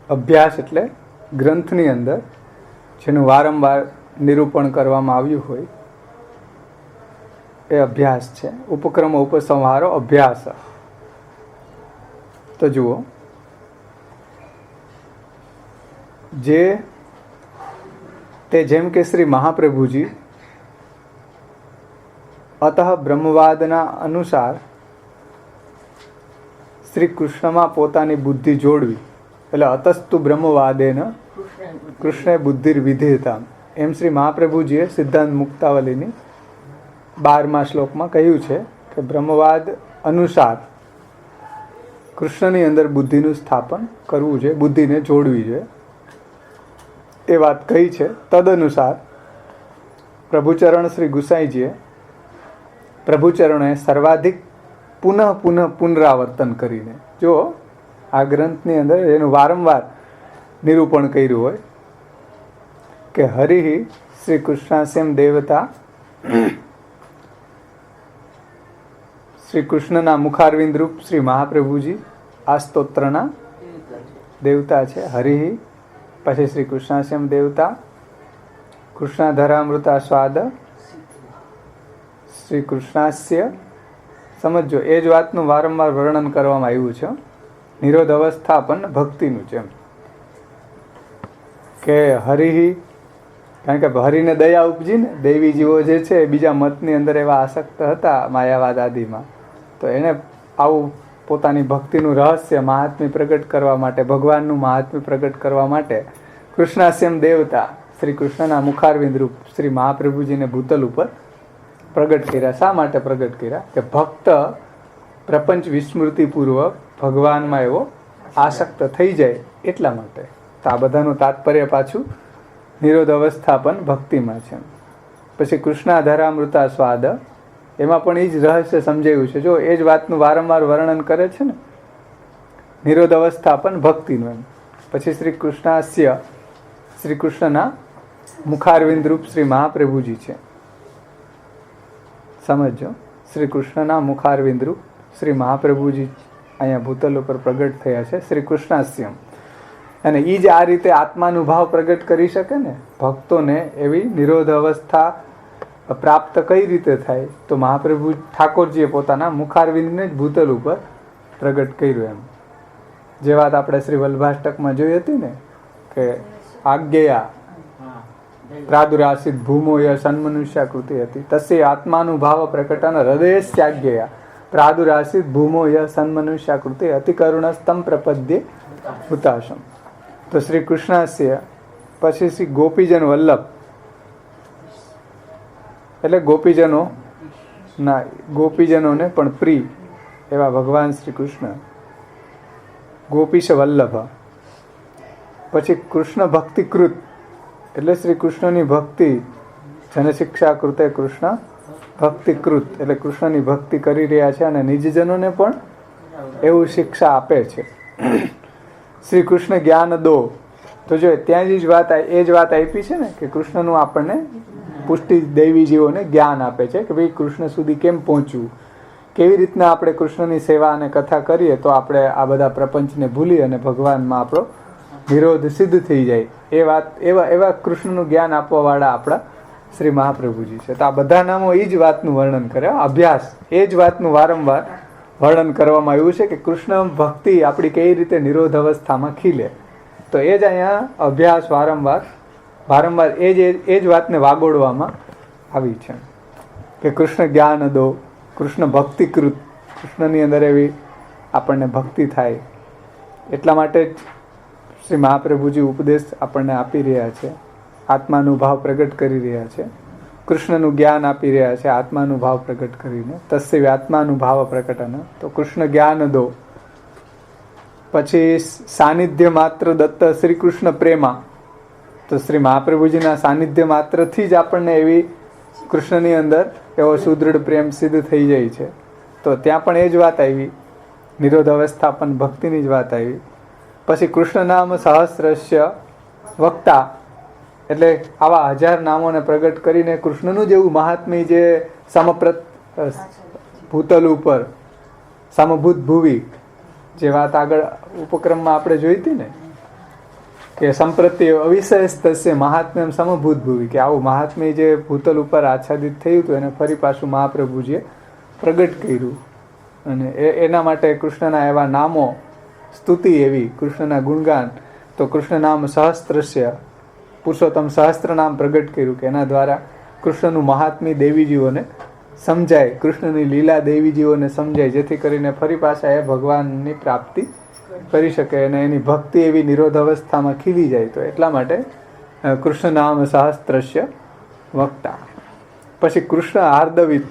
અભ્યાસ એટલે ગ્રંથની અંદર જેનું વારંવાર નિરૂપણ કરવામાં આવ્યું હોય એ અભ્યાસ છે. ઉપક્રમ ઉપસંહારો અભ્યાસ. તો જુઓ, જેમ કે શ્રી મહાપ્રભુજી અતઃ બ્રહ્મવાદના અનુસાર શ્રી કૃષ્ણમાં પોતાની બુદ્ધિ જોડવી, એટલે અતસ્તુ બ્રહ્મવાદેન કૃષ્ણે બુદ્ધિર વિધેયતા, એમ શ્રી મહાપ્રભુજીએ સિદ્ધાંત મુક્તાવલીની 12મા શ્લોકમાં કહ્યું છે કે બ્રહ્મવાદ અનુસાર કૃષ્ણની અંદર બુદ્ધિનું સ્થાપન કરવું જોઈએ, બુદ્ધિને જોડવી જોઈએ, એ વાત કહી છે. તદનુસાર પ્રભુચરણ શ્રી ગુસાઈજીએ પ્રભુચરણોએ સર્વાધિક પુનરાવર્તન કરીને, જો આ ગ્રંથની અંદર એનું વારંવાર નિરૂપણ કર્યું હોય કે હરિ શ્રી કૃષ્ણાસ્યમ દેવતા, શ્રી કૃષ્ણના મુખારવિંદ રૂપ શ્રી મહાપ્રભુજી આ સ્તોત્રના દેવતા છે. હરિ, પછી શ્રી કૃષ્ણાસ્યમ દેવતા, કૃષ્ણાધરામૃતા સ્વાદ, શ્રી કૃષ્ણાસ્ય. સમજો, એ જ વાતનું વારંવાર વર્ણન કરવામાં આવ્યું છે. નિરોધ અવસ્થા પણ ભક્તિનું છે, કે હરિ, કારણ કે હરિને દયા ઉપજી ને, દૈવી જીવો જે છે બીજા મતની અંદર એવા આસક્ત હતા માયાવાદ આદિમાં, તો એને આવું પોતાની ભક્તિનું રહસ્ય મહાત્મ્ય પ્રગટ કરવા માટે, ભગવાનનું મહાત્મ્ય પ્રગટ કરવા માટે કૃષ્ણાસ્યમ દેવતા શ્રી કૃષ્ણના મુખારવિંદ રૂપ શ્રી મહાપ્રભુજીને ભૂતલ ઉપર પ્રગટ કર્યા. શા માટે પ્રગટ કર્યા? કે ભક્ત પ્રપંચ વિસ્મૃતિપૂર્વક ભગવાનમાં એવો આસક્ત થઈ જાય એટલા માટે. તો આ બધાનું તાત્પર્ય પાછું નિરોધ અવસ્થા પણ ભક્તિમાં છે. પછી કૃષ્ણાધરામૃતા સ્વાદ, એમાં પણ એ જ રહસ્ય સમજાયું છે. જો એ જ વાતનું વારંવાર વર્ણન કરે છે ને, નિરોધ અવસ્થા પણ ભક્તિનું એમ. પછી શ્રી કૃષ્ણાસ્ય, શ્રી કૃષ્ણના મુખારવિંદ રૂપ શ્રી મહાપ્રભુજી છે. સમજો, શ્રી કૃષ્ણના મુખારવિંદ રૂપ શ્રી મહાપ્રભુજી અહીંયા ભૂતલ ઉપર પ્રગટ થયા છે, શ્રી કૃષ્ણાસ્યમ. અને એ જ આ રીતે આત્માનુભાવ પ્રગટ કરી શકે ને ભક્તોને, એવી નિરોધ અવસ્થા પ્રાપ્ત કઈ રીતે થાય? તો મહાપ્રભુ ઠાકોરજીએ પોતાના મુખારવિંદને જ ભૂતલ ઉપર પ્રગટ કર્યું એમ. જે વાત આપણે શ્રી વલ્ભાષ્ટકમાં જોઈ હતી ને, કે આજ્ઞયા પ્રાદુરાસિત ભૂમોય સન્મનુષ્યાકૃતિ હતી, તસ્ય આત્માનુભાવ પ્રકટન હૃદયસ્યાજ્ઞયા પ્રાદુરાસિત ભૂમોય સન્મનુષ્યાકૃતિ અતિ કરુણસ્તમ પ્રપદ્ય હુતાશમ. તો શ્રી કૃષ્ણાસ્ય, પછી શ્રી ગોપીજન વલ્લભ, એટલે ગોપીજનોને પણ પ્રિય એવા ભગવાન શ્રી કૃષ્ણ, ગોપીશ વલ્લભ. પછી કૃષ્ણ ભક્તિકૃત, એટલે શ્રી કૃષ્ણની ભક્તિ, જનશિક્ષા કૃતે કૃષ્ણ ભક્તિકૃત, એટલે કૃષ્ણની ભક્તિ કરી રહ્યા છે અને નિજજનોને પણ એવું શિક્ષા આપે છે. શ્રી કૃષ્ણ જ્ઞાન દો, તો જો ત્યાં જ વાત, એ જ વાત આપી છે ને કે કૃષ્ણનું આપણને પુષ્ટિ, દૈવી જીવોને જ્ઞાન આપે છે કે ભાઈ કૃષ્ણ સુધી કેમ પહોંચવું, કેવી રીતના આપણે કૃષ્ણની સેવા અને કથા કરીએ તો આપણે આ બધા પ્રપંચને ભૂલી અને ભગવાનમાં આપણો વિરોધ સિદ્ધ થઈ જાય. એ વાત, એવા કૃષ્ણનું જ્ઞાન આપવાવાળા આપણા શ્રી મહાપ્રભુજી છે. તો આ બધા નામો એ જ વાતનું વર્ણન કરે. અભ્યાસ, એ જ વાતનું વારંવાર વર્ણન કરવામાં આવ્યું છે કે કૃષ્ણ ભક્તિ આપણી કઈ રીતે નિરોધ અવસ્થામાં ખીલે. તો એ જ અહીંયા અભ્યાસ વારંવાર એ જ વાતને વાગોડવામાં આવી છે કે કૃષ્ણ જ્ઞાન દો, કૃષ્ણ ભક્તિકૃત, કૃષ્ણની અંદર એવી આપણને ભક્તિ થાય. એટલા માટે જ શ્રી મહાપ્રભુજી ઉપદેશ આપણને આપી રહ્યા છે, આત્માનુભાવ પ્રગટ કરી રહ્યા છે, કૃષ્ણનું જ્ઞાન આપી રહ્યા છે આત્માનુભાવ પ્રગટ કરીને. તસ્ય આત્માનુભાવ પ્રકટન, તો કૃષ્ણ જ્ઞાન દો. પછી સાનિધ્ય માત્ર દત્ત શ્રી કૃષ્ણ પ્રેમા, તો શ્રી મહાપ્રભુજીના સાનિધ્ય માત્રથી જ આપણને એવી કૃષ્ણની અંદર એવો સુદૃઢ પ્રેમ સિદ્ધ થઈ જાય છે. તો ત્યાં પણ એ જ વાત આવી, નિરોધ અવસ્થા પણ ભક્તિની જ વાત આવી. પછી કૃષ્ણ નામ સહસ્રસ્ય વક્તા, એટલે આવા 1000 નામોને પ્રગટ કરીને કૃષ્ણનું જેવું મહાત્મ્ય જે સમપ્રત ભૂતલ ઉપર સમભૂત ભુવી, જે વાત આગળ ઉપક્રમમાં આપણે જોઈ હતી ને, કે સંપ્રત્ય અવિશેષ તસ્ય મહાત્મ્યમ સમભૂત ભૂવી, કે આવું મહાત્મ્ય જે ભૂતલ ઉપર આચ્છાદિત થયું હતું એને ફરી પાછું મહાપ્રભુજીએ પ્રગટ કર્યું. અને એના માટે કૃષ્ણના એવા નામો, સ્તુતિ એવી, કૃષ્ણના ગુણગાન, તો કૃષ્ણ નામ સહસ્ત્રસ્ય, પુરુષોત્તમ સહસ્ત્ર નામ પ્રગટ કર્યું કે એના દ્વારા કૃષ્ણનું મહાત્મ્ય દેવીજીઓને સમજાય, કૃષ્ણની લીલા દેવીજીઓને સમજાય, જેથી કરીને ફરી પાછા એ ભગવાનની પ્રાપ્તિ કરી શકે અને એની ભક્તિ એવી નિરોધ અવસ્થામાં ખીલી જાય. તો એટલા માટે કૃષ્ણ નામ સહસ્ત્રસ્ય વક્તા. પછી કૃષ્ણ આર્દવિત,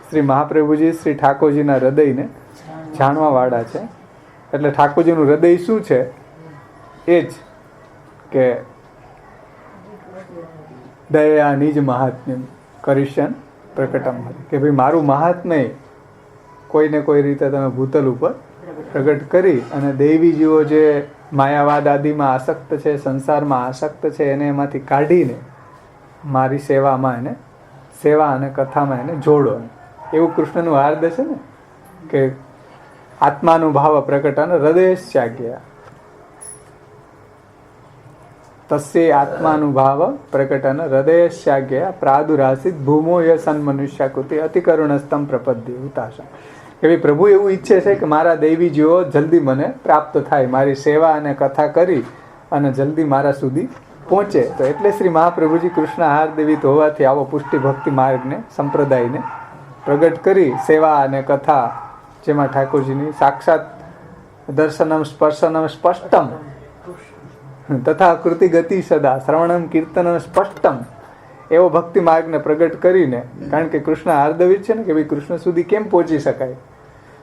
શ્રી મહાપ્રભુજી શ્રી ઠાકોરજીના હૃદયને જાણવા વાળા છે. એટલે ઠાકોરજીનું હૃદય શું છે? એ જ કે દયા નિજ મહાત્મ્ય કરીશન પ્રકટમ, કે ભાઈ મારું મહાત્મ્ય કોઈને કોઈ રીતે તમે ભૂતલ ઉપર પ્રગટ કરી અને દેવીજીઓ જે માયાવાદ આદિમાં આસક્ત છે, સંસારમાં આસક્ત છે, એને એમાંથી કાઢીને મારી સેવામાં એને, સેવા અને કથામાં એને જોડો. એવું કૃષ્ણનું હાર્દ છે ને, કે આત્માનું ભાવ પ્રકટ અને હૃદયશ્ચાગ્યા, તસ્ય આત્માનુભાવ પ્રકટન હૃદયશ્ચાગ્યા પ્રાદુરાસિત ભૂમો ય સન્મનુષ્યાકૃતિ અતિકરુણસ્તમ પ્રપદ્ય હુતાશા. કે ભાઈ પ્રભુ એવું ઈચ્છે છે કે મારા દેવીજીઓ જલ્દી મને પ્રાપ્ત થાય, મારી સેવા અને કથા કરી અને જલ્દી મારા સુધી પહોંચે. તો એટલે શ્રી મહાપ્રભુજી કૃષ્ણ હાર્દવિત હોવાથી આવો પુષ્ટિ ભક્તિ માર્ગને, સંપ્રદાયને પ્રગટ કરી સેવા અને કથા, જેમાં ઠાકોરજીની સાક્ષાત દર્શનમ સ્પર્શનમ સ્પષ્ટમ તથા કૃતિ ગતિ સદા શ્રવણમ કીર્તનમ સ્પષ્ટમ, એવો ભક્તિ માર્ગને પ્રગટ કરીને, કારણ કે કૃષ્ણ હાર્દવિત છે ને, કે ભાઈ કૃષ્ણ સુધી કેમ પહોંચી શકાય.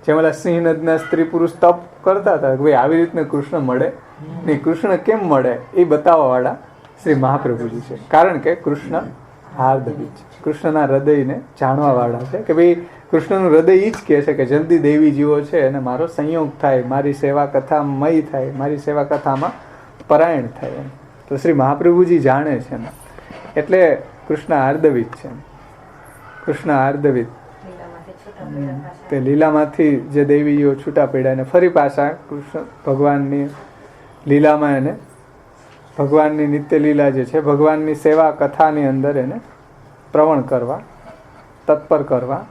જેમ ઓલા સિંહ નદના સ્ત્રી પુરુષ તપ કરતા હતા કે ભાઈ આવી રીતને કૃષ્ણ મળે નહીં, કૃષ્ણ કેમ મળે એ બતાવવા વાળા શ્રી મહાપ્રભુજી છે. કારણ કે કૃષ્ણ હાર્દવિત છે, કૃષ્ણના હૃદયને જાણવા વાળા છે. કે ભાઈ કૃષ્ણનું હૃદય એ જ કહે છે કે જલ્દી દેવીજીઓ છે અને મારો સંયોગ થાય, મારી સેવા કથામય થાય, મારી સેવા કથામાં પરાયણ થાય. તો શ્રી મહાપ્રભુજી જાણે છે ને, એટલે કૃષ્ણ હાર્દવિત છે. કૃષ્ણ હાર્દવિત, તે લીલામાંથી જે દેવીઓ છૂટા પડ્યા ને ફરી પાછા કૃષ્ણ ભગવાનની લીલામાં એને, ભગવાનની નિત્ય લીલા જે છે, ભગવાનની સેવા કથાની અંદર એને પ્રવણ કરવા, તત્પર કરવા,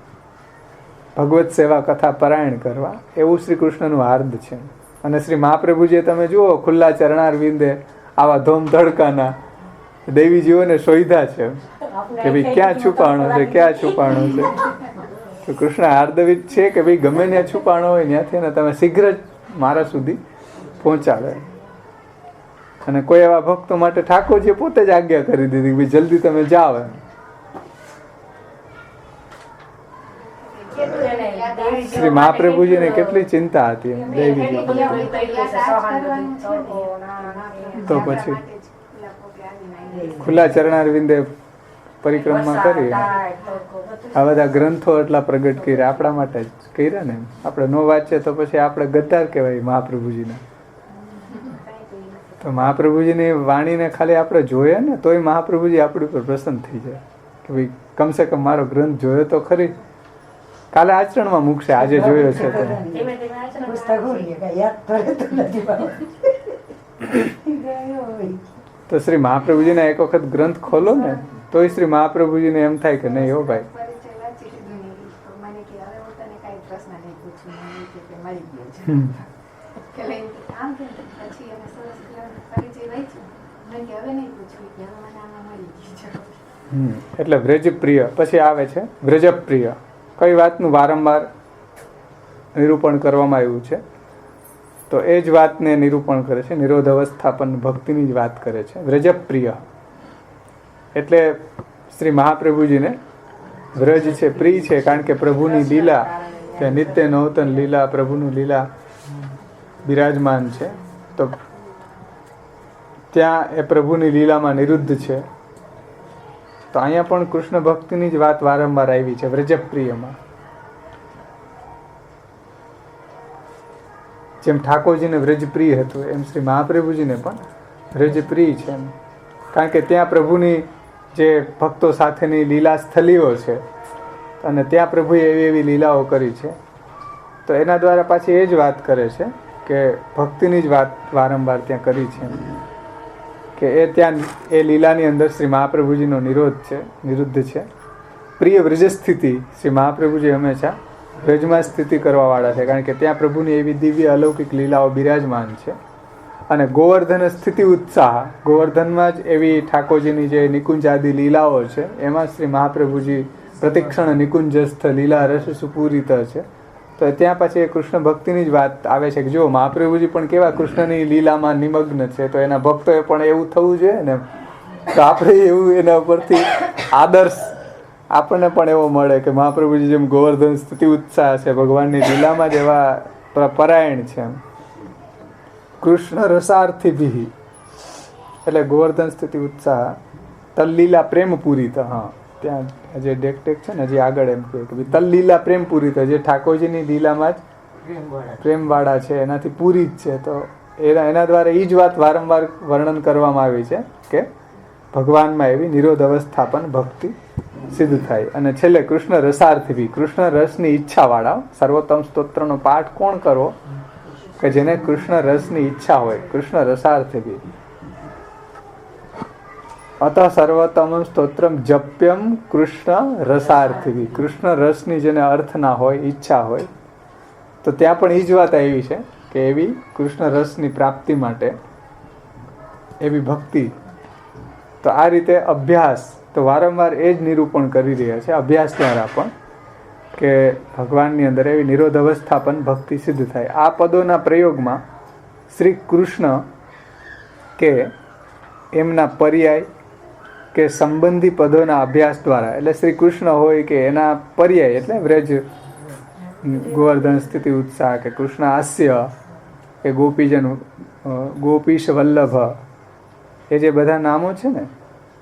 ભગવત સેવા કથા પરાયણ કરવા, એવું શ્રી કૃષ્ણનું હાર્દ છે. અને શ્રી મહાપ્રભુજીએ તમે જુઓ ખુલ્લા ચરણારવિંદે આવા ધોમ ધડકાના દેવીજીઓને શોધ્યા છે કે ભાઈ ક્યાં છુપાણો છે, ક્યાં છુપાણો છે. તો કૃષ્ણ હાર્દવિત છે કે ભાઈ ગમે ત્યાં છુપાણો હોય ત્યાંથી ને તમે શીઘ્ર જ મારા સુધી પહોંચાડે. અને કોઈ એવા ભક્તો માટે ઠાકોરજીએ પોતે જ આજ્ઞા કરી દીધી કે ભાઈ જલ્દી તમે જાઓ. શ્રી મહાપ્રભુજીને કેટલી ચિંતા હતી દેવીજી. તો પછી ખુલ્લા ચરણારવિંદે પરિક્રમા કરી, આ બધા ગ્રંથો એટલા પ્રગટ કર્યા આપણા માટે જ કર્યા ને. આપણે નો વાંચીએ તો પછી આપણે ગદ્દાર કહેવાય મહાપ્રભુજીના. તો મહાપ્રભુજીની વાણીને ખાલી આપણે જોઈએ ને તોય મહાપ્રભુજી આપણી ઉપર પ્રસન્ન થઈ જાય કે ભાઈ કમસે કમ મારો ગ્રંથ જોયો તો ખરી, કાલે આચરણમાં મૂકશે, આજે જોયો છે તો શ્રી મહાપ્રભુજીને એક વખત ગ્રંથ ખોલો ને તોય શ્રી મહાપ્રભુજીને એમ થાય કે નહીં હો ભાઈ. એટલે વ્રજપ્રિય પછી આવે છે વ્રજપ્રિય. કઈ વાતનું વારંવાર નિરૂપણ કરવામાં આવ્યું છે તો એ જ વાતને નિરૂપણ કરે છે, નિરોધ અવસ્થાપન ભક્તિની જ વાત કરે છે. વ્રજપ્રિય એટલે શ્રી મહાપ્રભુજીને વ્રજ છે, પ્રિય છે, કારણ કે પ્રભુની લીલા, કે નિત્ય નૂતન લીલા, પ્રભુનું લીલા બિરાજમાન છે. તો ત્યાં એ પ્રભુની લીલામાં નિરુદ્ધ છે. તો અહીંયા પણ કૃષ્ણ ભક્તિની જ વાત વારંવાર આવી છે વ્રજપ્રિયમાં. જેમ ઠાકોરજીને વ્રજપ્રિય હતું એમ શ્રી મહાપ્રભુજીને પણ વ્રજપ્રિય છે. કારણ કે ત્યાં પ્રભુની જે ભક્તો સાથેની લીલા સ્થલીઓ છે અને ત્યાં પ્રભુએ એવી એવી લીલાઓ કરી છે. તો એના દ્વારા પાછી એ જ વાત કરે છે કે ભક્તિની જ વાત વારંવાર ત્યાં કરી છે. કે એ ત્યાં એ લીલાની અંદર શ્રી મહાપ્રભુજીનો નિરુદ્ધ છે. પ્રિય વ્રજ સ્થિતિ, શ્રી મહાપ્રભુજી હંમેશા વ્રજમાં સ્થિતિ કરવાવાળા છે, કારણ કે ત્યાં પ્રભુની એવી દિવ્ય અલૌકિક લીલાઓ બિરાજમાન છે. અને ગોવર્ધન સ્થિતિ ઉત્સાહ, ગોવર્ધનમાં જ એવી ઠાકોરજીની જે નિકુંજ આદિ લીલાઓ છે એમાં શ્રી મહાપ્રભુજી પ્રતિક્ષણ નિકુંજસ્થ લીલા રસ સુપૂરિત છે. તો ત્યાં પછી કૃષ્ણ ભક્તિની જ વાત આવે છે કે જો મહાપ્રભુજી પણ કેવા કૃષ્ણની લીલામાં નિમગ્ન છે, તો એના ભક્તોએ પણ એવું થવું જોઈએ ને. તો આપણે એવું એના ઉપરથી આદર્શ આપણને પણ એવો મળે કે મહાપ્રભુજી જેમ ગોવર્ધન સ્થિતિ ઉત્સાહ છે, ભગવાનની લીલામાં જ એવા પરાયણ છે. કૃષ્ણ રસાર્થી ભી, એટલે ગોવર્ધન સ્થિતિ ઉત્સાહ તલ્લીલા પ્રેમ પૂરિત. હા, ત્યાં જે ડેકટેક છે ને, હજી આગળ એમ કહે કે તલ્લીલા પ્રેમ પૂરિત, જે ઠાકોરજીની લીલામાં જ પ્રેમવાળા છે, એનાથી પૂરી જ છે. તો એના દ્વારા એ જ વાત વારંવાર વર્ણન કરવામાં આવી છે કે ભગવાનમાં એવી નિરોધ અવસ્થા પણ ભક્તિ સિદ્ધ થાય. અને છેલ્લે કૃષ્ણ રસાર્થી ભી, કૃષ્ણ રસની ઈચ્છાવાળા. સર્વોત્તમ સ્તોત્રનો પાઠ કોણ કરવો? કે જેને કૃષ્ણ રસની ઈચ્છા હોય. કૃષ્ણ રસાર્થી ભી અત સર્વોત્તમ સ્તોત્રમ જપ્યમ કૃષ્ણ રસાર્થી ભી, કૃષ્ણ રસની જેને અર્થ ના હોય, ઈચ્છા હોય, તો ત્યાં પણ એ જ વાત આવી છે કે એવી કૃષ્ણ રસની પ્રાપ્તિ માટે એવી ભક્તિ. તો આ રીતે અભ્યાસ, તો વારંવાર એ જ નિરૂપણ કરી રહ્યા છે અભ્યાસ દ્વારા પણ, કે ભગવાનની અંદર એવી નિરોધ અવસ્થા પણ ભક્તિ સિદ્ધ થાય. આ પદોના પ્રયોગમાં શ્રી કૃષ્ણ કે એમના પર્યાય કે સંબંધી પદોના અભ્યાસ દ્વારા, એટલે શ્રી કૃષ્ણ હોય કે એના પર્યાય, એટલે વ્રજ ગોવર્ધન સ્થિતિ ઉત્સાહ કે કૃષ્ણ હાસ્ય કે ગોપીજન ગોપીશ વલ્લભ, એ જે બધા નામો છે ને,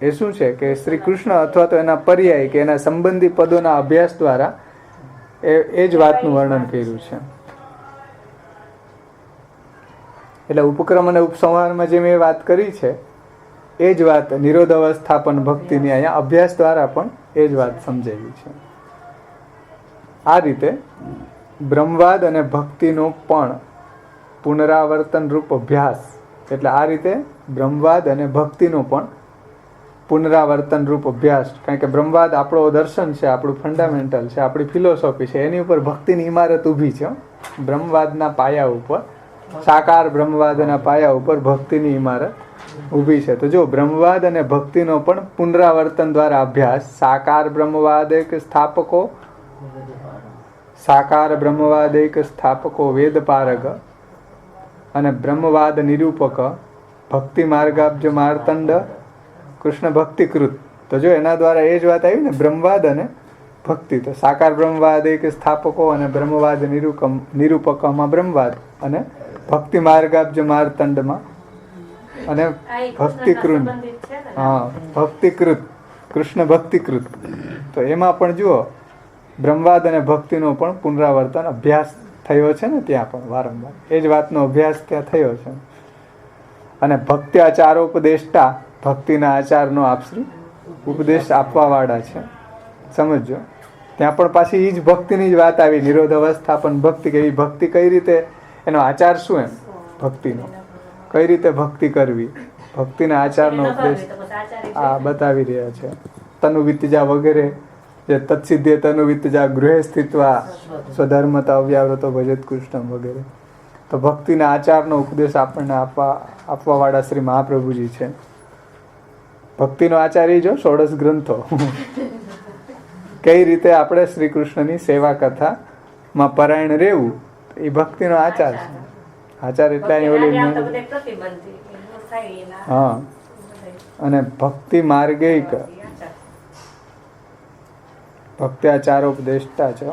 એ શું છે કે શ્રી કૃષ્ણ અથવા તો એના પર્યાય કે એના સંબંધી પદોના અભ્યાસ દ્વારા એ જ વાતનું વર્ણન કર્યું છે. એટલે ઉપક્રમ અને ઉપસંહારમાં જે મેં વાત કરી છે એ જ વાત નિરોધ અવસ્થા પણ ભક્તિની અહીંયા અભ્યાસ દ્વારા પણ એ જ વાત સમજાવી છે. આ રીતે બ્રહ્મવાદ અને ભક્તિનો પણ પુનરાવર્તન રૂપ અભ્યાસ, એટલે આ રીતે બ્રહ્મવાદ અને ભક્તિનો પણ પુનરાવર્તન રૂપ અભ્યાસ, કારણ કે બ્રહ્મવાદ આપણો દર્શન છે, આપણું ફંડામેન્ટલ છે, આપણી ફિલોસોફી છે, એની ઉપર ભક્તિની ઇમારત ઊભી છે. બ્રહ્મવાદના પાયા ઉપર, સાકાર બ્રહ્મવાદના પાયા ઉપર ભક્તિની ઇમારત ઊભી છે. તો જો બ્રહ્મવાદ અને ભક્તિનો પણ પુનરાવર્તન દ્વારા અભ્યાસ, સાકાર બ્રહ્મવાદ એક સ્થાપકો વેદ પારગ અને બ્રહ્મવાદ નિરૂપક ભક્તિ માર્ગાબ્જ માર્તંડ કૃષ્ણ ભક્તિકૃત. તો જો એના દ્વારા એ જ વાત આવી ને, બ્રહ્મવાદ અને ભક્તિ. તો સાકાર બ્રહ્મવાદ એક સ્થાપકો અને બ્રહ્મવાદ નિરૂપકમાં બ્રહ્મવાદ, અને ભક્તિ માર્ગાબ્જ માર્તંડમાં અને ભક્તિકૃત. હા, ભક્તિકૃત, કૃષ્ણ ભક્તિકૃત. તો એમાં પણ જુઓ બ્રહ્મવાદ અને ભક્તિનો પણ પુનરાવર્તન અભ્યાસ થયો છે ને, ત્યાં પણ વારંવાર એ જ વાતનો અભ્યાસ ત્યાં થયો છે. અને ભક્તિ આચારોપદેષ્ટા, ભક્તિના આચારનો આપશ્રી ઉપદેશ આપવાવાળા છે. સમજો, ત્યાં પણ પાછી એ જ ભક્તિની જ વાત આવી, નિરોધ અવસ્થા પણ ભક્તિ. કે એ ભક્તિ કઈ રીતે, એનો આચાર શું, એમ ભક્તિનો કઈ રીતે ભક્તિ કરવી, ભક્તિના આચારનો ઉપદેશ આ બતાવી રહ્યા છે. તનુ વિત્તજા વગેરે, જે તત્સિદ્ધે તનુ વિત્તજા ગૃહે સ્થિત્વા સ્વધર્મતા અવ્યાવ્રતો ભજત કૃષ્ણ વગેરે. તો ભક્તિના આચારનો ઉપદેશ આપણને આપવાવાળા શ્રી મહાપ્રભુજી છે. ભક્તિનો આચાર એ જો 16 ગ્રંથો, કઈ રીતે આપણે શ્રી કૃષ્ણની સેવા કથામાં પરાયણ રહેવું, એ ભક્તિનો આચાર છે. આચાર એટલે હા, અને ભક્તિ માર્ગૈક ભક્ત્યાચારોપદેષ્ટા છે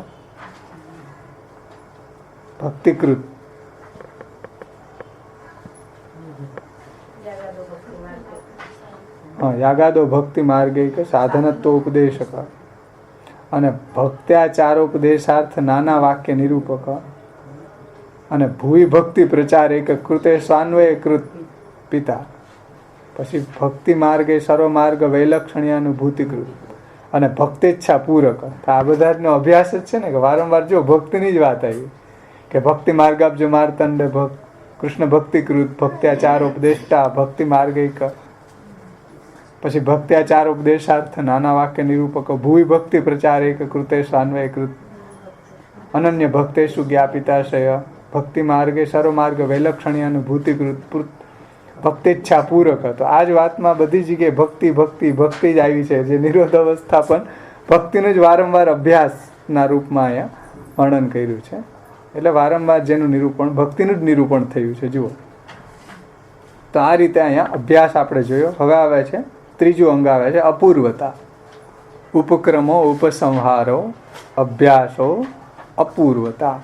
ભક્તિકૃત. યાગાદો ભક્તિ માર્ગૈક સાધનત્વ ઉપદેશક અને ભક્ત્યાચારોપદેશાર્થ નાના વાક્ય નિરૂપક અને ભૂવિ ભક્તિ પ્રચાર એક કૃતે સ્વાન્વય કૃત પિતા. પછી ભક્તિ માર્ગે સર્વમાર્ગ વૈલક્ષણ્યાનુભૂતિકૃત અને ભક્તેચ્છા પૂરક. આ બધાનો અભ્યાસ જ છે ને, કે વારંવાર જો ભક્તિની જ વાત આવી કે ભક્તિ માર્ગાબ્જ માર્તંડ કૃષ્ણ ભક્તિકૃત ભક્ત્યાચારોપદેષ્ટા ભક્તિ માર્ગૈક પછી ભક્ત્યાચાર ઉપદેશાર્થ નાના વાક્ય નિરૂપકો ભૂવિ ભક્તિ પ્રચાર એક કૃતે સાન્વય કૃત અનન્ય ભક્તેશુ જ્ઞાપિતાશય ભક્તિ માર્ગે સર્વમાર્ગ વૈલક્ષણ્ય અનુભૂતિકૃત ભક્તિચ્છા પૂરક હતો. આ જ વાતમાં બધી જગ્યાએ ભક્તિ ભક્તિ ભક્તિ જ આવી છે, જે નિરોધ અવસ્થા પણ ભક્તિનું જ વારંવાર અભ્યાસના રૂપમાં અહીંયા વર્ણન કર્યું છે. એટલે વારંવાર જેનું નિરૂપણ ભક્તિનું જ નિરૂપણ થયું છે. જુઓ તો આ રીતે અહીંયા અભ્યાસ આપણે જોયો. હવે આવે છે ત્રીજું અંગ આવે છે અપૂર્વતા. ઉપક્રમો ઉપસંહારો અભ્યાસો અપૂર્વતા.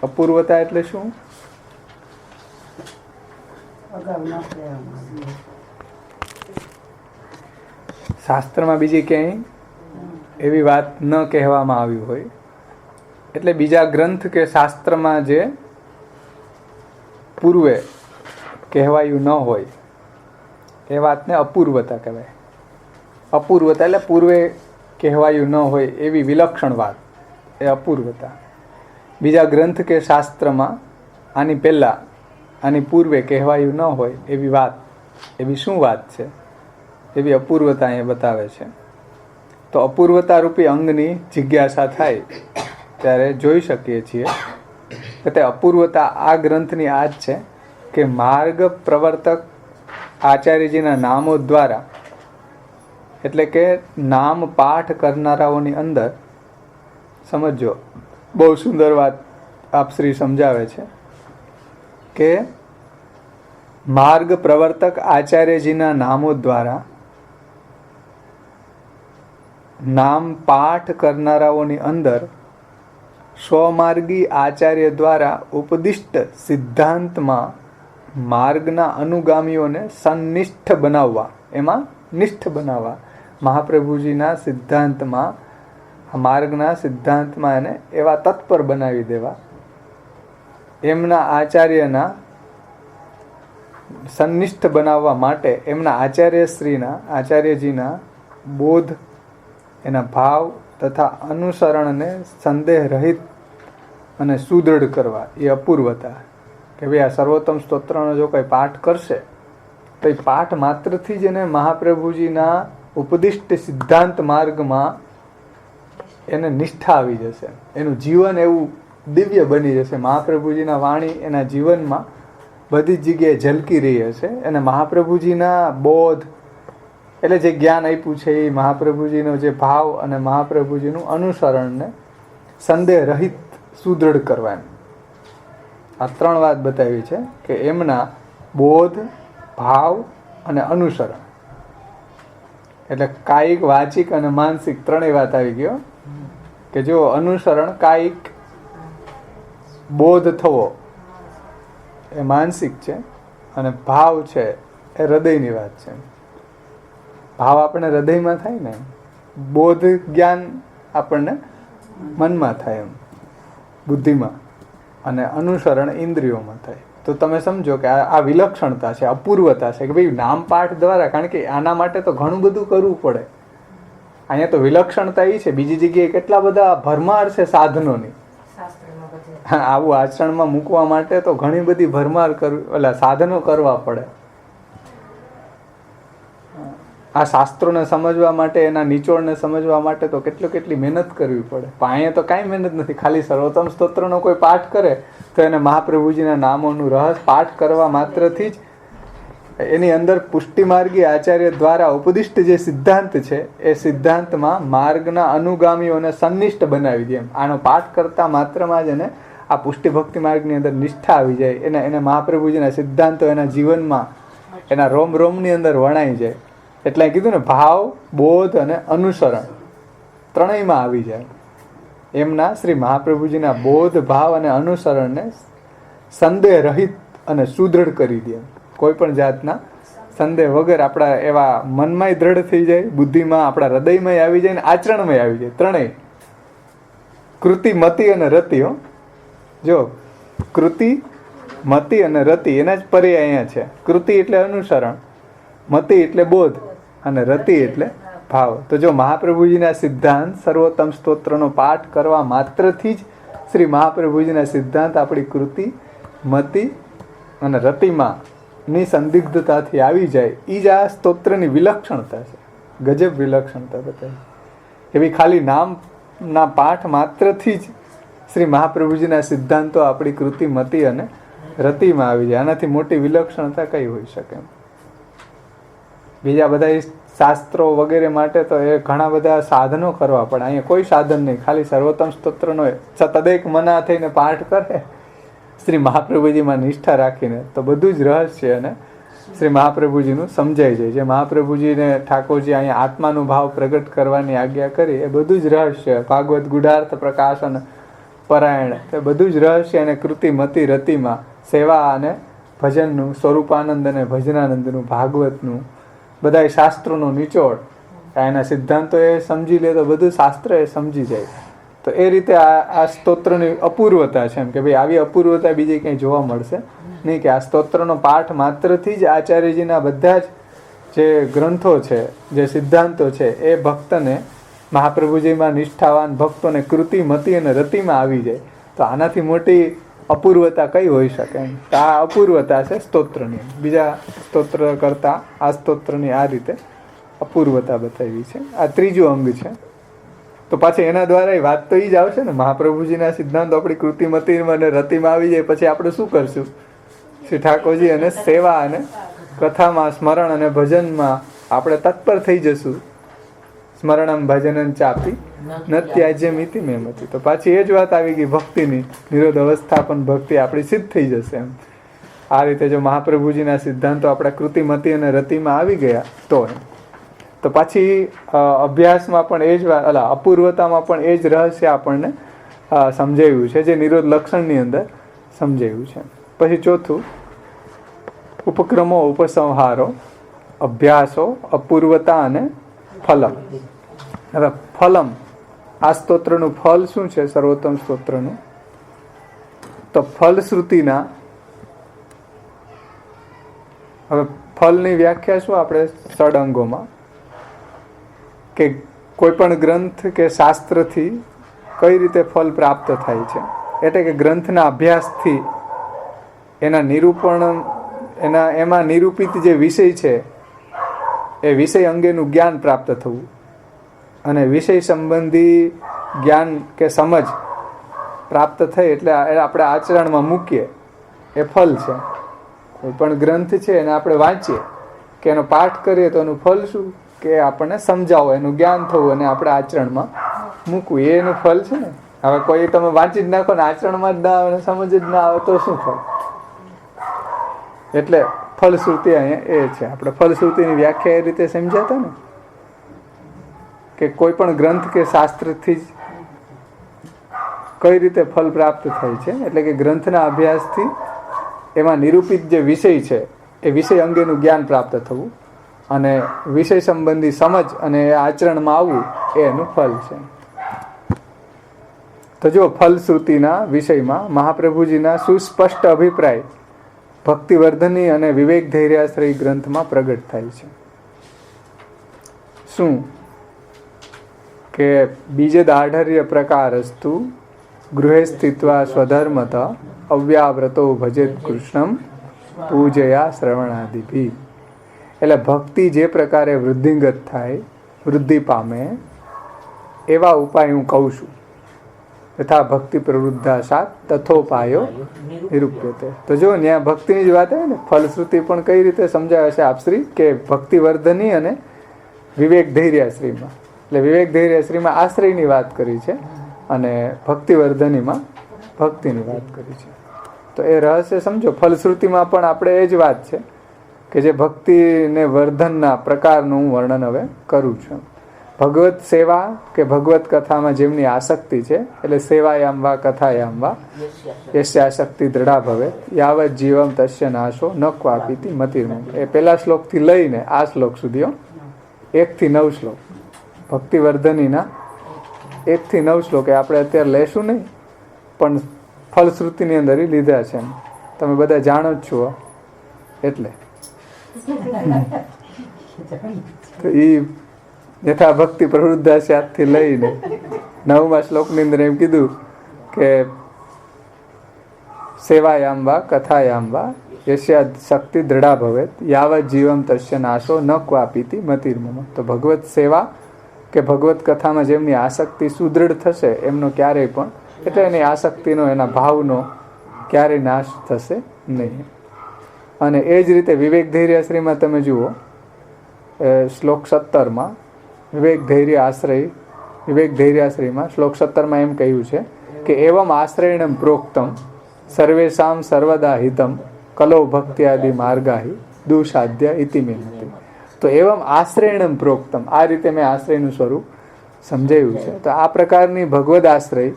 અપૂર્વતા એટલે શું? શાસ્ત્રમાં બીજી ક્યાંય એવી વાત ન કહેવામાં આવી હોય, એટલે બીજા ગ્રંથ કે શાસ્ત્રમાં જે પૂર્વે કહેવાયું ન હોય એ વાતને અપૂર્વતા કહેવાય. અપૂર્વતા એટલે પૂર્વે કહેવાયું ન હોય એવી વિલક્ષણ વાત, એ અપૂર્વતા. બીજા ગ્રંથ કે શાસ્ત્રમાં આની પહેલાં આની પૂર્વે કહેવાયું ન હોય એવી વાત, એવી શું વાત છે, એવી અપૂર્વતા અહીંયા બતાવે છે. તો અપૂર્વતા રૂપી અંગની જિજ્ઞાસા થાય ત્યારે જોઈ શકીએ છીએ કે તે અપૂર્વતા આ ગ્રંથની આ જ છે કે માર્ગ પ્રવર્તક આચાર્યજીના નામો દ્વારા, એટલે કે નામ પાઠ કરનારાઓની અંદર, સમજો બહુ સુંદર વાત આપ શ્રી સમજાવે છે કે માર્ગ પ્રવર્તક આચાર્યજીના નામો દ્વારા નામ પાઠ કરનારાઓની અંદર સ્વમાર્ગી આચાર્ય દ્વારા ઉપદિષ્ટ સિદ્ધાંતમાં માર્ગના અનુગામીઓને સન્નિષ્ઠ બનાવવા, એમાં નિષ્ઠ બનાવવા, મહાપ્રભુજીના સિદ્ધાંતમાં, માર્ગના સિદ્ધાંતમાં એને એવા તત્પર બનાવી દેવા, એમના આચાર્યના સન્નિષ્ઠ બનાવવા માટે એમના આચાર્યશ્રીના, આચાર્યજીના બોધ, એના ભાવ તથા અનુસરણને સંદેહ રહિત અને સુદૃઢ કરવા. એ અપૂર્વતા કે ભાઈ આ સર્વોત્તમ સ્તોત્રનો જો કોઈ પાઠ કરશે તો એ પાઠ માત્રથી જ એને મહાપ્રભુજીના ઉપદિષ્ટ સિદ્ધાંત માર્ગમાં એને નિષ્ઠા આવી જશે. એનું જીવન એવું દિવ્ય બની જશે. મહાપ્રભુજીના વાણી એના જીવનમાં બધી જ જગ્યાએ ઝલકી રહી હશે. અને મહાપ્રભુજીના બોધ એટલે જે જ્ઞાન આપ્યું છે એ મહાપ્રભુજીનો જે ભાવ અને મહાપ્રભુજીનું અનુસરણને સંદેહ રહિત સુદૃઢ કરવા. એમ આ ત્રણ વાત બતાવી છે કે એમના બોધ, ભાવ અને અનુસરણ, એટલે કાયિક, વાચિક અને માનસિક ત્રણેય વાત આવી ગયો. કે જો અનુસરણ કાયિક, બોધ થવો એ માનસિક છે, અને ભાવ છે એ હૃદયની વાત છે. ભાવ આપણને હૃદયમાં થાય ને, બોધ જ્ઞાન આપણને મનમાં થાય, એમ બુદ્ધિમાં, અને અનુસરણ ઇન્દ્રિયોમાં થાય. તો તમે સમજો કે આ વિલક્ષણતા છે, અપૂર્વતા છે કે ભાઈ નામ પાઠ દ્વારા, કારણ કે આના માટે તો ઘણું બધું કરવું પડે. અહીંયા તો વિલક્ષણતા એ છે. બીજી જગ્યાએ કેટલા બધા ભરમાર છે સાધનોની. આવું આચરણમાં મૂકવા માટે તો ઘણી બધી ભરમાર કરવી, સાધનો કરવા પડે. આ શાસ્ત્રોને સમજવા માટે, એના નિચોડને સમજવા માટે તો કેટલી મહેનત કરવી પડે. પણ અહીંયા તો કાંઈ મહેનત નથી. ખાલી સર્વોત્તમ સ્તોત્રનો કોઈ પાઠ કરે તો એને મહાપ્રભુજીના નામોનું રહસ્ય પાઠ કરવા માત્રથી જ એની અંદર પુષ્ટિમાર્ગી આચાર્ય દ્વારા ઉપદિષ્ટ જે સિદ્ધાંત છે એ સિદ્ધાંતમાં માર્ગના અનુગામીઓને સન્નિષ્ઠ બનાવી દે. આનો પાઠ કરતા માત્રમાં જ એને આ પુષ્ટિ ભક્તિ માર્ગની અંદર નિષ્ઠા આવી જાય. એને મહાપ્રભુજીના સિદ્ધાંતો એના જીવનમાં, એના રોમ રોમની અંદર વણાઈ જાય. એટલે કીધું ને, ભાવ, બોધ અને અનુસરણ ત્રણેયમાં આવી જાય. એમના શ્રી મહાપ્રભુજીના બોધ, ભાવ અને અનુસરણને સંદેહ રહિત અને સુદૃઢ કરી દે. કોઈ પણ જાતના સંદેહ વગર આપણા એવા મનમાંય દ્રઢ થઈ જાય, બુદ્ધિમાં, આપણા હૃદયમાં આવી જાય ને આચરણમાં આવી જાય. ત્રણેય કૃતિ, મતિ અને રતિ. જો કૃતિ, મતિ અને રતિ એના જ પર્યાય અહીંયા છે. કૃતિ એટલે અનુસરણ, મતિ એટલે બોધ અને રતિ એટલે ભાવ. તો જો મહાપ્રભુજીના સિદ્ધાંત, સર્વોત્તમ સ્તોત્રનો પાઠ કરવા માત્રથી જ શ્રી મહાપ્રભુજીના સિદ્ધાંત આપણી કૃતિ, મતિ અને રતિમાં ની સંદિગ્ધતાથી આવી જાય, એ જ આ સ્તોત્રની વિલક્ષણતા છે. ગજબ વિલક્ષણતા બતાવી કે ભાઈ ખાલી નામના પાઠ માત્રથી જ શ્રી મહાપ્રભુજીના સિદ્ધાંતો આપણી કૃતિ મતિ અને રતિમાં આવી જાય. આનાથી મોટી વિલક્ષણતા કઈ હોઈ શકે? બીજા બધા શાસ્ત્રો વગેરે માટે તો એ ઘણા બધા સાધનો કરવા પડે. અહીંયા કોઈ સાધન નહીં, ખાલી સર્વોત્તમ સ્તોત્રનો તદેક મના થઈને પાઠ કરે શ્રી મહાપ્રભુજીમાં નિષ્ઠા રાખીને, તો બધું જ રહસ્ય અને શ્રી મહાપ્રભુજીનું સમજાઈ જાય. જે મહાપ્રભુજીને ઠાકોરજી અહીંયા આત્માનું ભાવ પ્રગટ કરવાની આજ્ઞા કરી, એ બધું જ રહસ્ય. ભાગવત ગુઢાર્થ પ્રકાશન પરાયણ, એ બધું જ રહસ્ય અને કૃતિ મતિ રતિમાં સેવા અને ભજનનું, સ્વરૂપાનંદ અને ભજનાનંદનું, ભાગવતનું, બધા શાસ્ત્રોનો નિચોડ, એના સિદ્ધાંતો એ સમજી લે તો બધું શાસ્ત્ર એ સમજી જાય. તો એ રીતે આ સ્તોત્રની અપૂર્વતા છે, એમ કે ભાઈ આવી અપૂર્વતા બીજી કંઈ જોવા મળશે નહીં. કે આ સ્તોત્રનો પાઠ માત્રથી જ આચાર્યજીના બધા જ જે ગ્રંથો છે, જે સિદ્ધાંતો છે, એ ભક્તને, મહાપ્રભુજીમાં નિષ્ઠાવાન ભક્તોને કૃતિ મતિ અને રતિમાં આવી જાય. તો આનાથી મોટી અપૂર્વતા કઈ હોઈ શકે? તો આ અપૂર્વતા છે સ્તોત્રની. બીજા સ્તોત્ર કરતાં આ સ્તોત્રની આ રીતે અપૂર્વતા બતાવી છે. આ ત્રીજું અંગ છે. તો પાછી એના દ્વારા વાત તો એ જ આવશે ને, મહાપ્રભુજીના સિદ્ધાંતો આપણી કૃતિમતીમાં અને રતિમાં આવી જાય પછી આપણે શું કરશું? શ્રી ઠાકોરજી અને સેવા અને કથામાં, સ્મરણ અને ભજનમાં આપણે તત્પર થઈ જશું. સ્મરણમ ભજનમ ચાપી ન ત્યાજ્યમિતિ મેમતી. તો પાછી એ જ વાત આવી ગઈ ભક્તિની, નિરોધ અવસ્થા પણ ભક્તિ આપણી સિદ્ધ થઈ જશે. એમ આ રીતે જો મહાપ્રભુજીના સિદ્ધાંતો આપણા કૃતિમતી અને રતિમાં આવી ગયા તો પાછી અભ્યાસમાં પણ એ જ વાત, અપૂર્વતામાં પણ એ જ રહસ્ય આપણને સમજાવ્યું છે, જે નિરોધ લક્ષણની અંદર સમજાવ્યું છે. પછી ચોથું, ઉપક્રમો ઉપસંહારો, અભ્યાસો, અપૂર્વતા અને ફલમ. હવે ફલમ, આ સ્તોત્રનું ફલ શું છે? સર્વોત્તમ સ્તોત્રનું તો ફલશ્રુતિના, હવે ફલની વ્યાખ્યા શું આપણે ષડંગોમાં, કે કોઈ પણ ગ્રંથ કે શાસ્ત્રથી કઈ રીતે ફલ પ્રાપ્ત થાય છે. એટલે કે ગ્રંથના અભ્યાસથી એના નિરૂપણ, એમાં નિરૂપિત જે વિષય છે એ વિષય અંગેનું જ્ઞાન પ્રાપ્ત થવું, અને વિષય સંબંધી જ્ઞાન કે સમજ પ્રાપ્ત થઈ એટલે આપણે આચરણમાં મૂકીએ, એ ફલ છે. કોઈ પણ ગ્રંથ છે એને આપણે વાંચીએ કે એનો પાઠ કરીએ તો એનું ફલ શું? કે આપણને સમજાવો, એનું જ્ઞાન થવું અને આપણે આચરણમાં મૂકવું, એ એનું ફલ છે ને. હવે કોઈ તમે વાંચી જ નાખો ને આચરણમાં જ ના આવે, સમજ જ ના આવે તો શું ફળ? એટલે ફલશ્રુતિ અહીંયા એ છે. આપણે ફલશ્રુતિની વ્યાખ્યા એ રીતે સમજાતા ને, કે કોઈ પણ ગ્રંથ કે શાસ્ત્રથી જ કઈ રીતે ફલ પ્રાપ્ત થાય છે. એટલે કે ગ્રંથના અભ્યાસથી એમાં નિરૂપિત જે વિષય છે એ વિષય અંગેનું જ્ઞાન પ્રાપ્ત થવું અને વિષય સંબંધી સમજ અને આચરણમાં આવવું, એ એનું ફલ છે. તો જો ફલશ્રુતિના વિષયમાં મહાપ્રભુજીના સુસ્પષ્ટ અભિપ્રાય ભક્તિવર્ધની અને વિવેક ધૈર્યાશ્રય ગ્રંથમાં પ્રગટ થાય છે. શું? કે બીજે દાઢર્ય પ્રકારસ્તુ ગૃહે સ્થિત્વા સ્વધર્મત અવ્યાવ્રતો ભજેત કૃષ્ણમ પૂજયા શ્રવણાદિભી. એટલે ભક્તિ જે પ્રકારે વૃદ્ધિંગત થાય, વૃદ્ધિ પામે, એવા ઉપાય હું કહું છું. તથા ભક્તિ પ્રવૃદ્ધા સાત તથોપાયો નિરૂપ્યતે. તો જો ત્યાં ભક્તિની જ વાત આવે ને, ફલશ્રુતિ પણ કઈ રીતે સમજાવે છે આપશ્રી, કે ભક્તિવર્ધની અને વિવેક ધૈર્યાશ્રીમાં. એટલે વિવેક ધૈર્યાશ્રીમાં આશ્રયની વાત કરી છે અને ભક્તિવર્ધનીમાં ભક્તિની વાત કરી છે. તો એ રહસ્ય સમજો. ફલશ્રુતિમાં પણ આપણે એ જ વાત છે કે જે ભક્તિને વર્ધનના પ્રકારનું હું વર્ણન હવે કરું છું. ભગવત સેવા કે ભગવત કથામાં જેમની આસક્તિ છે, એટલે સેવાયામ વા કથાયામ વા યસ્ય આસક્તિ દ્રઢા ભવે યાવત જીવમ તસ્ય નાશો ન ક્વાપીતિ મતિર્મમ. એ પહેલા શ્લોકથી લઈને આ શ્લોક સુધી 1 થી 9 શ્લોક ભક્તિવર્ધનીના 1 થી 9 શ્લોક એ આપણે અત્યારે લેશું નહીં, પણ ફલશ્રુતિની અંદર લીધા છે. તમે બધા જાણો જ છો. એટલે તો એ યથા ભક્તિ પ્રવૃદ્ધા સ્યાદથી લઈને 9મા શ્લોકની અંદર એમ કીધું કે સેવાયામ વા કથાયામ વા યસ્યા શક્તિ દૃઢા ભવેત યાવત જીવમ તસ્ય નાશો ન ક્વાપીતિ મતિર્મમ. તો ભગવત સેવા કે ભગવત કથામાં જેમની આસક્તિ સુદૃઢ થશે એમનો ક્યારેય પણ એટલે એની આસક્તિનો એના ભાવનો ક્યારેય નાશ થશે નહીં. અને એ જ રીતે વિવેક ધૈર્યાશ્રીમાં તમે જુઓ શ્લોક 17 વિવેક ધૈર્યાશ્રીમાં શ્લોક 17 એમ કહ્યું છે કે એવમ આશ્રયણમ પ્રોક્તમ સર્વેષામ સર્વદા હિતમ કલો ભક્ત્યાદિ માર્ગાહી દુસાધ્ય ઇતિ મે મતિ. તો એવમ આશ્રયણમ પ્રોક્તમ, આ રીતે મેં આશ્રયનું સ્વરૂપ સમજાવ્યું છે. તો આ પ્રકારની ભગવદ આશ્રય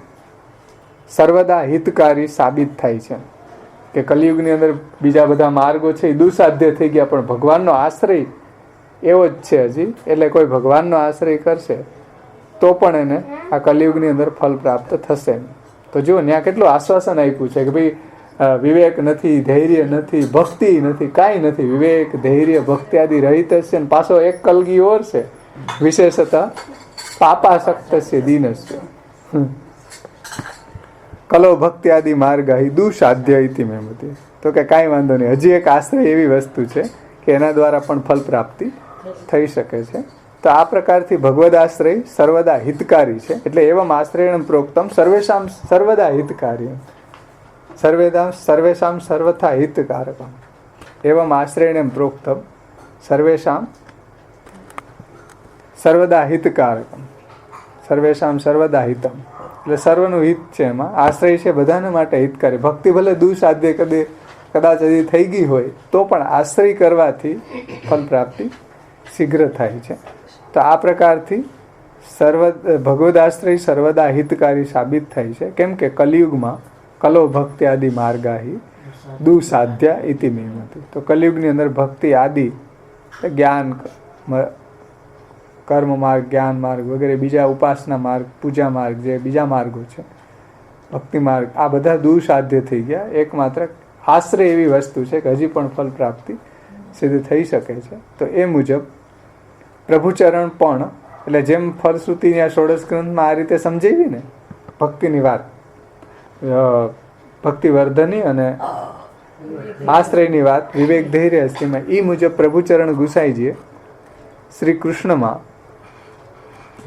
સર્વદા હિતકારી સાબિત થાય છે કે કલિયુગની અંદર બીજા બધા માર્ગો છે એ દુસાધ્ય થઈ ગયા, પણ ભગવાનનો આશ્રય એવો જ છે હજી. એટલે કોઈ ભગવાનનો આશ્રય કરશે તો પણ એને આ કલિયુગની અંદર ફલ પ્રાપ્ત થશે. તો જુઓ ત્યાં કેટલું આશ્વાસન આપ્યું છે કે ભાઈ વિવેક નથી, ધૈર્ય નથી, ભક્તિ નથી, કાંઈ નથી, વિવેક ધૈર્ય ભક્તિ આદિ રહિત છે. ને પાછો એક કલગી ઓર છે, વિશેષતા પાપાસક્તસ્ય દીનસ્ય કલો ભક્તિ આદિ માર્ગ દુસાધ્ય ઇતિ મે મતિ. તો કે કાંઈ વાંધો નહીં, હજી એક આશ્રય એવી વસ્તુ છે કે એના દ્વારા પણ ફલ પ્રાપ્તિ થઈ શકે છે. તો આ પ્રકારથી ભગવદ આશ્રય સર્વદા હિતકારી છે. એટલે એવમ આશ્રયણ પ્રોક્તમ સર્વેશામ સર્વદા હિતકારી, સર્વેશામ સર્વથા હિતકારકમ. એવમ આશ્રયણ પ્રોક્તમ સર્વેશામ સર્વદા હિતકારકમ, સર્વેશામ સર્વદા હિતમ. એટલે સર્વનું હિત છે એમાં. આશ્રય છે બધાને માટે હિતકારી. ભક્તિ ભલે દુસાધ્ય કદાચ હજી થઈ ગઈ હોય તો પણ આશ્રય કરવાથી ફલ પ્રાપ્તિ શીઘ્ર થાય છે. તો આ પ્રકારથી ભગવદ આશ્રય સર્વદા હિતકારી સાબિત થાય છે. કેમ કે કલિયુગમાં કલો ભક્તિ આદિ માર્ગાહી દુસાધ્ય ઇતિ મે મતિ. તો કલિયુગની અંદર ભક્તિ આદિ જ્ઞાન કર્મ માર્ગ, જ્ઞાન માર્ગ વગેરે બીજા ઉપાસના માર્ગ, પૂજા માર્ગ, જે બીજા માર્ગો છે, ભક્તિ માર્ગ, આ બધા દુસાધ્ય થઈ ગયા. એકમાત્ર આશ્રય એવી વસ્તુ છે કે હજી પણ ફલ પ્રાપ્તિ સિદ્ધ થઈ શકે છે. તો એ મુજબ પ્રભુચરણ પણ, એટલે જેમ ફલશ્રુતિની આ ષોડશ ગ્રંથમાં આ રીતે સમજાવી ને ભક્તિની વાત, ભક્તિવર્ધની અને આશ્રયની વાત વિવેક ધૈર્ય શ્રીમાં, એ મુજબ પ્રભુચરણ ગુસાઈજીએ શ્રી કૃષ્ણમાં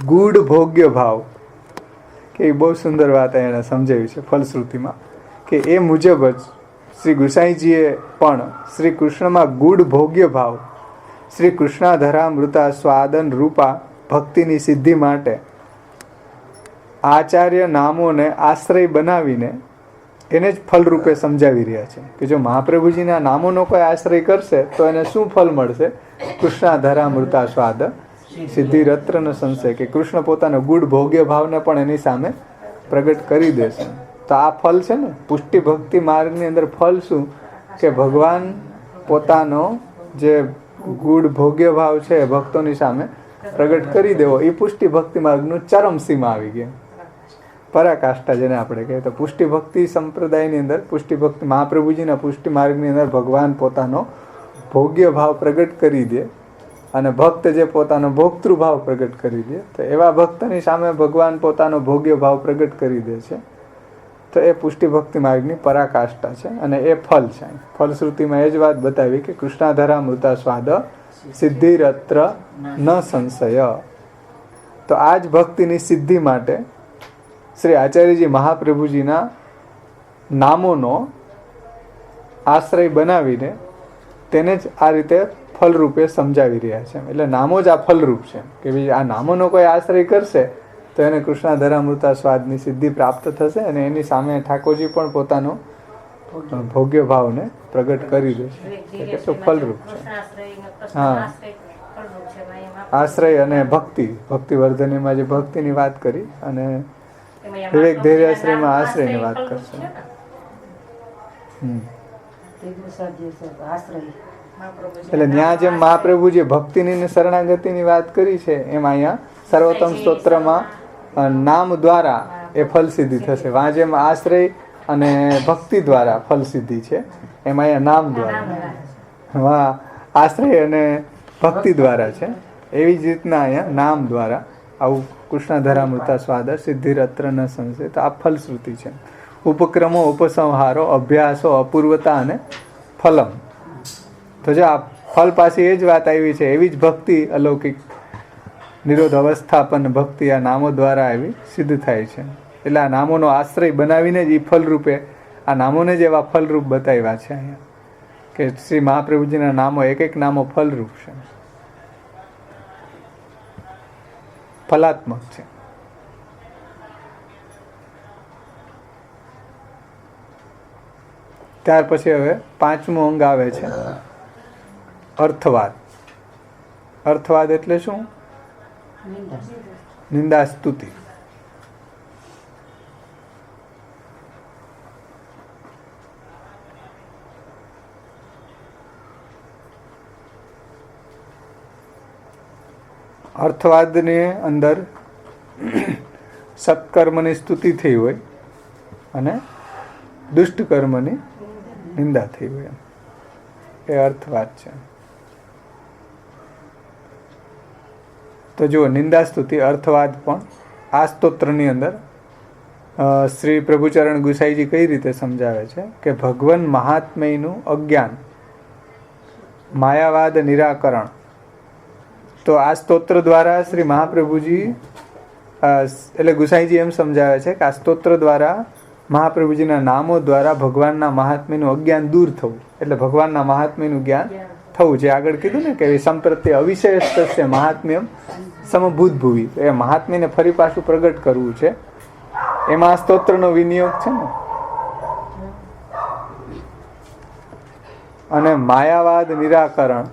ગૂઢ ભોગ્ય ભાવ, કે એ બહુ સુંદર વાત એણે સમજાવી છે ફલશ્રુતિમાં, કે એ મુજબ જ શ્રી ગુસાઈજીએ પણ શ્રી કૃષ્ણમાં ગૂઢ ભોગ્ય ભાવ, શ્રી કૃષ્ણાધરામૃતા સ્વાદન રૂપા ભક્તિની સિદ્ધિ માટે આચાર્ય નામોને આશ્રય બનાવીને એને જ ફલરૂપે સમજાવી રહ્યા છે. કે જો મહાપ્રભુજીના નામોનો કોઈ આશ્રય કરશે તો એને શું ફલ મળશે? કૃષ્ણાધરામૃતા સ્વાદ સિદ્ધિ રત્ર ન સંશય, કે કૃષ્ણ પોતાનો ગુઢ ભોગ્ય ભાવને પણ એની સામે પ્રગટ કરી દેશે. તો આ ફલ છે ને પુષ્ટિ ભક્તિ માર્ગની અંદર ફલ શું? કે ભગવાન પોતાનો જે ગુઢ ભોગ્ય ભાવ છે ભક્તોની સામે પ્રગટ કરી દેવો, એ પુષ્ટિ ભક્તિ માર્ગનું ચરમ સીમા આવી ગયા, પરાકાષ્ઠા જેને આપણે કહીએ. તો પુષ્ટિ ભક્તિ સંપ્રદાયની અંદર, પુષ્ટિ ભક્તિ મહાપ્રભુજીના પુષ્ટિ માર્ગની અંદર ભગવાન પોતાનો ભોગ્ય ભાવ પ્રગટ કરી દે અને ભક્ત જે પોતાનો ભોક્તૃભાવ પ્રગટ કરી દે, તો એવા ભક્તની સામે ભગવાન પોતાનો ભોગ્ય ભાવ પ્રગટ કરી દે છે. તો એ પુષ્ટિ ભક્તિ માર્ગની પરાકાષ્ઠા છે અને એ ફલ છે. ફલશ્રુતિમાં એ જ વાત બતાવી કે કૃષ્ણાધરામૃતા સ્વાદ સિદ્ધિરત્ર ન સંશય. તો આ જ ભક્તિની સિદ્ધિ માટે શ્રી આચાર્યજી મહાપ્રભુજીના નામોનો આશ્રય બનાવીને તેને જ આ રીતે ફલરૂપે સમજાવી રહ્યા છે. એટલે નામો જ આ ફલરૂપ છે કે ભાઈ આ નામોનો કોઈ આશ્રય કરશે તો એને કૃષ્ણાધરામૃતા સ્વાદની સિદ્ધિ પ્રાપ્ત થશે અને એની સામે ઠાકોરજી પણ પોતાનો ભોગ્ય ભાવને પ્રગટ કરી દેશે. કેટલું ફલરૂપ છે. હા, આશ્રય અને ભક્તિ, ભક્તિવર્ધનીમાં જે ભક્તિની વાત કરી અને વિવેક ધૈર્યાશ્રયમાં આશ્રયની વાત કરશે. એટલે ત્યાં જેમ મહાપ્રભુજી ભક્તિની શરણાગતિની વાત કરી છે એમ અહીંયા સર્વોત્તમ સ્તોત્રમાં નામ દ્વારા એ ફલ સિદ્ધિ થશે. વાં જેમ આશ્રય અને ભક્તિ દ્વારા ફલ સિદ્ધિ છે એમ અહીંયા નામ દ્વારા, વાં આશ્રય અને ભક્તિ દ્વારા છે. એવી જ રીતના અહીંયા નામ દ્વારા આવું કૃષ્ણાધરામૃતા સ્વાદ સિદ્ધિરત્ર ન સંશય. તો આ ફલશ્રુતિ છે. ઉપક્રમો, ઉપસંહારો, અભ્યાસો, અપૂર્વતા અને ફલમ. તો જો આ ફલ પાછી એ જ વાત આવી છે. એવી જ ભક્તિ અલૌકિક નિરોધ અવસ્થાપન ભક્તિ આ નામો દ્વારા એવી સિદ્ધ થાય છે. એટલે આ નામોનો આશ્રય બનાવીને જ એ ફલરૂપે આ નામોને જ એવા ફલરૂપ બતાવ્યા છે અહીંયા કે શ્રી મહાપ્રભુજીના નામો એક એક નામો ફલરૂપ છે, ફલાત્મક છે. ત્યાર પછી હવે 5મું અંગ આવે છે અર્થવાદ. અર્થવાદ એટલે શું? નિંદા સ્તુતિ. અર્થવાદની અંદર સત્કર્મની સ્તુતિ થઈ હોય અને દુષ્ટ કર્મની નિંદા થઈ હોય, એ અર્થવાદ છે. તો જુઓ, નિંદા સ્તુતિ અર્થવાદ પણ આ સ્તોત્રની અંદર શ્રી પ્રભુચરણ ગુસાઈજી કઈ રીતે સમજાવે છે કે ભગવાન મહાત્મ્યનું અજ્ઞાન, માયાવાદ નિરાકરણ. તો આ સ્તોત્ર દ્વારા શ્રી મહાપ્રભુજી એટલે ગુસાઈજી એમ સમજાવે છે કે આ સ્તોત્ર દ્વારા મહાપ્રભુજીના નામો દ્વારા ભગવાનના મહાત્મ્યનું અજ્ઞાન દૂર થવું, એટલે ભગવાનના મહાત્મ્યનું જ્ઞાન થવું. જે આગળ કીધું ને કે સંપ્રત્ય અવિશેષ મહાત્મ્યમ સમભૂત ભૂવી, એ મહાત્મ્યને ફરી પાછું પ્રગટ કરવું છે. એમાં આ સ્તોત્રનો વિનિયોગ છે ને. અને માયાવાદ નિરાકરણ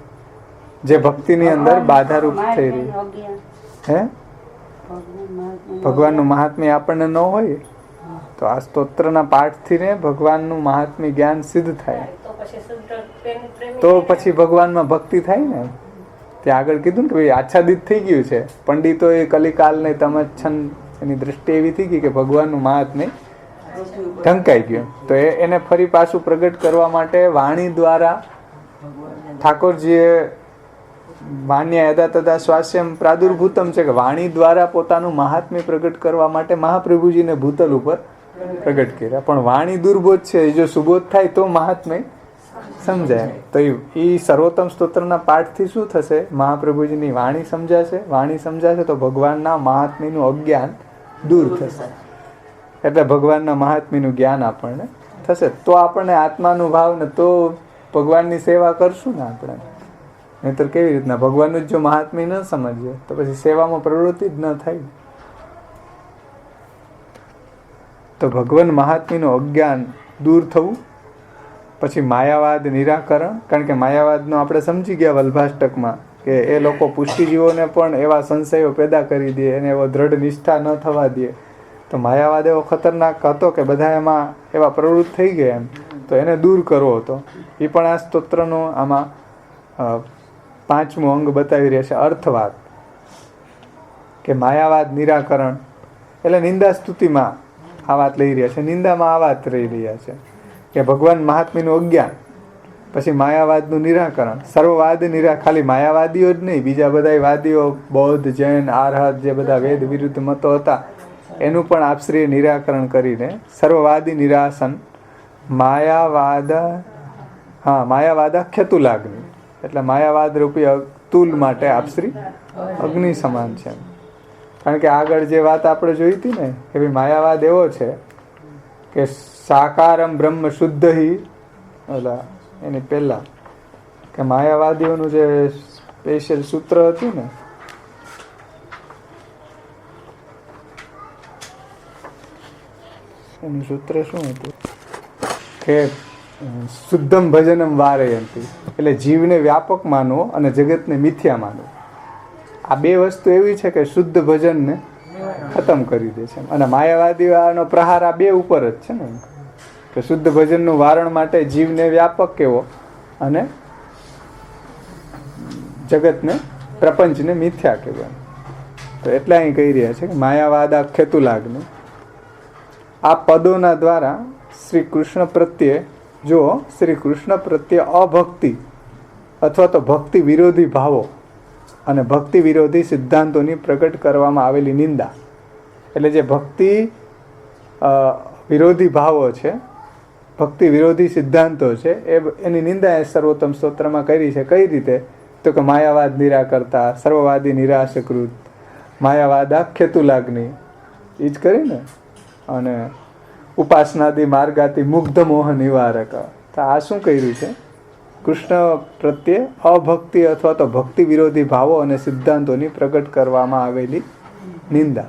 જે ભક્તિની અંદર બાધારૂપ થઈ રહી. હે, ભગવાનનું મહાત્મ્ય આપણને ન હોય તો આ સ્તોત્રના પાઠથી ને ભગવાનનું મહાત્મ્ય જ્ઞાન સિદ્ધ થાય, તો પછી ભગવાનમાં ભક્તિ થાય ને. તે આગળ કીધું ને કે ભાઈ આચ્છાદિત થઈ ગયું છે પંડિતો એ કલિકાલને તમચ્છન, એની દ્રષ્ટિ એવી થઈ ગઈ કે ભગવાનનું મહાત્મ્ય ઢંકાઈ ગયું. તો એને ફરી પાછું પ્રગટ કરવા માટે વાણી દ્વારા ઠાકોરજીએ વાણ્ય યદા તદા સ્વાસ્યમ પ્રાદુર્ભૂતમ છે કે વાણી દ્વારા પોતાનું મહાત્મ્ય પ્રગટ કરવા માટે મહાપ્રભુજીને ભૂતલ ઉપર પ્રગટ કર્યા. પણ વાણી દુર્બોધ છે, જો સુબોધ થાય તો મહાત્મ્ય સમજાય. તો એ સર્વોત્તમ સ્તોત્રના પાઠથી શું થશે? મહાપ્રભુજીની વાણી સમજાશે. વાણી સમજાશે તો ભગવાનના મહાત્મ્યનું અજ્ઞાન દૂર થશે, એટલે ભગવાનના મહાત્મ્યનું જ્ઞાન આપણને થશે. તો આપણને આત્માનું ભાવ ને તો ભગવાનની સેવા કરશું ને આપણે. નહીંતર કેવી રીતના? ભગવાનનું જો મહાત્મ્ય ન સમજીએ તો પછી સેવામાં પ્રવૃત્તિ જ ન થાય. તો ભગવાન મહાત્મ્યનું અજ્ઞાન દૂર થવું, પછી માયાવાદ નિરાકરણ. કારણ કે માયાવાદનો આપણે સમજી ગયા વલ્ભાષ્ટકમાં કે એ લોકો પુષ્ટિજીવોને પણ એવા સંશયો પેદા કરી દે, એને એવો દ્રઢ નિષ્ઠા ન થવા દે. તો માયાવાદ એવો ખતરનાક હતો કે બધા એમાં એવા પ્રવૃત્ત થઈ ગયા એમ. તો એને દૂર કરવો હતો. એ પણ આ સ્તોત્રનો આમાં 5મું અંગ બતાવી રહ્યા છે અર્થવાદ. કે માયાવાદ નિરાકરણ એટલે નિંદા સ્તુતિમાં આ વાત લઈ રહ્યા છે, નિંદામાં આ વાત રહી રહ્યા છે કે ભગવાન મહાત્મ્યનું અજ્ઞાન, પછી માયાવાદનું નિરાકરણ. સર્વવાદ ખાલી માયાવાદીઓ જ નહીં, બીજા બધા વાદીઓ બૌદ્ધ, જૈન, આરહત જે બધા વેદ વિરુદ્ધ મતો હતા એનું પણ આપશ્રીએ નિરાકરણ કરીને સર્વવાદી નિરાસન માયાવાદ ક્ષતુલાગ્નિ, એટલે માયાવાદ રૂપી તુલ માટે આપશ્રી અગ્નિ સમાન છે. કારણ કે આગળ જે વાત આપણે જોઈ હતી ને કે ભાઈ માયાવાદ એવો છે કે સાકારમ બ્રહ્મ શુદ્ધ ઓલા એની પહેલા કે માયાવાદીઓનું જે સ્પેશિયલ સૂત્ર હતું ને, એનું સૂત્ર શું હતું કે શુદ્ધમ ભજનમ વારયંતી, એટલે જીવને વ્યાપક માનવો અને જગતને મિથ્યા માનવો. આ બે વસ્તુ એવી છે કે શુદ્ધ ભજનને ખતમ કરી દે છે. અને માયાવાદીનો પ્રહાર આ બે ઉપર જ છે ને, કે શુદ્ધ ભજનનું વારણ માટે જીવને વ્યાપક કેવો અને જગતને પ્રપંચને મિથ્યા કેવો. તો એટલે અહીં કહી રહ્યા છે કે માયાવાદ આ ખેતુલાગ્નિ. આ પદોના દ્વારા શ્રી કૃષ્ણ પ્રત્યે, જો શ્રી કૃષ્ણ પ્રત્યે અભક્તિ અથવા તો ભક્તિ વિરોધી ભાવો અને ભક્તિ વિરોધી સિદ્ધાંતોની પ્રગટ કરવામાં આવેલી નિંદા, એટલે જે ભક્તિ વિરોધી ભાવો છે, ભક્તિ વિરોધી સિદ્ધાંતો છે, એની નિંદા એ સર્વોત્તમ સ્તોત્રમાં કરી છે. કઈ રીતે? તો કે માયાવાદ નિરાકર્તા, સર્વવાદી નિરાશકૃત, માયાવાદ આખ્યતુલાગ્નિ એ જ કરી ને, અને ઉપાસનાદી માર્ગાથી મુગ્ધ મોહ નિવારક. તો આ શું કર્યું છે? કૃષ્ણ પ્રત્યે અભક્તિ અથવા તો ભક્તિ વિરોધી ભાવો અને સિદ્ધાંતોની પ્રગટ કરવામાં આવેલી નિંદા.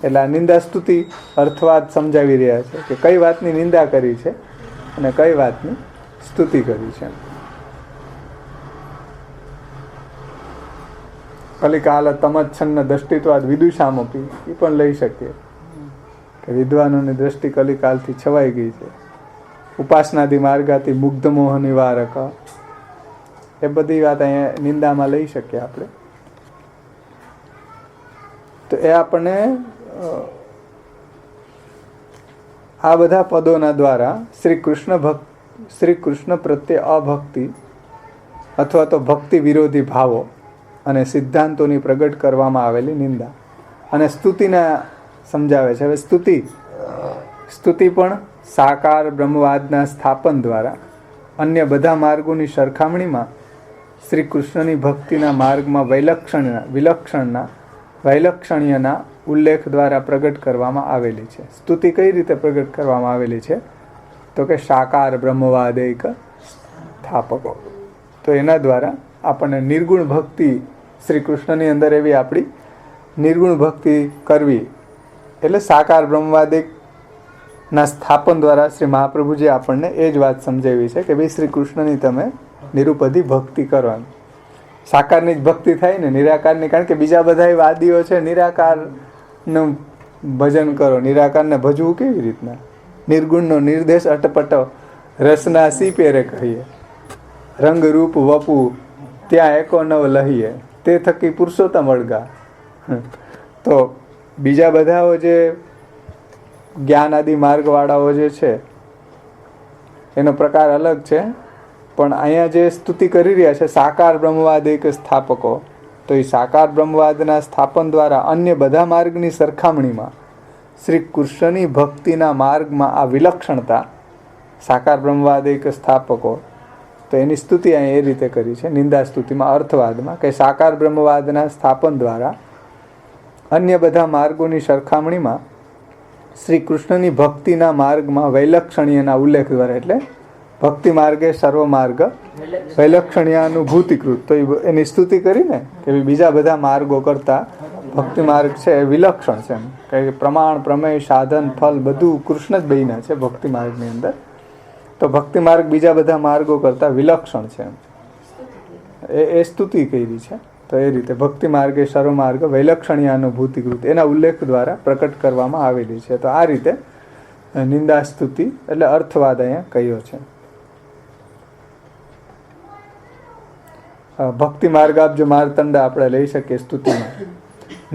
એટલે આ નિંદા સ્તુતિ અર્થવાદ સમજાવી રહ્યા છે કે કઈ વાતની નિંદા કરી છે અને કઈ વાતની સ્તુતિ કરી છે. કલિકાલ તમચ્છન્ન દ્રષ્ટિત્વાદ વિદુષામપી એ પણ લઈ શકીએ કે વિદ્વાનોની દ્રષ્ટિ કલિકાલથી છવાઈ ગઈ છે. ઉપાસનાદી માર્ગાથી મુગ્ધ મોહ નિવારક, એ બધી વાત અહીંયા નિંદામાં લઈ શકીએ આપણે. તો એ આપણને આ બધા પદોના દ્વારા શ્રી કૃષ્ણ પ્રત્યે અભક્તિ અથવા તો ભક્તિ વિરોધી ભાવો અને સિદ્ધાંતોની પ્રગટ કરવામાં આવેલી નિંદા અને સ્તુતિના સમજાવે છે. હવે સ્તુતિ પણ સાકાર બ્રહ્મવાદના સ્થાપન દ્વારા અન્ય બધા માર્ગોની સરખામણીમાં શ્રી કૃષ્ણની ભક્તિના માર્ગમાં વૈલક્ષણ્યના ઉલ્લેખ દ્વારા પ્રગટ કરવામાં આવેલી છે. સ્તુતિ કઈ રીતે પ્રગટ કરવામાં આવેલી છે? તો કે સાકાર બ્રહ્મવાદૈક સ્થાપકો. તો એના દ્વારા આપણને નિર્ગુણ ભક્તિ, શ્રી કૃષ્ણની અંદર એવી આપણી નિર્ગુણ ભક્તિ કરવી, એટલે સાકાર બ્રહ્મવાદિક ના સ્થાપન દ્વારા શ્રી મહાપ્રભુજી આપણને એ જ વાત સમજાવી છે કે ભાઈ શ્રી કૃષ્ણની તમે નિરુપધી ભક્તિ કરવાની. સાકારની જ ભક્તિ થાય ને, નિરાકારની, કારણ કે બીજા બધા વાદીઓ છે નિરાકારનું ભજન કરો. નિરાકારને ભજવું કેવી રીતના? નિર્ગુણનો નિર્દેશ અટપટો રસના સી પેરે કહીએ, રંગ રૂપ વપુ ત્યાં એકો નવ લહીએ, તે થકી પુરુષોત્તમ અળગા. તો બીજા બધાઓ જે જ્ઞાન આદિ માર્ગવાળાઓ જે છે એનો પ્રકાર અલગ છે, પણ અહીંયા જે સ્તુતિ કરી રહ્યા છે સાકાર બ્રહ્મવાદ એક સ્થાપકો, તો એ સાકાર બ્રહ્મવાદના સ્થાપન દ્વારા અન્ય બધા માર્ગની સરખામણીમાં શ્રી કૃષ્ણની ભક્તિના માર્ગમાં આ વિલક્ષણતા, સાકાર બ્રહ્મવાદ એક સ્થાપકો, તો એની સ્તુતિ અહીં એ રીતે કરી છે નિંદા સ્તુતિમાં, અર્થવાદમાં, કે સાકાર બ્રહ્મવાદના સ્થાપન દ્વારા અન્ય બધા માર્ગોની સરખામણીમાં શ્રી કૃષ્ણની ભક્તિના માર્ગમાં વૈલક્ષણ્યના ઉલ્લેખ દ્વારા, એટલે ભક્તિ માર્ગે સર્વ માર્ગ વૈલક્ષણ્યાનુભૂતિકૃત, તો એની સ્તુતિ કરીને કે બીજા બધા માર્ગો કરતાં ભક્તિ માર્ગ છે એ વિલક્ષણ છે. એમ કે પ્રમાણ, પ્રમેય, સાધન, ફલ બધું કૃષ્ણ જ બન્યા છે ભક્તિ માર્ગની અંદર. તો ભક્તિ માર્ગ બીજા બધા માર્ગો કરતાં વિલક્ષણ છે, એ સ્તુતિ કરી છે. તો એ રીતે ભક્તિ માર્ગે સર્વમાર્ગ વૈલક્ષણ્યાનુભૂતિકૃત એના ઉલ્લેખ દ્વારા પ્રકટ કરવામાં આવેલી છે. તો આ રીતે નિંદા સ્તુતિ એટલે અર્થવાદ અહીંયા કહ્યો છે. ભક્તિ માર્ગાબ્જ માર્તંડ આપણે લઈ શકીએ સ્તુતિમાં.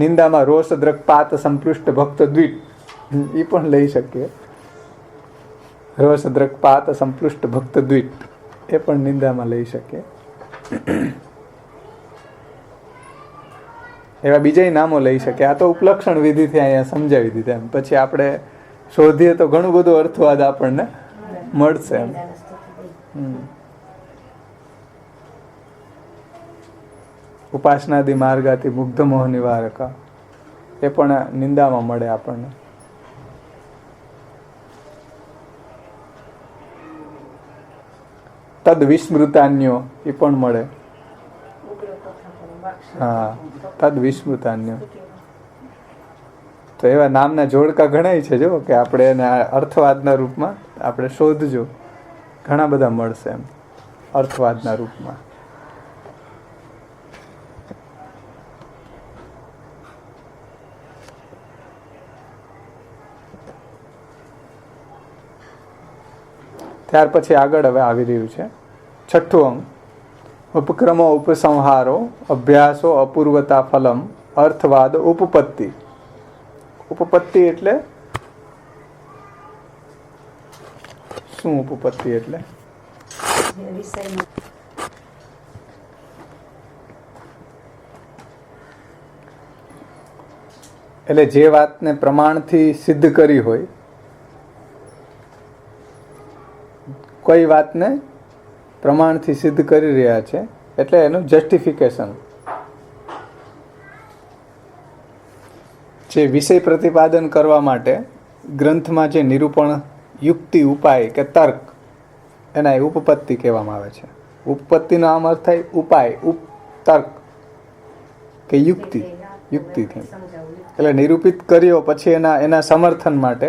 નિંદામાં રોષ દ્રકપાત સંપૃષ્ટ ભક્ત દ્વિટ એ પણ લઈ શકીએ. રોષ દ્રકપાત સંપૃષ્ટ ભક્ત દ્વિટ એ પણ નિંદામાં લઈ શકીએ. એવા બીજા નામો લઈ શકીએ. આ તો ઉપલક્ષણ વિધિથી અહીંયા સમજાવી દીધા. એમ પછી આપણે શોધીએ તો ઘણું બધું અર્થવાદ આપણને મળશે. એમ ઉપાસનાદી માર્ગાથી મુગ્ધ મોહ નિવારક એ પણ નિંદામાં મળે આપણને. તદ વિસ્મૃતાન્યો એ પણ મળે. હા, તદ વિસ્મૃતાન્યો. તો એવા નામના જોડકા ઘણા છે જો કે આપણે એને અર્થવાદના રૂપમાં આપણે શોધજો, ઘણા બધા મળશે એમ અર્થવાદના રૂપમાં. ત્યાર પછી આગળ હવે આવી રહ્યું છે 6થું અંગ, ઉપક્રમો ઉપસંહારો અભ્યાસો અપૂર્વતા ફલમ અર્થવાદ ઉપપત્તિ. ઉપપત્તિ એટલે શું? ઉપપત્તિ એટલે જે વાતને પ્રમાણથી સિદ્ધ કરી હોય કઈ વાતને પ્રમાણથી સિદ્ધ કરી રહ્યા છે, એટલે એનું જસ્ટિફિકેશન. જે વિષય પ્રતિપાદન કરવા માટે ગ્રંથમાં જે નિરૂપણ, યુક્તિ, ઉપાય કે તર્ક, એના ઉપપત્તિ કહેવામાં આવે છે. ઉપપત્તિનો આમ અર્થ થાય ઉપાય, તર્ક કે યુક્તિ, યુક્તિથી. એટલે નિરૂપિત કર્યો પછી એના સમર્થન માટે,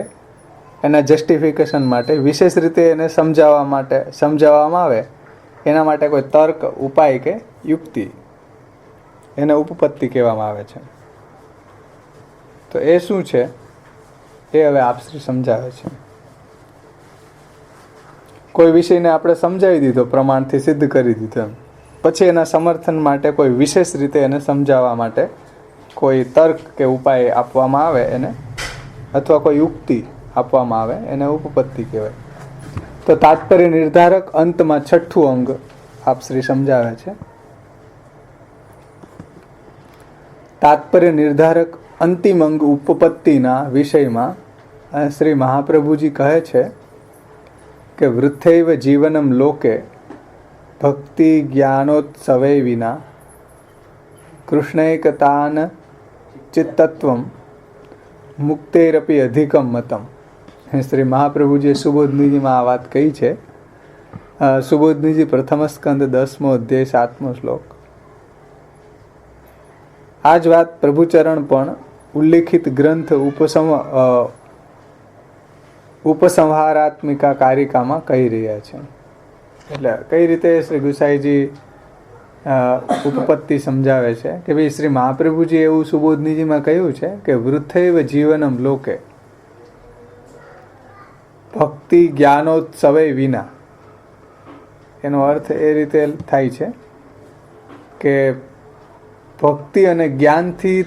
એના જસ્ટિફિકેશન માટે, વિશેષ રીતે એને સમજાવવામાં આવે, એના માટે કોઈ તર્ક, ઉપાય કે યુક્તિ, એને ઉપપત્તિ કહેવામાં આવે છે. તો એ શું છે એ હવે આપશ્રી સમજાવે છે. કોઈ વિષયને આપણે સમજાવી દીધો, પ્રમાણથી સિદ્ધ કરી દીધો, પછી એના સમર્થન માટે કોઈ વિશેષ રીતે એને સમજાવવા માટે કોઈ તર્ક કે ઉપાય આપવામાં આવે એને, અથવા કોઈ યુક્તિ આપવામાં આવે, એને ઉપપત્તિ કહેવાય. તો તાત્પર્ય નિર્ધારક અંતમાં છઠ્ઠું અંગ આપશ્રી સમજાવે છે. તાત્પર્ય નિર્ધારક અંતિમ અંગ ઉપપત્તિના વિષયમાં શ્રી મહાપ્રભુજી કહે છે કે વૃથૈવ જીવનમ લોકે ભક્તિ જ્ઞાનોત્સવે વિના કૃષ્ણૈકતાન ચિત્તત્વમ મુક્તેરપી અધિકમ મતમ. શ્રી મહાપ્રભુજીએ સુબોધનીજીમાં આ વાત કહી છે. સુબોધનીજી પ્રથમ સ્કંદ 10મો અધ્યાય 7મો શ્લોક. આ જ વાત પ્રભુચરણ પણ ઉલ્લેખિત ગ્રંથ ઉપસંહારાત્મિકા કારિકામાં કહી રહ્યા છે. એટલે કઈ રીતે શ્રી ગુસાઈજી ઉપપત્તિ સમજાવે છે કે ભાઈ શ્રી મહાપ્રભુજી એવું સુબોધનીજીમાં કહ્યું છે કે વૃથૈવ જીવનમ લોકે ભક્તિ જ્ઞાનોત્સવે વિના. એનો અર્થ એ રીતે થાય છે કે ભક્તિ અને જ્ઞાનથી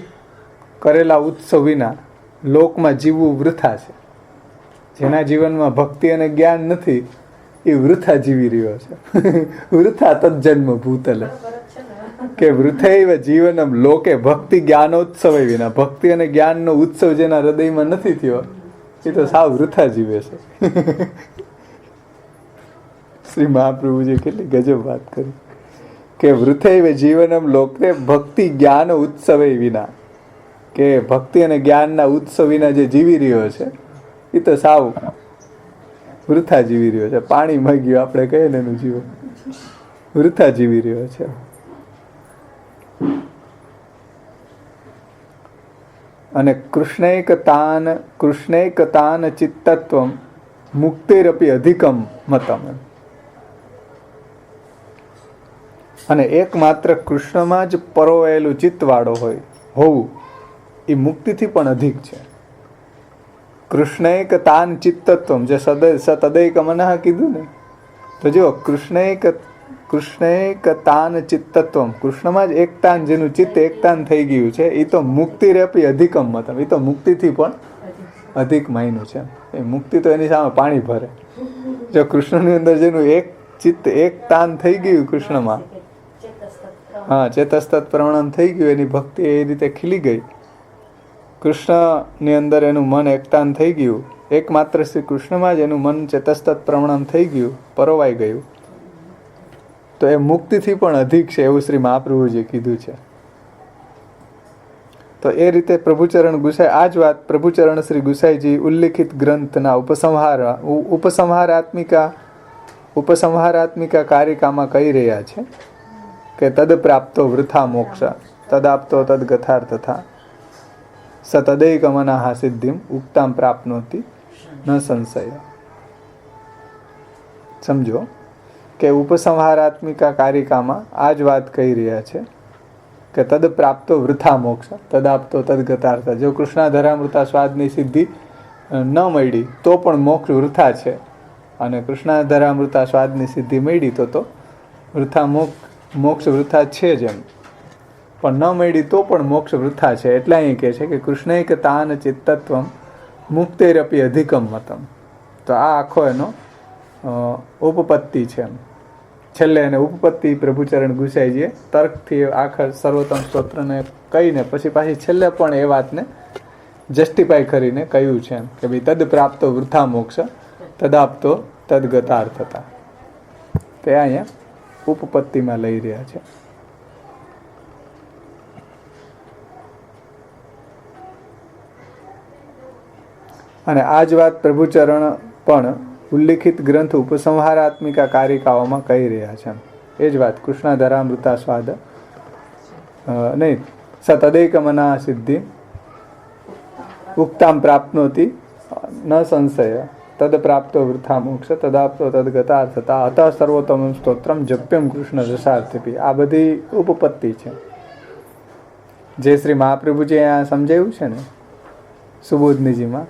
કરેલા ઉત્સવ વિના લોકમાં જીવવું વૃથા છે. જેના જીવનમાં ભક્તિ અને જ્ઞાન નથી એ વૃથા જીવી રહ્યો છે. વૃથા તજન્મ ભૂતલે. કે વૃથૈવ જીવનમ લોકે ભક્તિ જ્ઞાનોત્સવે વિના. ભક્તિ અને જ્ઞાનનો ઉત્સવ જેના હૃદયમાં નથી થયો એ તો સાવ વૃથા જીવે છે. શ્રી મહાપ્રભુજી કેટલી ગજબ વાત કરી કે વૃથૈવ જીવનમ લોકે ભક્તિ જ્ઞાન ઉત્સવે વિના. કે ભક્તિ અને જ્ઞાનના ઉત્સવ વિના જે જીવી રહ્યો છે એ તો સાવ વૃથા જીવી રહ્યો છે. પાણી માગ્યું આપણે કહીએ ને એનું જીવન વૃથા જીવી રહ્યો છે. અને કૃષ્ણૈકતાન ચિત્તત્વમ મુક્તિરપી અધિકમ મતમ. અને એકમાત્ર કૃષ્ણમાં જ પરોવાયેલું ચિત્તવાળો હોવું એ મુક્તિથી પણ અધિક છે. કૃષ્ણૈકતાન ચિત્તત્વમ, જે સતદૈકમનઃ કીધું ને, તો જો કૃષ્ણૈકતાન ચિત્તત્વમ, કૃષ્ણમાં જ એકતાન, જેનું ચિત્ત એકતાન થઈ ગયું છે, એ તો મુક્તિરેપી અધિકમ મતમ, એ તો મુક્તિથી પણ અધિક માયનું છે. એ મુક્તિ તો એની સામે પાણી ભરે. જો કૃષ્ણની અંદર જેનું એક ચિત્ત એકતાન થઈ ગયું કૃષ્ણમાં, હા, ચેતસ્તત પ્રવણન થઈ ગયું, એની ભક્તિ એ રીતે ખીલી ગઈ, કૃષ્ણની અંદર એનું મન એકતાન થઈ ગયું, એકમાત્ર શ્રી કૃષ્ણમાં જ એનું મન ચેતસ્તત પ્રવણન થઈ ગયું, પરોવાઈ ગયું, તો એ મુક્તિથી પણ અધિક છે એવું શ્રી મહાપ્રભુજીએ કીધું છે. તો એ રીતે પ્રભુચરણ ગુસાઈ આ જ વાત પ્રભુચરણ શ્રી ગુસાઈજી ઉલ્લેખિત ગ્રંથના ઉપસંહારાત્મિકા કારિકામાં કહી રહ્યા છે કે તદ પ્રાપ્તો વૃથા મોક્ષ તદાપ્તો તદ ગથાર્થથા સ તદૈકમનઃ સિદ્ધિમ ઉક્તામ પ્રાપ્નોતિ ન સંશય. સમજો કે ઉપસંહારાત્મિકા કારિકામાં આ જ વાત કહી રહ્યા છે કે તદ પ્રાપ્તો વૃથા મોક્ષ તદાપ્તો તદ ગતાર્થ. જો કૃષ્ણાધરામૃતા સ્વાદની સિદ્ધિ ન મળી તો પણ મોક્ષ વૃથા છે, અને કૃષ્ણાધરામૃતા સ્વાદની સિદ્ધિ મળી તો વૃથા મોક્ષ વૃથા છે જ એમ, પણ ન મળી તો પણ મોક્ષ વૃથા છે. એટલે અહીં કહે છે કે કૃષ્ણૈક તાન ચિત્તત્વમ મુક્તેરપી અધિકમ મતમ. તો આ આખો એનો ઉપપત્તિ છે. છેલ્લે એને ઉપપત્તિ પ્રભુચરણ ગુસાઈજીએ તર્કથી આખા સર્વોત્તમ સ્તોત્રને કહીને પછી પાછી છેલ્લે પણ એ વાતને જસ્ટિફાઈ કરીને કહ્યું છે કે ભાઈ તદ પ્રાપ્તો વૃથા મોક્ષ તદાપ્તો તદ ગતાર્થતા. તે અહીંયા ઉપપત્તિમાં લઈ રહ્યા છે. અને આ જ વાત પ્રભુચરણ પણ ઉલ્લિખિત ગ્રંથ ઉપસંહારાત્મિકા કારિકાઓમાં કહી રહ્યા છે. એ જ વાત કૃષ્ણાધરામૃતા સ્વાદ નહીં સ તદૈકમના સિદ્ધિ ઉક્તામ પ્રાપ્નોતિ ન સંશય તદ પ્રાપ્તો વૃથા મોક્ષ તદાપ્તો તદગતાર્થતા અત સર્વોત્તમ સ્તોત્રમ જપ્યમ કૃષ્ણ રસાર્થિપી. આ બધી ઉપપત્તિ છે જે શ્રી મહાપ્રભુજી અહીંયા સમજાવ્યું છે ને સુબોધનીજીમાં.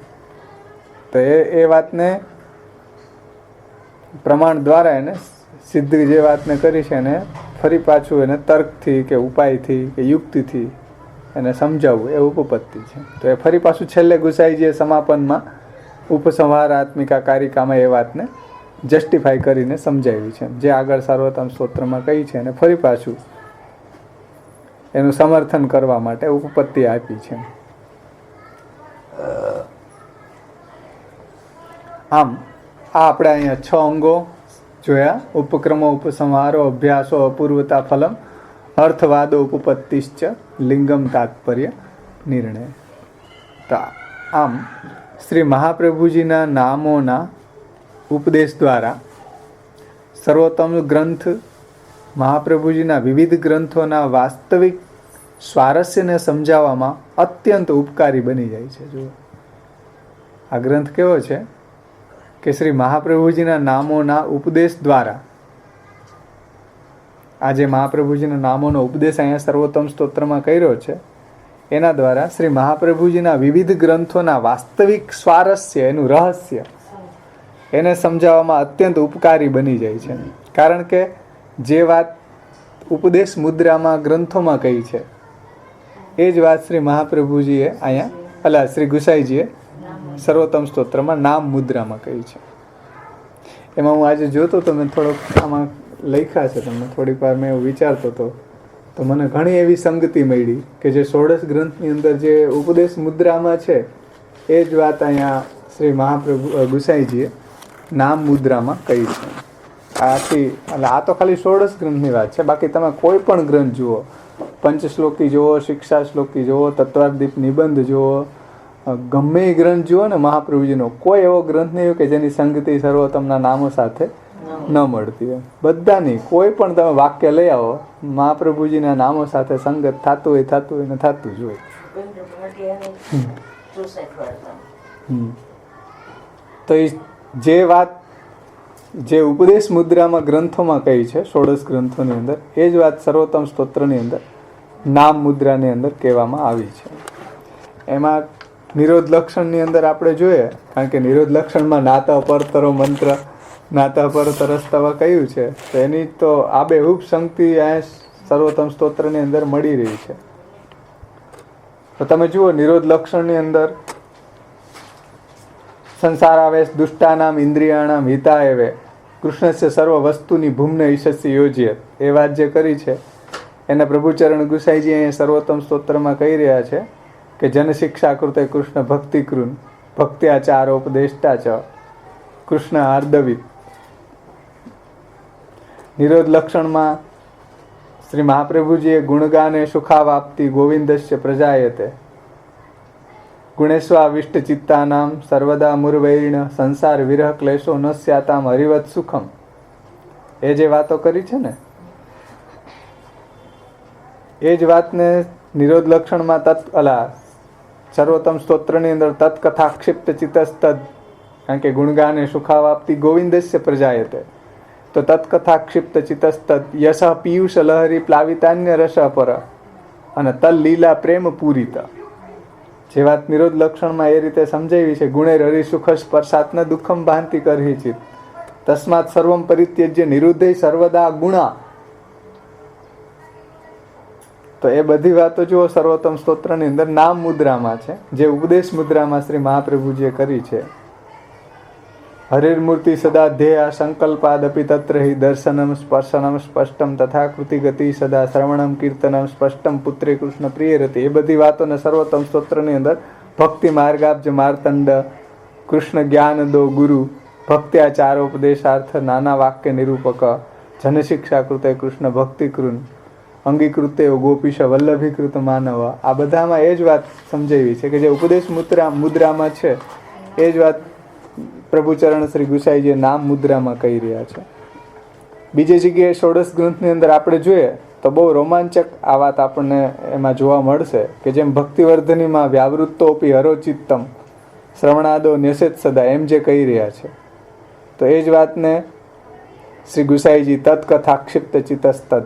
તો એ વાતને પ્રમાણ દ્વારા એને સિદ્ધ જે વાતને કરી છે એને ફરી પાછું એને તર્કથી કે ઉપાયથી કે યુક્તિથી એને સમજાવવું એ ઉપપત્તિ છે. તો એ ફરી પાછું છેલ્લે ગુસાઈજીએ સમાપનમાં ઉપસંહારાત્મિકા કારિકામાં એ વાતને જસ્ટિફાઈ કરીને સમજાવી છે. જે આગળ સર્વોત્તમ સ્તોત્રમાં કહી છે એને ફરી પાછું એનું સમર્થન કરવા માટે ઉપપત્તિ આપી છે. આમ આ આપણે અહીંયા 6 અંગો જોયા. ઉપક્રમો, ઉપસંહારો, અભ્યાસો, અપૂર્વતા ફલમ, અર્થવાદો, ઉપપત્તિશ્ચ, લિંગમ, તાત્પર્ય, નિર્ણય. તો આમ શ્રી મહાપ્રભુજીના નામોના ઉપદેશ દ્વારા સર્વોત્તમ ગ્રંથ મહાપ્રભુજીના વિવિધ ગ્રંથોના વાસ્તવિક સ્વારસ્યને સમજાવવામાં અત્યંત ઉપકારી બની જાય છે. જો આ ગ્રંથ કેવો છે કે શ્રી મહાપ્રભુજીના નામોના ઉપદેશ દ્વારા, આજે મહાપ્રભુજીના નામોનો ઉપદેશ અહીંયા સર્વોત્તમ સ્તોત્રમાં કર્યો છે, એના દ્વારા શ્રી મહાપ્રભુજીના વિવિધ ગ્રંથોના વાસ્તવિક સ્વારસ્ય, એનું રહસ્ય, એને સમજાવવામાં અત્યંત ઉપકારી બની જાય છે. કારણ કે જે વાત ઉપદેશ મુદ્રામાં ગ્રંથોમાં કહી છે એ જ વાત શ્રી મહાપ્રભુજીએ અહીંયા શ્રી ગુસાઈજીએ સર્વોત્તમ સ્તોત્રમાં નામ મુદ્રામાં કહી છે. એમાં હું આજે જોતો તો મેં થોડોક આમાં લખ્યા છે, તમને થોડીક વાર મેં એવું વિચારતો હતો તો મને ઘણી એવી સંગતિ મળી કે જે 16 ગ્રંથની અંદર જે ઉપદેશ મુદ્રામાં છે એ જ વાત અહીંયા શ્રી મહાપ્રભુ ગુસાઈજીએ નામ મુદ્રામાં કહી છે. આથી એટલે આ તો ખાલી 16 ગ્રંથની વાત છે. બાકી તમે કોઈ પણ ગ્રંથ જુઓ, પંચશ્લોકી જુઓ, શિક્ષા શ્લોકી જુઓ, તત્વાર્દીપ નિબંધ જુઓ, ગમે એ ગ્રંથ જુઓ ને મહાપ્રભુજીનો, કોઈ એવો ગ્રંથ નહીં કે જેની સંગતિ સર્વોત્તમના નામો સાથે ન મળતી હોય. બધાની કોઈ પણ તમે વાક્ય લઈ આવો, મહાપ્રભુજીના નામો સાથે સંગત થતું હોય ને થતું જ હોય. તો એ જે વાત જે ઉપદેશ મુદ્રામાં ગ્રંથોમાં કહી છે 16 ગ્રંથોની અંદર, એ જ વાત સર્વોત્તમ સ્તોત્રની અંદર નામ મુદ્રાની અંદર કહેવામાં આવી છે. એમાં નિરોધ લક્ષણની અંદર આપણે જોઈએ, કારણ કે નિરોધ લક્ષણમાં નાતા પરતરો મંત્ર, નાતા પરતરસ્તવ કહ્યું છે, તો એની તો આબેહૂબ સંગતિ આ સર્વોત્તમ સ્તોત્રની અંદર મળી રહી છે. તો તમે જુઓ નિરોધ લક્ષણની અંદર સંસારાવેશ દુષ્ટાનામ ઇન્દ્રિયાણામ હિતાયવે કૃષ્ણસ્ય સર્વ વસ્તુની ભૂમ્ન ઈશસ્ય યોજ્ય, એ વાત જે કરી છે એને પ્રભુચરણ ગુસાઈજી અહીંયા સર્વોત્તમ સ્તોત્રમાં કહી રહ્યા છે કે જન શિક્ષા કૃતે કૃષ્ણ ભક્તિ કૃન ભક્ત્યાચારોપદેષ્ટા ચ કૃષ્ણ આર્દવિત. નિરોધ લક્ષણમાં શ્રી મહાપ્રભુજીએ ગુણગાને સુખાવાપ્તિ ગોવિંદસ્ય પ્રજાયતે ગુણેશ્વાવિષ્ટ ચિત્તાનામ સર્વદા મુરવૈર્ણ સંસાર વિરહ ક્લેશો ન સ્યાતામ હરિવત સુખમ, એ જે વાતો કરી છે ને એ જ વાતને નિરોધ લક્ષણમાં સર્વોત્તમ સ્તોત્રની અંદર તત્કથા ક્ષિપ્ત ચિત્તસ્તદ, કારણ કે ગુણગાને સુખાવાપ્તિ ગોવિંદસ્ય પ્રજાયતે, તો તત્કથા ક્ષિપ્ત ચિત્તસ્તદ યશ પિયુષ લહરી પ્લાવિતાન્ય રસ અપર અને તલ લીલા પ્રેમ પૂરિત. જે વાત નિરોધ લક્ષણમાં એ રીતે સમજાવી છે, ગુણેર હરિસુખ સ્પર્શાત્ન દુઃખમ ભાંતિ કરહી ચિત તસ્માત સર્વમ પરિત્યજ્ય નિરુદ્ધે સર્વદા ગુણા. તો એ બધી વાતો જુઓ સર્વોત્તમ સ્તોત્રની અંદર નામ મુદ્રામાં છે, જે ઉપદેશ મુદ્રામાં શ્રી મહાપ્રભુજીએ કરી છે. હરિર્મૂર્તિ સદા ધ્યેયા સંકલ્પાદપી તત્ર હિ દર્શનમ સ્પર્શનમ સ્પષ્ટમ તથા કૃતિ ગતિ સદા શ્રવણમ કીર્તનમ સ્પષ્ટમ પુત્રે કૃષ્ણ પ્રિય રતિ, એ બધી વાતોને સર્વોત્તમ સ્તોત્રની અંદર ભક્તિ માર્ગાબ્જ માર્તંડ કૃષ્ણ જ્ઞાન દો ગુરુ ભક્ત્યાચારોપદેશાર્થ નાના વાક્ય નિરૂપક જનશિક્ષા કૃતે કૃષ્ણ ભક્તિ કૃન અંગીકૃતે ગોપીશ વલ્લભીકૃત માનવ, આ બધામાં એ જ વાત સમજાવી છે કે જે ઉપદેશ મુદ્રામાં છે એ જ વાત પ્રભુચરણ શ્રી ગુસાઈજી નામ મુદ્રામાં કહી રહ્યા છે. બીજી જગ્યાએ ષોડશ ગ્રંથની અંદર આપણે જોઈએ તો બહુ રોમાંચક આ વાત આપણને એમાં જોવા મળશે કે જેમ ભક્તિવર્ધનીમાં વ્યાવૃત્તોપી હરોચિત્તમ શ્રવણાદો ન્યસેત સદા એમ જે કહી રહ્યા છે, તો એ જ વાતને શ્રી ગુસાઈજી તત્કથાક્ષિપ્ત ચિતસ્તદ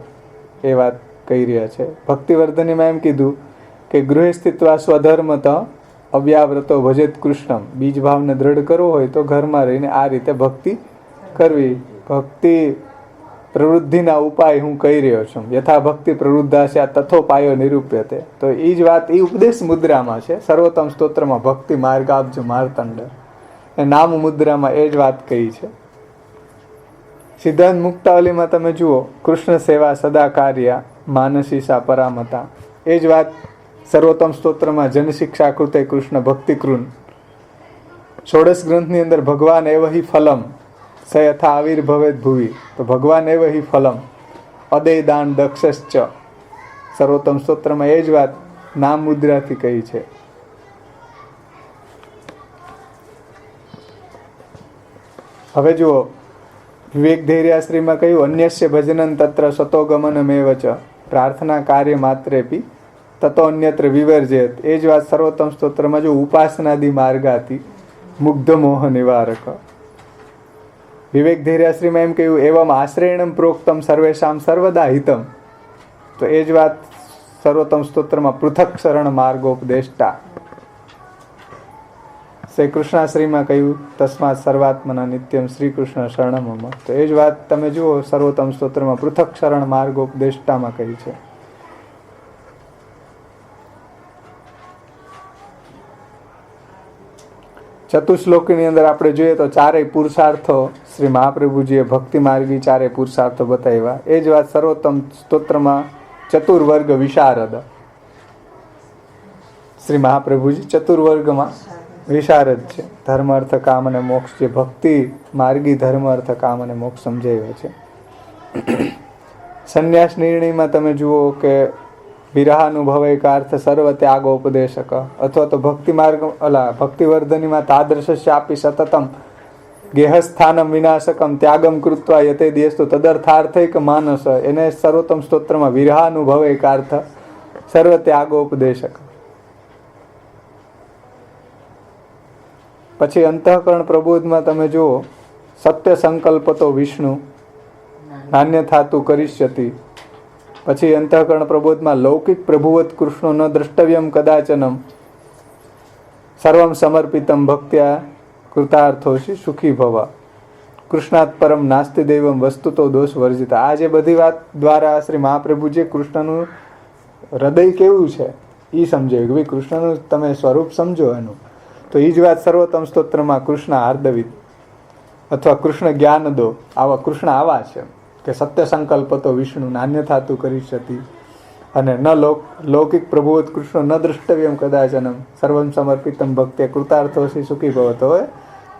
એ વાત કહી રહ્યા છે. ભક્તિવર્ધનીમાં એમ કીધું કે ગૃહે સ્થિત્વા સ્વધર્મત અવ્યાવ્રતો ભજેત કૃષ્ણમ, બીજ ભાવને દ્રઢ કરવો હોય તો ઘરમાં રહીને આ રીતે ભક્તિ કરવી. ભક્તિ પ્રવૃદ્ધિના ઉપાય હું કહી રહ્યો છું. યથા ભક્તિ પ્રવૃદ્ધાસ્યા તથોપાયો નિરૂપ્યતે, તો એ જ વાત એ ઉપદેશ મુદ્રામાં છે. સર્વોત્તમ સ્તોત્રમાં ભક્તિ માર્ગાબ્જ માર્તંડ એ નામ મુદ્રામાં એ જ વાત કહી છે. સિદ્ધાંત મુક્તાવલીમાં તમે જુઓ કૃષ્ણ સેવા સદા કાર્ય માનસીસા પરામતા, એ જ વાત સર્વોત્તમ સ્તોત્રમાં જનશિક્ષા કૃતે કૃષ્ણ ભક્તિ કૃન. ષોડશ ગ્રંથની અંદર ભગવાન એવ હિ ફલમ સ યથા આવિર્ભવેત ભુવિ, તો ભગવાન એવ હિ ફલમ અદય દાન દક્ષશ્ચ, સર્વોત્તમ સ્તોત્રમાં એ જ વાત નામ મુદ્રાથી કહી છે. હવે જુઓ વિવેક ધૈર્યાશ્રીમાં કહ્યું અન્યસ્ય ભજનન તત્ર સતોગમનમેવ ચ પ્રાર્થના કાર્ય માત્રેપી તતો અન્યત્ર વિવર્જેત, એ જ વાત સર્વોત્તમ સ્તોત્રમાં જો ઉપાસનાદિ માર્ગાથી મુગ્ધ મોહ નિવારક. વિવેક ધૈર્યાશ્રીમાં એમ કહ્યું એવમ આશ્રયણમ પ્રોક્તમ સર્વેશામ સર્વદા હિતમ, તો એ જ વાત સર્વોત્તમ સ્તોત્રમાં પૃથક શરણ માર્ગોપદેષ્ટા. શ્રી કૃષ્ણાશ્રીમાં કહ્યું તસ્માત સર્વાત્મના નિત્યમ શ્રી કૃષ્ણ શરણમ, તો એ જ વાત તમે જુઓ સર્વોત્તમ સ્તોત્રમાં પૃથક શરણ માર્ગોપદેષ્ટામાં કહી છે. ચતુશ્લોકીની અંદર આપણે જોઈએ તો ચારેય પુરુષાર્થો શ્રી મહાપ્રભુજીએ ભક્તિ માર્ગી ચારેય પુરુષાર્થો બતાવ્યા. એ જ વાત સર્વોત્તમ સ્તોત્રમાં ચતુર્વર્ગ વિશારદ, શ્રી મહાપ્રભુજી ચતુર્વર્ગમાં વિશારદ છે. ધર્મ અર્થ કામ અને મોક્ષ, જે ભક્તિ માર્ગી ધર્મ અર્થ કામ અને મોક્ષ સમજાવ્યા છે. સંન્યાસ નિર્ણયમાં તમે જુઓ કે વિરહાનુભવૈકાર્થ સર્વ ત્યાગોપદેશક, અથવા તો ભક્તિ માર્ગ ભક્તિવર્ધનીમાં તાદૃશ્યાપી સતતમ ગેહસ્થાનમ વિનાશકમ ત્યાગમ કૃત્વા યતે દેસ્તુ તદર્થાર્થૈક માનસ, એને સર્વોત્તમ સ્તોત્રમાં વિરહાનુભવૈકાર્થ સર્વ ત્યાગોપદેશક. પછી અંતઃકરણ પ્રબોધમાં તમે જુઓ સત્ય સંકલ્પતો વિષ્ણુ નાન્યથાતુ કરિષ્યતિ. પછી અંતઃકરણ પ્રબોધમાં લૌકિક પ્રભુવત કૃષ્ણો ન દ્રષ્ટવ્યમ કદાચનમ સર્વમ સમર્પિતમ ભક્ત્યા કૃતાર્થોશી સુખી ભવ, કૃષ્ણાત પરમ નાસ્તિ દૈવમ વસ્તુતો દોષ વર્જિતા. આ જે બધી વાત દ્વારા શ્રી મહાપ્રભુજીએ કૃષ્ણનું હૃદય કેવું છે એ સમજાવ્યું કે ભાઈ કૃષ્ણનું તમે સ્વરૂપ સમજો એનું. તો એ જ વાત સર્વોત્તમ સ્તોત્રમાં કૃષ્ણ હાર્દવિત અથવા કૃષ્ણ જ્ઞાન દો, આવા કૃષ્ણ આવા છે કે સત્ય સંકલ્પ તો વિષ્ણુ નાન્યથાતું કરી શકી, અને ન લૌકિક પ્રભુવત કૃષ્ણ ન દ્રષ્ટવ્યમ કદાચનમ સર્વમ સમર્પિતમ ભક્ત્યા કૃતાર્થોસી સુખી ભવતો. હોય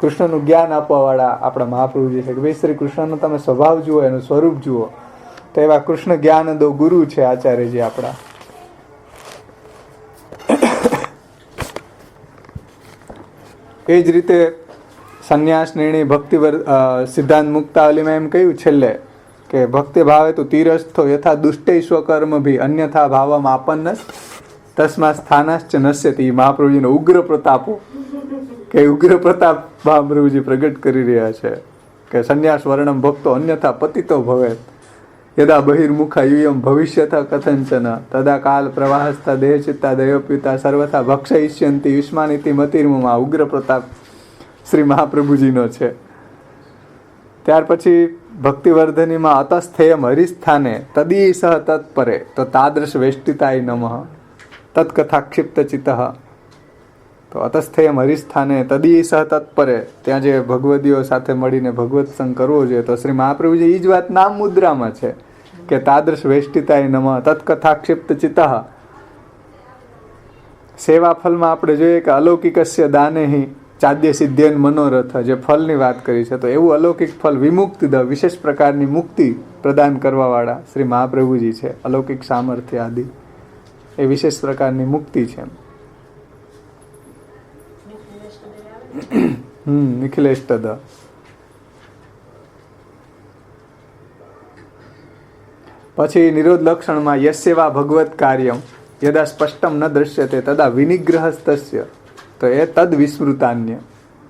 કૃષ્ણનું જ્ઞાન આપવાવાળા આપણા મહાપ્રભુજી છે કે ભાઈ શ્રી કૃષ્ણનો તમે સ્વભાવ જુઓ, એનું સ્વરૂપ જુઓ. તો એવા કૃષ્ણ જ્ઞાન દો ગુરુ છે આચાર્યજી આપણા. એ જ રીતે સંન્યાસ નિર્ણય ભક્તિ સિદ્ધાંત મુક્તાવલીમાં એમ કહ્યું છેલ્લે કે ભક્તિ ભાવે તો તીરસ્થો યથા દુષ્ટૈ સ્વકર્મ ભી અન્યથા ભાવમ આપન્ન તસ્મા સ્થાનાશ્ચ નશ્યતિ. મહાપ્રભુજીનો ઉગ્ર પ્રતાપો કે ઉગ્ર પ્રતાપ મહાપ્રભુજી પ્રગટ કરી રહ્યા છે કે સંન્યાસ વર્ણમ ભક્તો અન્યથા પતિતો ભવે યદા બહિર્મુખા યુયમ ભવિષ્યથ કથંચન તદા કાલ પ્રવાહસ્થા દેહચિત્તા દયોપિતા સર્વથા ભક્ષયિષ્યંતિ યુષ્માનિતિ મતિર્મમાં. ઉગ્ર પ્રતાપ શ્રી મહાપ્રભુજીનો છે. ત્યાર પછી ભક્તિવર્ધનીમાં અતસ્થેયમ હરિસ્થાને તદીસહ તત્પરે તો તાદૃશ વેષ્ટિતાય નમઃ તત્કથાક્ષિપ્ત ચિત્ત. તો અતસ્થેયમ હરિસ્થાને તદીસહ તત્પરે, ત્યાં જે ભગવદીઓ સાથે મળીને ભગવત સંગ કરવો જોઈએ, તો શ્રી મહાપ્રભુજી એ જ વાત નામ મુદ્રામાં છે કે તાદૃશ વેષ્ટિતાય નમઃ તત્કથાક્ષિપ્ત ચિત્ત. સેવા ફલમાં આપણે જોઈએ કે અલૌકિકસ્ય દાનેહિ ચાદ્ય સિદ્ધ્યન મનોરથ જે ફલની વાત કરી છે, તો એવું અલૌકિક ફલ વિમુક્તિ દ વિશેષ પ્રકારની મુક્તિ પ્રદાન કરવાવાળા શ્રી મહાપ્રભુજી છે. અલૌકિક સામર્થ્ય આદિ એ વિશેષ પ્રકારની મુક્તિ છે. નિખિલેષ્ટદ. પછી નિરોધ લક્ષણમાં યસ્યવા ભગવત કાર્યમ યદા સ્પષ્ટમ ન દ્રશ્યતે તદા વિનિગ્રહસ્તસ્ય, તો એ તદ વિસ્મૃતાન્ય,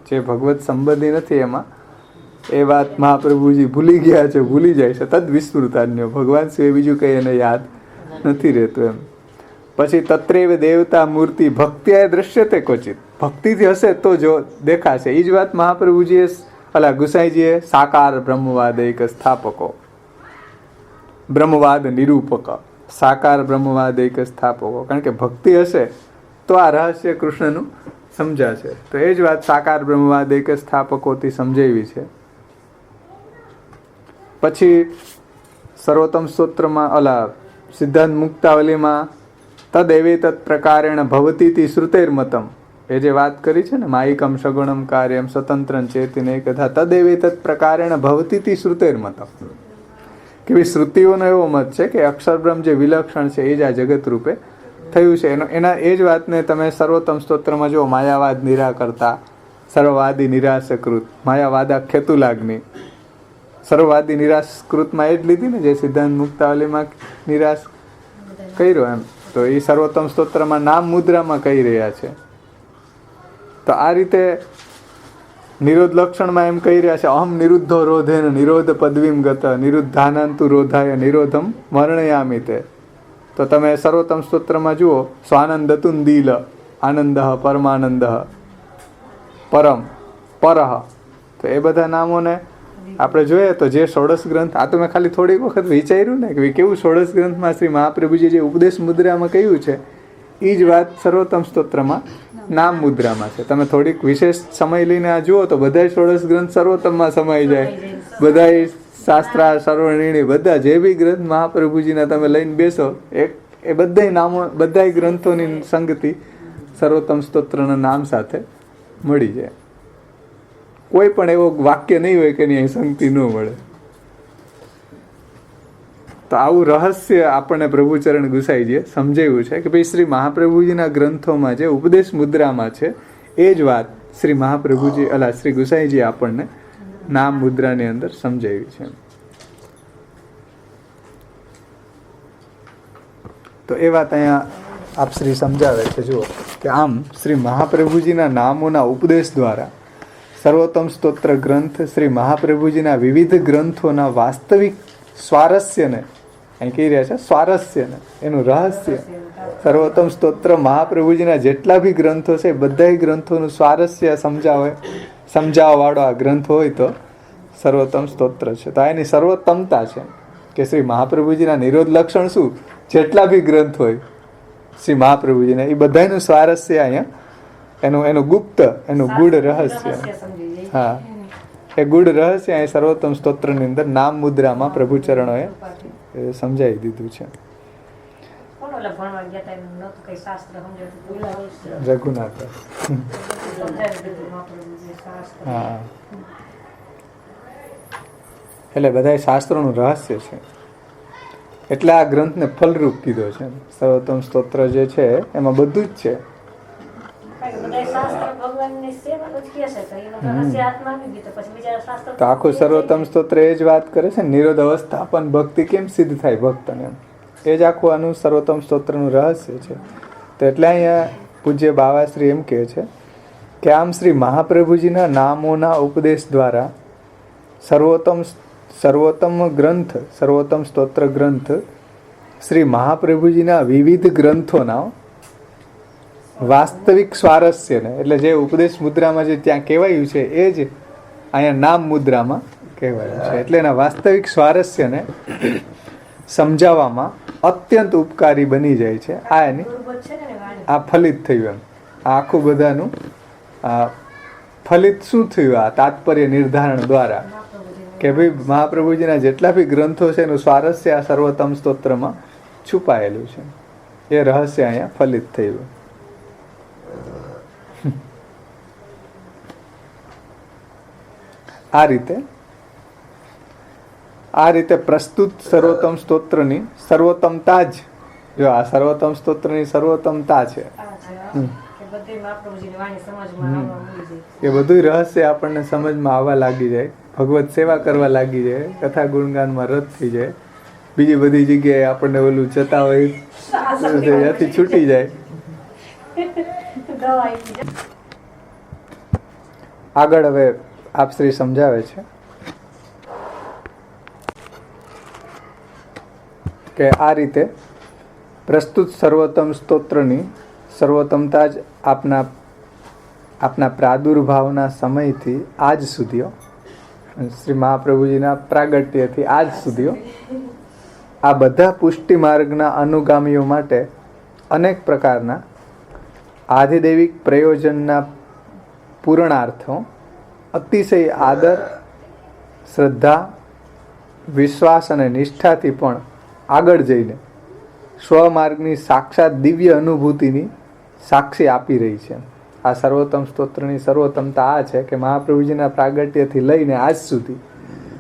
જે ભગવત સંબંધી નથી એમાં એ વાત મહાપ્રભુજી ભૂલી ગયા છે, ભૂલી જાય છે. તદ વિસ્મૃતાન્ય, ભગવાન સિવાય બીજું કંઈ એને યાદ નથી રહેતું એમ. પછી તત્રેવ દેવતા મૂર્તિ ભક્તિએ દ્રશ્યતે ક્વચિત, ભક્તિથી હશે તો જો દેખાશે. એ જ વાત મહાપ્રભુજીએ ગુસાઈજીએ સાકાર બ્રહ્મવાદ એક સ્થાપકો, બ્રહ્મવાદ નિરૂપક, સાકાર બ્રહ્મવાદ એક સ્થાપકો. કારણ કે ભક્તિ હશે તો આ રહસ્ય કૃષ્ણનું સમજાશે. તો એ જ વાત સાકાર બ્રહ્મવાદ એક સ્થાપકોથી સમજાવી છે. પછી સર્વોત્તમ સ્તોત્રમાં સિદ્ધાંત મુક્તાવલીમાં તદેવે તત્ પ્રકારેણ ભવતીતિ શ્રુતેર્મતમ, એ જે વાત કરી છે ને માયિકમ સગુણમ કાર્યમ સ્વતંત્રં ચેતિને કથા તદેવે તત્ પ્રકારેણ ભવતીતિ શ્રુતેર્મતમ, કે ભાઈ શ્રુતિઓનો એવો મત છે કે અક્ષરબ્રહ્મ જે વિલક્ષણ છે એ જ આ જગત રૂપે થયું છે. એના એ જ વાતને તમે સર્વોત્તમ સ્તોત્રમાં જુઓ, માયાવાદ નિરાકર્તા, સર્વવાદી નિરાશકૃત, માયાવાદા ખેતુલાગ્નિ, સર્વવાદી નિરાશકૃતમાં એ જ લીધી ને જે સિદ્ધાંત મુક્તાવલીમાં નિરાશ કર્યો એમ. તો એ સર્વોત્તમ સ્તોત્રમાં નામ મુદ્રામાં કહી રહ્યા છે. તો આ રીતે નિરોધ લક્ષણમાં એમ કહી રહ્યા છે, અહમ નિરુદ્ધો રોધેન નિરોધ પદવીમ ગત નિરુદ્ધાનંતુ રોધાય નિરોધમ વર્ણયામિ તે. તો તમે સર્વોત્તમ સ્તોત્રમાં જુઓ, સ્વાનંદતુંદીલ આનંદ પરમાનંદ પરમ પરહ, તો એ બધા નામોને આપણે જોઈએ તો જે ષોડશ ગ્રંથ, આ તો મેં ખાલી થોડીક વખત વિચાર્યું ને કે કેવું ષોડશ ગ્રંથમાં શ્રી મહાપ્રભુજી જે ઉપદેશ મુદ્રામાં કહ્યું છે એ જ વાત સર્વોત્તમ સ્તોત્રમાં નામ મુદ્રામાં છે. તમે થોડીક વિશેષ સમય લઈને આ જુઓ તો બધા ષોડશ ગ્રંથ સર્વોત્તમમાં સમાઈ જાય. બધા શાસ્ત્રા સર્વણીણી બધા જે બી ગ્રંથ મહાપ્રભુજીના તમે લઈને બેસો એ બધા નામો, બધા ગ્રંથોની સંગતિ સર્વોત્તમ સ્તોત્રના નામ સાથે મળી જાય. કોઈ પણ એવો વાક્ય નહીં હોય કે એની સંગતિ ન મળે. તો આવું રહસ્ય આપણને પ્રભુચરણ ગુસાઈજીએ સમજાવ્યું છે કે ભાઈ શ્રી મહાપ્રભુજીના ગ્રંથોમાં જે ઉપદેશ મુદ્રામાં છે એ જ વાત શ્રી મહાપ્રભુજી શ્રી ગુસાઈજી આપણને નામ મુદ્રાની અંદર સમજાવી છે. તો એ વાત અહીંયા આપ શ્રી સમજાવે છે. જુઓ કે આમ શ્રી મહાપ્રભુજીના નામોના ઉપદેશ દ્વારા સર્વોત્તમ સ્તોત્ર ગ્રંથ શ્રી મહાપ્રભુજીના વિવિધ ગ્રંથોના વાસ્તવિક સ્વારસ્યને અહીં કહી રહ્યા છે, સ્વારસ્યને, એનું રહસ્ય, સર્વોત્તમ સ્તોત્ર મહાપ્રભુજીના જેટલા બી ગ્રંથો છે બધા ગ્રંથોનું સ્વારસ્ય સમજાવવા વાળો આ ગ્રંથ હોય તો સર્વોત્તમ સ્તોત્ર છે. તો એની સર્વોત્તમતા છે કે શ્રી મહાપ્રભુજીના નિરોધ લક્ષણ શું, જેટલા બી ગ્રંથ હોય શ્રી મહાપ્રભુજીના એ બધાનું સ્વારસ્ય અહીંયા એનું ગુપ્ત, એનું ગૂઢ રહસ્ય, હા એ ગૂઢ રહસ્ય અહીં સર્વોત્તમ સ્તોત્રની અંદર નામ મુદ્રામાં પ્રભુચરણોએ સમજાવી દીધું છે. રઘુનાથ, હા, એટલે બધા શાસ્ત્રોનું રહસ્ય છે એટલે આ ગ્રંથને ફલરૂપ કીધો છે. સર્વોત્તમ સ્તોત્ર જે છે એમાં બધું જ છે. તો આખું સર્વોત્તમ સ્તોત્ર એ જ વાત કરે છે, નિરોધ અવસ્થા પણ ભક્તિ કેમ સિદ્ધ થાય ભક્તને, એ જ આખું આનું સર્વોત્તમ સ્તોત્રનું રહસ્ય છે. તો એટલે અહીંયા પૂજ્ય બાવાશ્રી એમ કહે છે કે આમ શ્રી મહાપ્રભુજીના નામોના ઉપદેશ દ્વારા સર્વોત્તમ ગ્રંથ, સર્વોત્તમ સ્તોત્ર ગ્રંથ શ્રી મહાપ્રભુજીના વિવિધ ગ્રંથોના વાસ્તવિક સ્વારસ્યને, એટલે જે ઉપદેશ મુદ્રામાં જે ત્યાં કહેવાયું છે એ જ અહીંયા નામ મુદ્રામાં કહેવાયું છે. એટલે એના વાસ્તવિક સ્વારસ્યને સમજાવવામાં અત્યંત ઉપકારી બની જાય છે. આ ફલિત થયું એમ, આ આખું બધાનું ફલિત શું થયું આ તાત્પર્ય નિર્ધારણ દ્વારા કે ભાઈ મહાપ્રભુજીના જેટલા બી ગ્રંથો છે એનું સ્વારસ્ય આ સર્વોત્તમ સ્તોત્રમાં છુપાયેલું છે. એ રહસ્ય અહીંયા ફલિત થયું. આ રીતે પ્રસ્તુત સર્વોત્તમ સ્તોત્રની સર્વોત્તમતા જ, જો આ સર્વોત્તમ સ્તોત્રની સર્વોત્તમતા છે. એ બધું રહસ્ય આપણને સમજમાં આવવા લાગી જાય, ભગવત સેવા કરવા લાગી જાય, કથા ગુણગાનમાં રત થઈ જાય, બીજી બધી જગ્યાએ આપણને ઓલું જતા હોય ત્યાંથી છૂટી જાય. આગળ હવે આપ શ્રી સમજાવે છે કે આ રીતે પ્રસ્તુત સર્વોત્તમ સ્તોત્રની સર્વોત્તમતા જ આપના પ્રાદુર્ભાવના સમયથી આજ સુધી, શ્રી મહાપ્રભુજીના પ્રાગટ્યથી આજ સુધી આ બધા પુષ્ટિ માર્ગના અનુગામીઓ માટે અનેક પ્રકારના આધિદૈવિક પ્રયોજનના પૂર્ણાર્થો અતિશય આદર, શ્રદ્ધા, વિશ્વાસ અને નિષ્ઠાથી પણ આગળ જઈને સ્વમાર્ગની સાક્ષાત દિવ્ય અનુભૂતિની સાક્ષી આપી રહી છે. આ સર્વોત્તમ સ્તોત્રની સર્વોત્તમતા આ છે કે મહાપ્રભુજીના પ્રાગટ્યથી લઈને આજ સુધી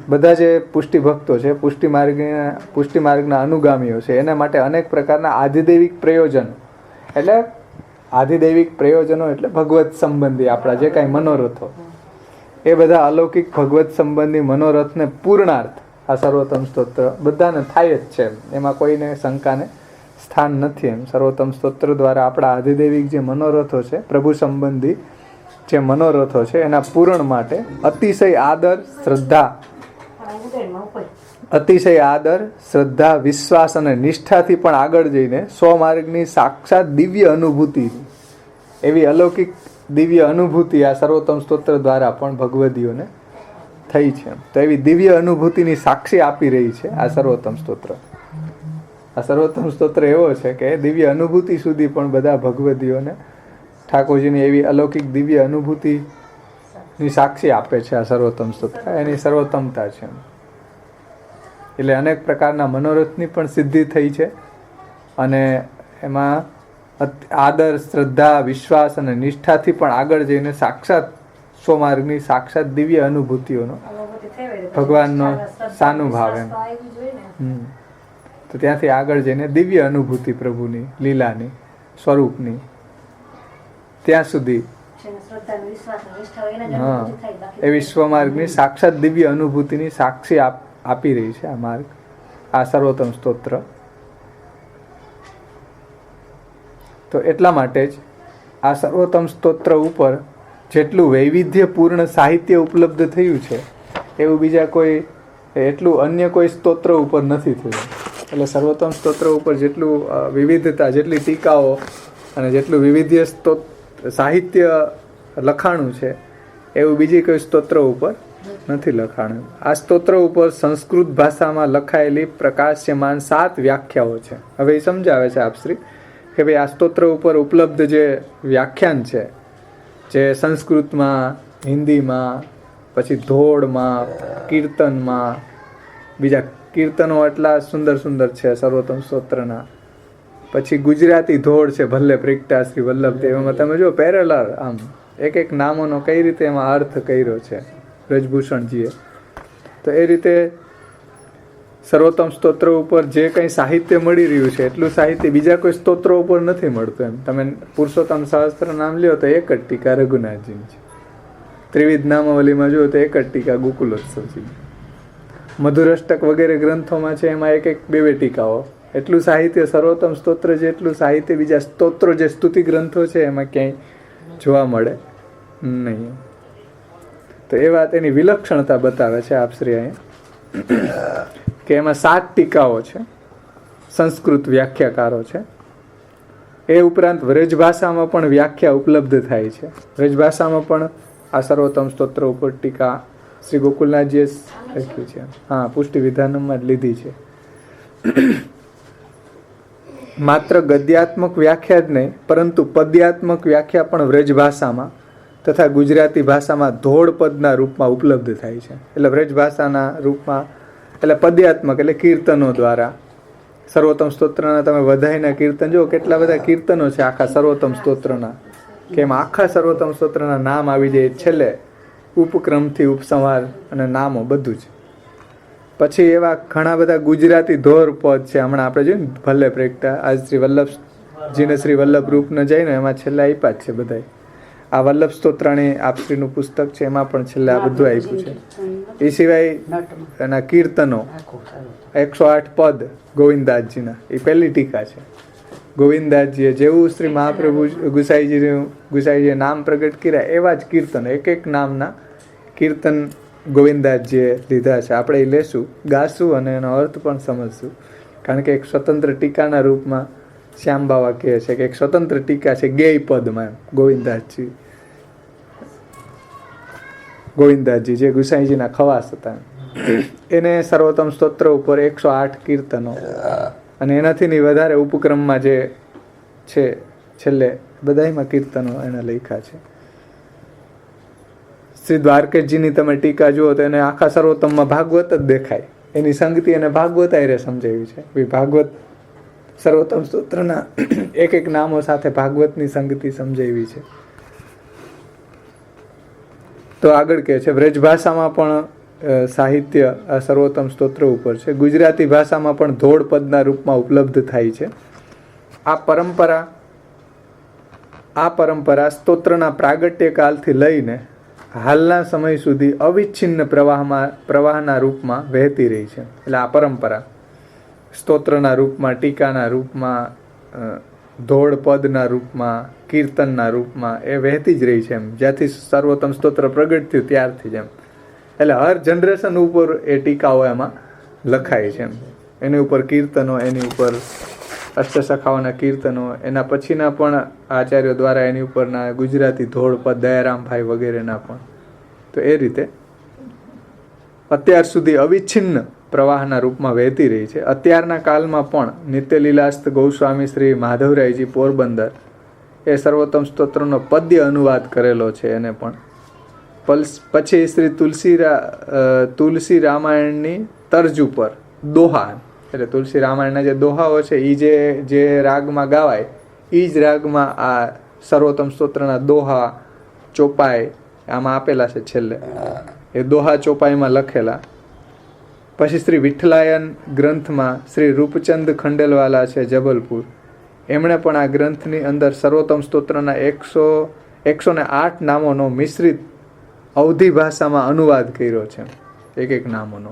બધા જે પુષ્ટિ ભક્તો છે, પુષ્ટિ માર્ગના અનુગામીઓ છે, એના માટે અનેક પ્રકારના આધિદૈવિક પ્રયોજનો, એટલે આધિદૈવિક પ્રયોજનો એટલે ભગવત સંબંધી આપણા જે કાંઈ મનોરથો, એ બધા અલૌકિક ભગવત સંબંધી મનોરથને પૂર્ણાર્થ આ સર્વોત્તમ સ્તોત્ર બધાને થાય જ છે. એમાં કોઈને શંકાને સ્થાન નથી. એમ સર્વોત્તમ સ્તોત્ર દ્વારા આપણા આધિદૈવિક જે મનોરથો છે, પ્રભુ સંબંધી જે મનોરથો છે, એના પૂરણ માટે અતિશય આદર, શ્રદ્ધા, વિશ્વાસ અને નિષ્ઠાથી પણ આગળ જઈને સ્વમાર્ગની સાક્ષાત દિવ્ય અનુભૂતિ, એવી અલૌકિક દિવ્ય અનુભૂતિ આ સર્વોત્તમ સ્તોત્ર દ્વારા પણ ભગવદીઓને થઈ છે. તો એવી દિવ્ય અનુભૂતિની સાક્ષી આપી રહી છે આ સર્વોત્તમ સ્તોત્ર. આ સર્વોત્તમ સ્તોત્ર એવો છે કે દિવ્ય અનુભૂતિ સુધી પણ બધા ભગવદીઓને ઠાકોરજીની એવી અલૌકિક દિવ્ય અનુભૂતિની સાક્ષી આપે છે આ સર્વોત્તમ સ્તોત્ર. એની સર્વોત્તમતા છે. એટલે અનેક પ્રકારના મનોરથની પણ સિદ્ધિ થઈ છે, અને એમાં આદર, શ્રદ્ધા, વિશ્વાસ અને નિષ્ઠાથી પણ આગળ જઈને સાક્ષાત સ્વમાર્ગની સાક્ષાત દિવ્ય અનુભૂતિઓનો ભગવાનનો સાનુભાવ એમ. તો ત્યાંથી આગળ જઈને દિવ્ય અનુભૂતિ પ્રભુની, લીલાની, સ્વરૂપની, ત્યાં સુધી એવી સ્વમાર્ગની સાક્ષાત દિવ્ય અનુભૂતિની સાક્ષી આપી રહી છે આ માર્ગ, આ સર્વોત્તમ સ્તોત્ર. તો એટલા માટે જ આ સર્વોત્તમ સ્તોત્ર ઉપર જેટલું વૈવિધ્યપૂર્ણ સાહિત્ય ઉપલબ્ધ થયું છે એવું બીજા કોઈ, એટલું અન્ય કોઈ સ્તોત્ર ઉપર નથી થયું. એટલે સર્વોત્તમ સ્તોત્ર ઉપર જેટલું વિવિધતા, જેટલી ટીકાઓ અને જેટલું વિવિધ્ય સાહિત્ય લખાણું છે એવું બીજી કોઈ સ્તોત્ર ઉપર નથી લખાણું. આ સ્તોત્ર ઉપર સંસ્કૃત ભાષામાં લખાયેલી પ્રકાશ્યમાન 7 વ્યાખ્યાઓ છે. હવે એ સમજાવે છે આપશ્રી કે ભાઈ આ સ્તોત્ર ઉપર ઉપલબ્ધ જે વ્યાખ્યાન છે, જે સંસ્કૃતમાં, હિન્દીમાં, પછી ધોળમાં, કીર્તનમાં, બીજા કીર્તનો એટલા સુંદર સુંદર છે સર્વોત્તમ સ્તોત્રના. પછી ગુજરાતી ધોળ છે, ભલે પ્રેગટા શ્રી વલ્લભદેવ. એમાં તમે જો પેરેલર આમ એક નામોનો કઈ રીતે એમાં અર્થ કર્યો છે બ્રજભૂષણજીએ. તો એ રીતે સર્વોત્તમ સ્તોત્ર ઉપર જે કંઈ સાહિત્ય મળી રહ્યું છે એટલું સાહિત્ય બીજા કોઈ સ્તોત્રો ઉપર નથી મળતું. એમ તમે પુરુષોત્તમ સહસ્ત્ર નામ લ્યો તો એક જ ટીકા રઘુનાથજીની છે. ત્રિવિધ નામાવલીમાં જુઓ તો એક જ ટીકા ગોકુલોત્સવજી. મધુરષ્ટક વગેરે ગ્રંથોમાં છે એમાં એક બે ટીકાઓ. એટલું સાહિત્ય સર્વોત્તમ સ્તોત્ર જેટલું સાહિત્ય બીજા સ્તોત્રો જે સ્તુતિ ગ્રંથો છે એમાં ક્યાંય જોવા મળે નહીં. તો એ વાત એની વિલક્ષણતા બતાવે છે આપશ્રી અહીંયા કે એમાં 7 ટીકાઓ છે, સંસ્કૃત વ્યાખ્યાકારો છે. એ ઉપરાંત વ્રજભાષામાં પણ વ્યાખ્યા ઉપલબ્ધ થાય છે. વ્રજભાષામાં પણ આ સર્વોત્તમ સ્તોત્ર ઉપર ટીકા શ્રી ગોકુલનાથજીએ લખ્યું છે. હા, પુષ્ટિ વિધાનમમાં જ લીધી છે. માત્ર ગદ્યાત્મક વ્યાખ્યા જ નહીં, પરંતુ પદ્યાત્મક વ્યાખ્યા પણ વ્રજભાષામાં તથા ગુજરાતી ભાષામાં ધોળ પદના રૂપમાં ઉપલબ્ધ થાય છે. એટલે વ્રજભાષાના રૂપમાં, એટલે પદ્યાત્મક એટલે કીર્તનો દ્વારા સર્વોત્તમ સ્તોત્રના તમે વધાઈના કીર્તન જો કેટલા બધા કીર્તનો છે આખા સર્વોત્તમ સ્તોત્રના, કે એમાં આખા સર્વોત્તમ સ્તોત્રના નામ આવી જાય છેલ્લે ઉપક્રમથી ઉપસંહાર અને નામો બધું જ. પછી એવા ઘણા બધા ગુજરાતી ધોર પદ છે. હમણાં આપણે જોયું ને ભલે પ્રેગતા આજ શ્રી વલ્લભજીને શ્રી વલ્લભ રૂપ ન જાય ને એમાં છેલ્લે આપ્યા જ છે બધા. આ વલ્લભ સ્તોત્રની આપશ્રીનું પુસ્તક છે એમાં પણ છેલ્લે આ બધું આપ્યું છે. એ સિવાય એના કીર્તનો 108 પદ ગોવિંદદાસજીના એ પહેલી ટીકા છે. ગોવિંદદાસજીએ જેવું શ્રી મહાપ્રભુ ગુસાઈજીએ નામ પ્રગટ કર્યા એવા જ કીર્તન એક એક નામના કીર્તન ગોવિંદદાસજીએ લીધા છે. આપણે એ લેશું, ગાશું અને એનો અર્થ પણ સમજશું. કારણ કે એક સ્વતંત્ર ટીકાના રૂપમાં શ્યામ બાવા કહે છે કે એક સ્વતંત્ર ટીકા છે ગેય પદમાં. ગોવિંદદાસજી જે ગુસાઈજીના ખવાસ હતા એને સર્વોત્તમ સ્તોત્ર ઉપર 108 કીર્તનો અને એનાથી વધારે ઉપક્રમમાં જે છે છેલ્લે બધામાં કીર્તનો એને લખ્યા છે. શ્રી દ્વારકેશજીની તમે ટીકા જુઓ તો એને આખા સર્વોત્તમમાં ભાગવત જ દેખાય. એની સંગતિ અને ભાગવત આયરે સમજાવી છે. ભાગવત સર્વોત્તમ સ્તોત્રના એક એક નામો સાથે ભાગવતની સંગતિ સમજાવી છે. તો આગળ કહે છે વ્રજ ભાષામાં પણ સાહિત્ય આ સર્વોત્તમ સ્તોત્ર ઉપર છે. ગુજરાતી ભાષામાં પણ ધોળ પદના રૂપમાં ઉપલબ્ધ થાય છે. આ પરંપરા સ્તોત્રના પ્રાગટ્ય કાલથી લઈને હાલના સમય સુધી અવિચ્છિન્ન પ્રવાહના રૂપમાં વહેતી રહી છે. એટલે આ પરંપરા સ્તોત્રના રૂપમાં, ટીકાના રૂપમાં, ધોળ પદના રૂપમાં, કીર્તનના રૂપમાં એ વહેતી જ રહી છે. એમ જ્યાંથી સર્વોત્તમ સ્તોત્ર પ્રગટ થયું ત્યારથી જ એમ. એટલે હર જનરેશન ઉપર એ ટીકાઓ એમાં લખાય છે. એની ઉપર કીર્તનો, એની ઉપર અષ્ટસખાઓના કીર્તનો, એના પછીના પણ આચાર્યો દ્વારા એની ઉપરના ગુજરાતી ધોળ પદ દયારામભાઈ વગેરેના પણ. તો એ રીતે અત્યાર સુધી અવિચ્છિન્ન પ્રવાહના રૂપમાં વહેતી રહી છે. અત્યારના કાલમાં પણ નિત્યલીલાસ્ત ગોસ્વામી શ્રી માધવરાયજી પોરબંદર એ સર્વોત્તમ સ્તોત્રનો પદ્ય અનુવાદ કરેલો છે. એને પણ પછી શ્રી તુલસી રામાયણની તર્જ ઉપર દોહા, એટલે તુલસી રામાયણના જે દોહાઓ છે એ જે રાગમાં ગાવાય એ જ રાગમાં આ સર્વોત્તમ સ્તોત્રના દોહા ચોપાઈ આમાં આપેલા છે. છેલ્લે એ દોહા ચોપાઈમાં લખેલા. પછી શ્રી વિઠ્ઠલાયન ગ્રંથમાં શ્રી રૂપચંદ ખંડેલવાલા છે જબલપુર, એમણે પણ આ ગ્રંથની અંદર સર્વોત્તમ સ્તોત્રના 108 નામોનો મિશ્રિત અવધી ભાષામાં અનુવાદ કર્યો છે, એક એક નામોનો.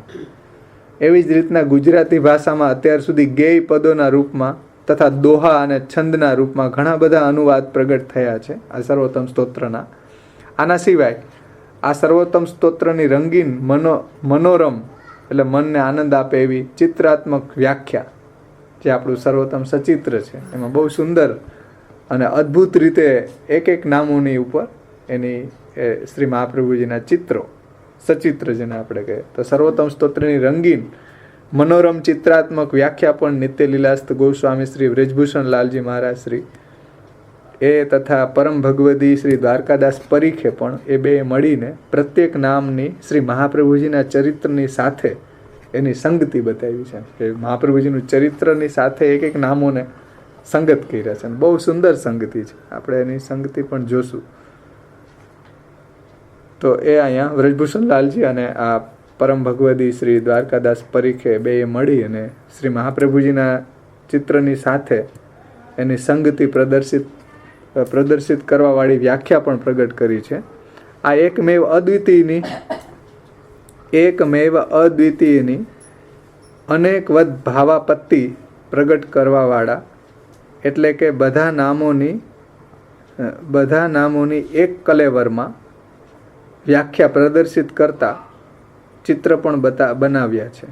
એવી જ રીતના ગુજરાતી ભાષામાં અત્યાર સુધી ગેય પદોના રૂપમાં તથા દોહા અને છંદના રૂપમાં ઘણા બધા અનુવાદ પ્રગટ થયા છે આ સર્વોત્તમ સ્તોત્રના. આના સિવાય આ સર્વોત્તમ સ્તોત્રની રંગીન મનોરમ એટલે મનને આનંદ આપે એવી ચિત્રાત્મક વ્યાખ્યા જે આપણું સર્વોત્તમ સચિત્ર છે એમાં બહુ સુંદર અને અદ્ભુત રીતે એક એક નામોની ઉપર એની શ્રી મહાપ્રભુજીના ચિત્રો, સચિત્ર જેને આપણે કહીએ તો સર્વોત્તમ સ્તોત્રની રંગીન મનોરમ ચિત્રાત્મક વ્યાખ્યા પણ નિત્યલીલાસ્ત ગોસ્વામી શ્રી વ્રજભૂષણ લાલજી મહારાજ શ્રી એ તથા પરમ ભગવદી શ્રી દ્વારકાદાસ પરીખે પણ એ બે મળીને પ્રત્યેક નામની શ્રી મહાપ્રભુજીના ચરિત્રની સાથે એની સંગતિ બતાવી છે કે મહાપ્રભુજીનું ચરિત્રની સાથે એક એક નામોને સંગત કર્યા છે. બહુ સુંદર સંગતિ છે. આપણે એની સંગતિ પણ જોશું. તો એ અહીંયા વ્રજભૂષણ લાલજી અને આ પરમ ભગવદી શ્રી દ્વારકાદાસ પરીખે બે મળી અને શ્રી મહાપ્રભુજીના ચિત્રની સાથે એની સંગતિ પ્રદર્શિત કરવાવાળી વ્યાખ્યા પણ પ્રગટ કરી છે. આ એકમેવ અદ્વિતીયની અનેકવદ ભાવાપત્તિ પ્રગટ કરવાવાળા, એટલે કે બધા નામોની એક કલેવરમાં વ્યાખ્યા પ્રદર્શિત કરતા ચિત્ર પણ બનાવ્યા છે.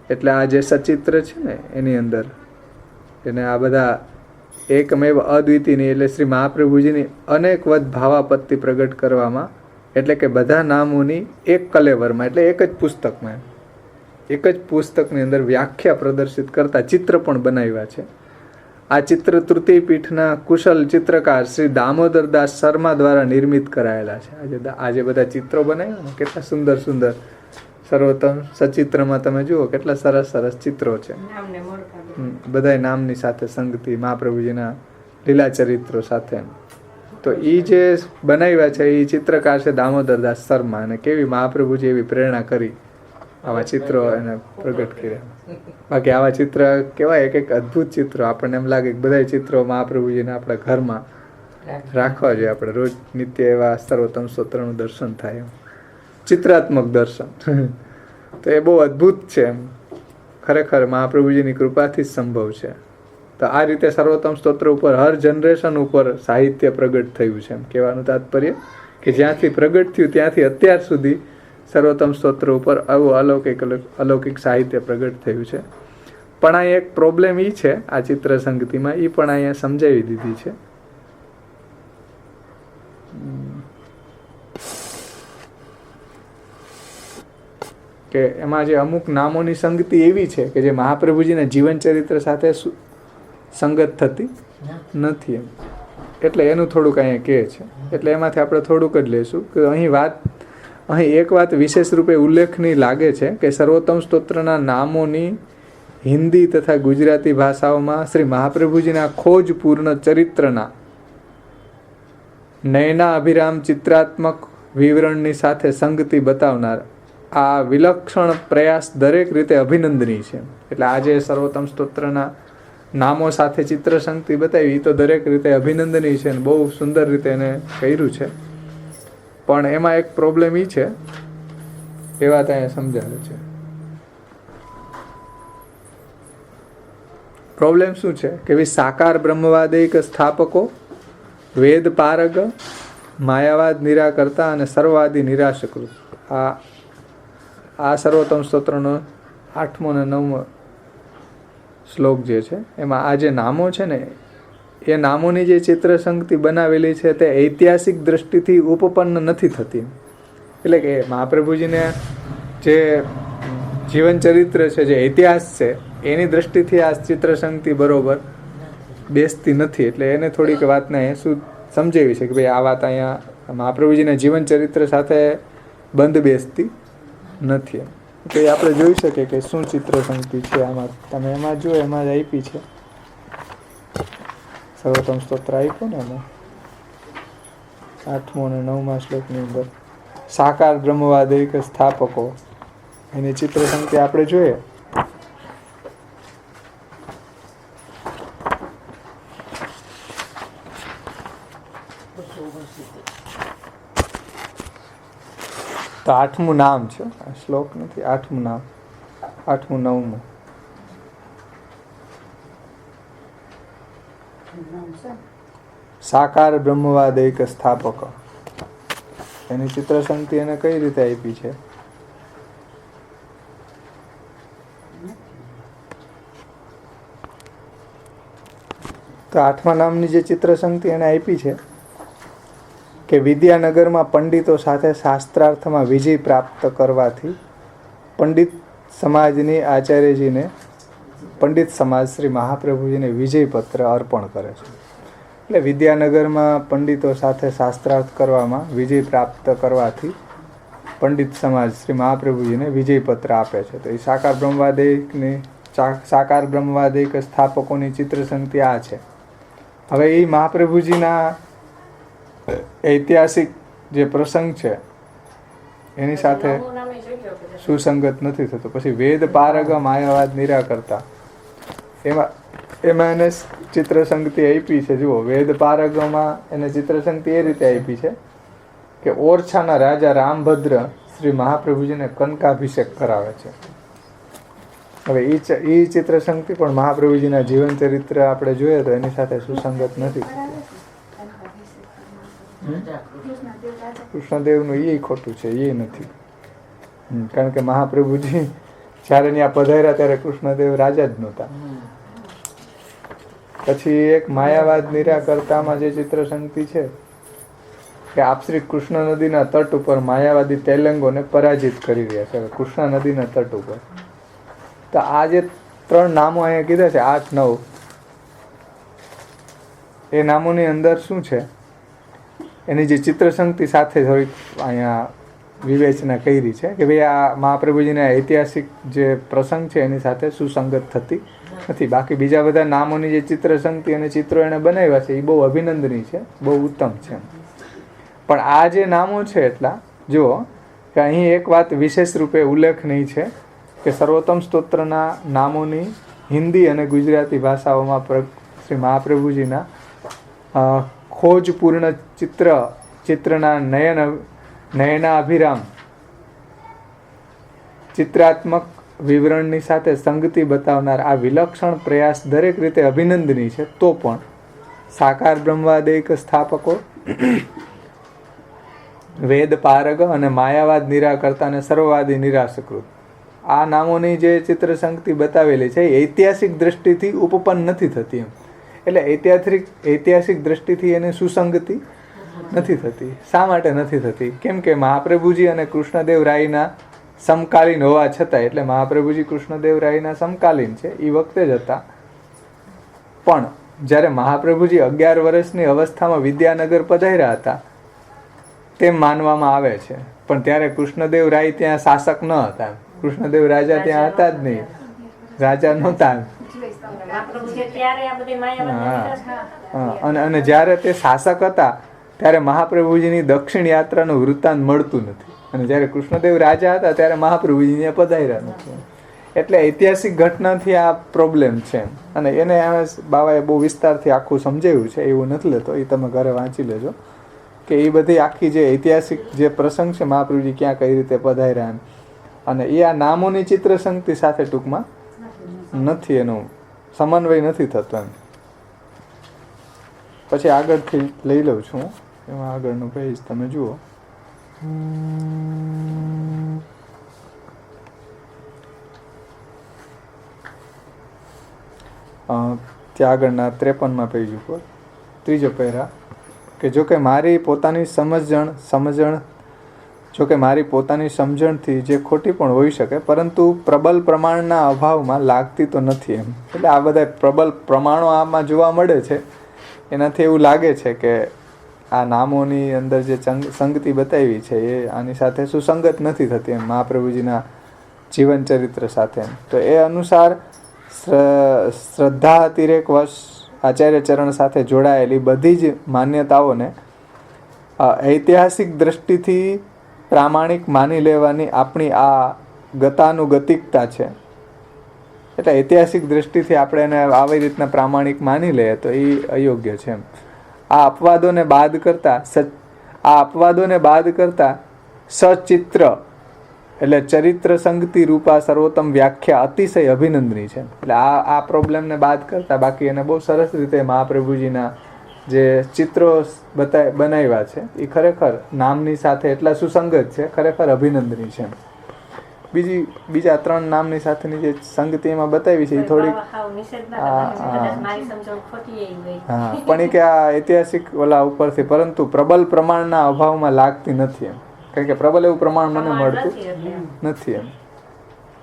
એટલે આ જે સચિત્ર છે ને એની અંદર એને આ બધા એકમેવ અદ્વિતીયની એટલે શ્રી મહાપ્રભુજીની અનેકવદ ભાવાપત્તિ પ્રગટ કરવામાં, એટલે કે બધા નામોની એક કલેવરમાં એટલે એક જ પુસ્તકમાં, એક જ પુસ્તકની અંદર વ્યાખ્યા પ્રદર્શિત કરતા ચિત્ર પણ બનાવ્યા છે. આ ચિત્ર તૃતીય પીઠના કુશલ ચિત્રકાર શ્રી દામોદરદાસ શર્મા દ્વારા નિર્મિત કરાયેલા છે. આજે બધા ચિત્રો બનાવ્યા ને કેટલા સુંદર સુંદર સર્વોત્તમ સચિત્રમાં તમે જુઓ કેટલા સરસ સરસ ચિત્રો છે. બધા નામની સાથે સંગતિ મહાપ્રભુજીના લીલા ચરિત્રો સાથે. તો એ જે બનાવ્યા છે એ ચિત્રકાર છે દામોદરદાસ શર્મા, અને કેવી મહાપ્રભુજી એવી પ્રેરણા કરી આવા ચિત્રો એને પ્રગટ કર્યા. બાકી આવા ચિત્ર કેવાય એક અદ્ભુત ચિત્રો. આપણને એમ લાગે કે બધા ચિત્રો મહાપ્રભુજીને આપણા ઘરમાં રાખવા જોઈએ. આપણે રોજ નિત્ય એવા સર્વોત્તમ સ્તોત્રનું દર્શન થાય, ચિત્રાત્મક દર્શન. તો એ બહુ અદ્ભુત છે. એમ ખરેખર મહાપ્રભુજીની કૃપાથી જ સંભવ છે. તો આ રીતે સર્વોત્તમ સ્તોત્ર ઉપર હર જનરેશન ઉપર સાહિત્ય પ્રગટ થયું છે. એમ કહેવાનું તાત્પર્ય કે જ્યાંથી પ્રગટ થયું ત્યાંથી અત્યાર સુધી સર્વોત્તમ સ્તોત્ર ઉપર આવું અલૌકિક સાહિત્ય પ્રગટ થયું છે. પણ આ એક પ્રોબ્લેમ એ છે આ ચિત્ર સંગતિમાં, એ પણ અહીંયા સમજાવી દીધી છે. કે એમાં જે અમુક નામોની સંગતિ એવી છે કે જે મહાપ્રભુજીના જીવન ચરિત્ર સાથે સંગત થતી નથી. એમ એટલે એનું થોડુંક અહીંયા કહે છે. એટલે એમાંથી આપણે થોડુંક જ લઈશું કે અહીં એક વાત વિશેષ રૂપે ઉલ્લેખની લાગે છે કે સર્વોત્તમ સ્તોત્રના નામોની હિન્દી તથા ગુજરાતી ભાષાઓમાં શ્રી મહાપ્રભુજીના ખોજપૂર્ણ ચરિત્રના નયના અભિરામ ચિત્રાત્મક વિવરણની સાથે સંગતિ બતાવનાર આ વિલક્ષણ પ્રયાસ દરેક રીતે અભિનંદનીય છે. એટલે આ જે સર્વોત્તમ સ્તોત્રના નામો સાથે ચિત્ર સંગતિ બતાવી એ તો દરેક રીતે અભિનંદનીય છે અને બહુ સુંદર રીતે એને કર્યું છે. પણ એમાં એક પ્રોબ્લેમ એ છે, એ વાત અહીંયા સમજાવે છે. પ્રોબ્લેમ શું છે કે સાકાર બ્રહ્મવાદિક સ્થાપકો, વેદ પારગ, માયાવાદ નિરાકર્તા અને સર્વવાદી નિરાશકૃત, આ સર્વોત્તમ સ્તોત્રનો 8મો અને 9મો શ્લોક જે છે એમાં આ જે નામો છે ને એ નામોની જે ચિત્ર સંગતિ બનાવેલી છે તે ઐતિહાસિક દ્રષ્ટિથી ઉપપન્ન નથી થતી. એટલે કે મહાપ્રભુજીને જે જીવન ચરિત્ર છે, જે ઇતિહાસ છે, એની દ્રષ્ટિથી આ ચિત્ર સંગતિ બરોબર બેસતી નથી. એટલે એને થોડીક વાતને શું સમજાવી છે કે ભાઈ આ વાત અહીંયા મહાપ્રભુજીના જીવન ચરિત્ર સાથે બંધ બેસતી નથી. તો એ આપણે જોઈ શકીએ કે શું ચિત્ર સંગતિ છે આમાં. તમે એમાં જો એમાં જ આપી છે સર્વોત્તમ સ્તોત્ર આપ્યું ને એમાં 8મો અને 9મા શ્લોકની અંદર સાકાર બ્રહ્મવાદિક સ્થાપકો એની ચિત્ર સંગતિ આપણે જોઈએ. તો 8મું નામ છે, આ શ્લોક નથી, 8મું નામ, 8મું 9મું. સાકાર બ્રહ્મવાદ એક સ્થાપક, એની ચિત્ર સંગતિ એને કઈ રીતે આપી છે? તો 8મા નામની જે ચિત્ર સંગતિ એને આપી છે કે વિદ્યાનગરમાં પંડિતો સાથે શાસ્ત્રાર્થમાં વિજય પ્રાપ્ત કરવાથી પંડિત સમાજની આચાર્યજીને પંડિત સમાજ શ્રી મહાપ્રભુજીને વિજયપત્ર અર્પણ કરે છે. એટલે વિદ્યાનગરમાં પંડિતો સાથે શાસ્ત્રાર્થ કરવામાં વિજય પ્રાપ્ત કરવાથી પંડિત સમાજ શ્રી મહાપ્રભુજીને વિજયપત્ર આપે છે. તો એ સાકાર બ્રહ્મવાદિક સ્થાપકોની ચિત્ર સંગતિ આ છે. હવે એ મહાપ્રભુજીના ઐતિહાસિક જે પ્રસંગ છે એની સાથે સુસંગત નથી થતો. પછી વેદ પારગ, માયાવાદ નિરાકર્તા, એમાં એને ચિત્ર સંગતિ આપી છે. જુઓ, વેદ પારગમાં એને ચિત્ર સંગતિ એ રીતે આપી છે કે ઓરછાના રાજા રામભદ્ર શ્રી મહાપ્રભુજીને કનકાભિષેક કરાવે છે. હવે એ ચિત્ર સંગતિ પણ મહાપ્રભુજીના જીવન ચરિત્ર આપણે જોઈએ તો એની સાથે સુસંગત નથી. કૃષ્ણદેવનું એ ખોટું છે, એ નથી. કારણ કે મહાપ્રભુજી જ્યારે ત્યાં પધાર્યા ત્યારે કૃષ્ણદેવ રાજા જ નહોતા. પછી એક માયાવાદ નિરાકર્તામાં જે ચિત્ર સંગતિ છે કે આપ શ્રી કૃષ્ણ નદીના તટ ઉપર માયાવાદી તેલંગોને પરાજિત કરી રહ્યા છે. કૃષ્ણ નદીના તટ ઉપર. તો આ જે 3 નામો અહીંયા કીધા છે, 8, 9, એ નામોની અંદર શું છે એની જે ચિત્ર સંગતિ સાથે થોડીક અહીંયા વિવેચના કરી છે કે ભાઈ આ મહાપ્રભુજીના ઐતિહાસિક જે પ્રસંગ છે એની સાથે સુસંગત થતી નથી. બાકી બીજા બધા નામોની જે ચિત્ર સંગતિ અને ચિત્રો એણે બનાવ્યા છે એ બહુ અભિનંદનીય છે, બહુ ઉત્તમ છે. પણ આ જે નામો છે એટલા જુઓ કે અહીં એક વાત વિશેષ રૂપે ઉલ્લેખનીય છે કે સર્વોત્તમ સ્તોત્રના નામોની હિન્દી અને ગુજરાતી ભાષાઓમાં શ્રી મહાપ્રભુજીના ખોજપૂર્ણ ચિત્રના નયનાભિરામ ચિત્રાત્મક વિવરણની સાથે સંગતિ બતાવનાર આ વિલક્ષણ પ્રયાસ દરેક રીતે અભિનંદનીય છે. તો પણ સાકાર બ્રહ્મવાદિક સ્થાપકો, વેદ પારગ અને માયાવાદ નિરાકર્તા અને સર્વવાદી નિરાશકૃત આ નામોની જે ચિત્ર સંગતિ બતાવેલી છે એ ઐતિહાસિક દ્રષ્ટિથી ઉપપન્ન નથી થતી એમ. એટલે ઐતિહાસિક દ્રષ્ટિથી એની સુસંગતિ નથી થતી. શા માટે નથી થતી? કેમ કે મહાપ્રભુજી અને કૃષ્ણદેવ રાયના સમકાલીન હોવા છતાં, એટલે મહાપ્રભુજી કૃષ્ણદેવ રાયના સમકાલીન છે એ વખતે જ હતા. પણ જ્યારે મહાપ્રભુજી 11 વર્ષની અવસ્થામાં વિદ્યાનગર પધાર્યા હતા તેમ માનવામાં આવે છે. પણ ત્યારે કૃષ્ણદેવ રાય ત્યાં શાસક ન હતા. કૃષ્ણદેવ રાજા ત્યાં હતા જ નહીં, રાજા નહોતા. અને જ્યારે તે શાસક હતા ત્યારે મહાપ્રભુજીની દક્ષિણ યાત્રાનું વૃત્તાંત મળતું નથી. અને જ્યારે કૃષ્ણદેવ રાજા હતા ત્યારે મહાપ્રભુજી ત્યાં પધાર્યા નથી. એટલે ઐતિહાસિક ઘટનાથી આ પ્રોબ્લેમ છે. અને એને બાવાએ બહુ વિસ્તારથી આખું સમજાવ્યું છે, એવું નથી લેતો, એ તમે ઘરે વાંચી લેજો કે એ બધી આખી જે ઐતિહાસિક જે પ્રસંગ છે મહાપ્રભુજી ક્યાં કઈ રીતે પધાર્યા એમ, અને એ આ નામોની ચિત્ર સંગતિ સાથે ટૂંકમાં નથી, એનું સમન્વય નથી થતો એમ. પછી આગળથી લઈ લઉં છું, એમાં આગળનું પેજ તમે જુઓ. ત્યાં આગળના 53માં પેજ ઉપર ત્રીજો પેરા કે જો કે મારી પોતાની સમજણથી જે ખોટી પણ હોઈ શકે, પરંતુ પ્રબલ પ્રમાણના અભાવમાં લાગતી તો નથી એમ. એટલે આ બધા પ્રબલ પ્રમાણો આમાં જોવા મળે છે. એનાથી એવું લાગે છે કે આ નામોની અંદર જે સંગતિ બતાવી છે એ આની સાથે સુસંગત નથી થતી એમ, મહાપ્રભુજીના જીવન ચરિત્ર સાથે. તો એ અનુસાર શ્રદ્ધા અતિરેક વશ આચાર્ય ચરણ સાથે જોડાયેલી બધી જ માન્યતાઓને ઐતિહાસિક દ્રષ્ટિથી પ્રામાણિક માની લેવાની આપણી આ ગતાનુગતિકતા છે. એટલે ઐતિહાસિક દ્રષ્ટિથી આપણે એને આવી રીતના પ્રામાણિક માની લઈએ તો એ અયોગ્ય છે. આ અપવાદોને બાદ કરતા સચિત્ર એટલે ચરિત્ર સંગતિ રૂપા સર્વોત્તમ વ્યાખ્યા અતિશય અભિનંદની છે. એટલે આ પ્રોબ્લેમને બાદ કરતા બાકી એને બહુ સરસ રીતે મહાપ્રભુજીના જે ચિત્રો બનાવ્યા છે એ ખરેખર નામની સાથે એટલા સુસંગત છે, ખરેખર અભિનંદની છે. બીજા 3 નામની સાથેની જે સંગતિ એમાં બતાવી છે એ થોડીક પણ એ કે આ ઐતિહાસિક ઓલા ઉપરથી, પરંતુ પ્રબલ પ્રમાણના અભાવમાં લાગતી નથી એમ. કારણ કે પ્રબલ એવું પ્રમાણ મને મળતું નથી એમ.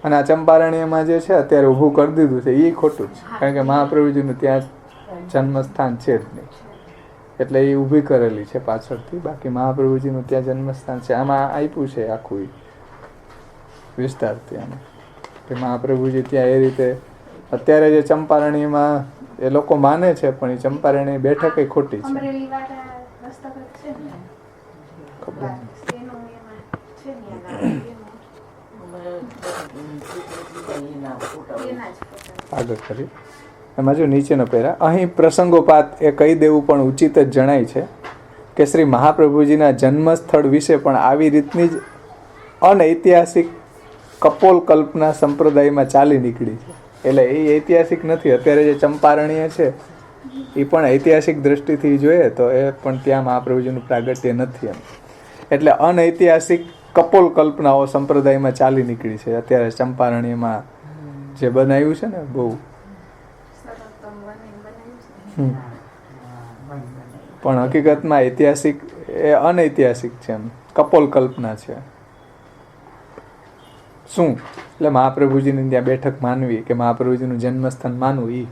અને આ ચંપારણ્યમાં જે છે અત્યારે ઊભું કરી દીધું છે એ ખોટું છે. કારણ કે મહાપ્રભુજીનું ત્યાં જન્મસ્થાન છે જ નહીં, એટલે એ ઊભી કરેલી છે પાછળથી. બાકી મહાપ્રભુજીનું ત્યાં જન્મસ્થાન છે. આમાં આપ્યું છે આખું વિસ્તારથી આમાં કે મહાપ્રભુજી ત્યાં એ રીતે અત્યારે જે ચંપારણ્યમાં એ લોકો માને છે, પણ એ ચંપારણ્ય બેઠક એ ખોટી છે. આગળ કરી એમાં જો નીચેનો પહેરા અહીં પ્રસંગોપાત એ કહી દેવું પણ ઉચિત જ જણાય છે કે શ્રી મહાપ્રભુજીના જન્મસ્થળ વિશે પણ આવી રીતની જ અનઐતિહાસિક કપોલ કલ્પના સંપ્રદાયમાં ચાલી નીકળી છે. એટલે એ ઐતિહાસિક નથી. અત્યારે જે ચંપારણ્ય છે એ પણ ઐતિહાસિક દ્રષ્ટિથી જોઈએ તો એ પણ ત્યાં મહાપ્રભુજીનું પ્રાગટ્ય નથી એમ. એટલે અનૈતિહાસિક કપોલ કલ્પનાઓ સંપ્રદાયમાં ચાલી નીકળી છે અત્યારે ચંપારણ્યમાં જે બનાવ્યું છે ને બહુ. પણ હકીકતમાં ઐતિહાસિક એ અનૈતિહાસિક છે એમ, કપોલ કલ્પના છે. શું એટલે મહાપ્રભુજીની ત્યાં બેઠક માનવી કે મહાપ્રભુજીનું જન્મસ્થાન માનવું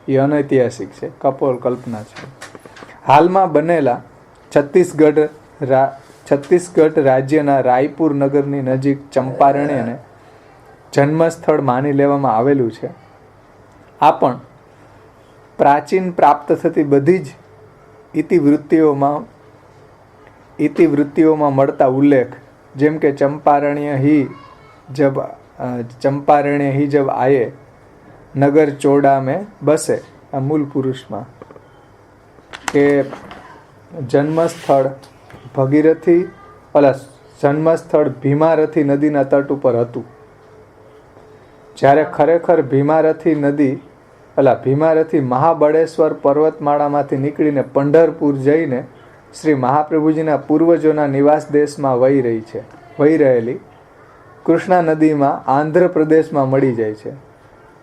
એ અનૈતિહાસિક છે, કપોલ કલ્પના છે. હાલમાં બનેલા છત્તીસગઢ છત્તીસગઢ રાજ્યના રાયપુર નગરની નજીક ચંપારણ્યને જન્મસ્થળ માની લેવામાં આવેલું છે. આ પણ પ્રાચીન પ્રાપ્ત થતી બધી જ ઇતિવૃત્તિઓમાં મળતા ઉલ્લેખ, જેમ કે ચંપારણ્ય હી જબ આયે નગર ચોડા में બસે, આ મૂળ પુરુષમાં, કે જન્મસ્થળ ભીમારથી નદીના તટ ઉપર હતું. જ્યારે ખરેખર ભીમારથી મહાબળેશ્વર પર્વતમાળામાંથી નીકળીને પંઢરપુર જઈને શ્રી મહાપ્રભુજીના પૂર્વજોના નિવાસ દેશમાં વહી રહેલી કૃષ્ણા નદીમાં આંધ્રપ્રદેશમાં મળી જાય છે.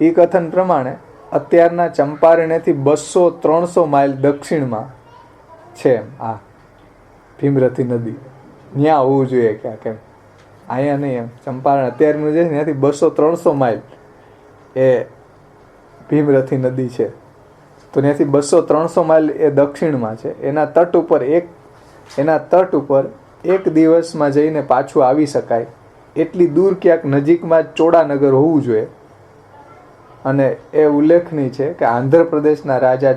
એ કથન પ્રમાણે અત્યારના ચંપારણ્યથી 200-300 માઇલ દક્ષિણમાં છે આ ભીમરથી નદી. ત્યાં હોવું જોઈએ ક્યાં, કેમ અહીંયા નહીં. એમ ચંપારણ અત્યારનું જે ત્યાંથી 200-300 માઇલ એ ભીમરથી નદી છે. તો ત્યાંથી 200-300 માઇલ એ દક્ષિણમાં છે. એના તટ ઉપર એક દિવસમાં જઈને પાછું આવી શકાય એટલી દૂર ક્યાંક નજીકમાં ચોડાનગર હોવું જોઈએ. અને એ ઉલ્લેખનીય છે કે આંધ્રપ્રદેશના રાજા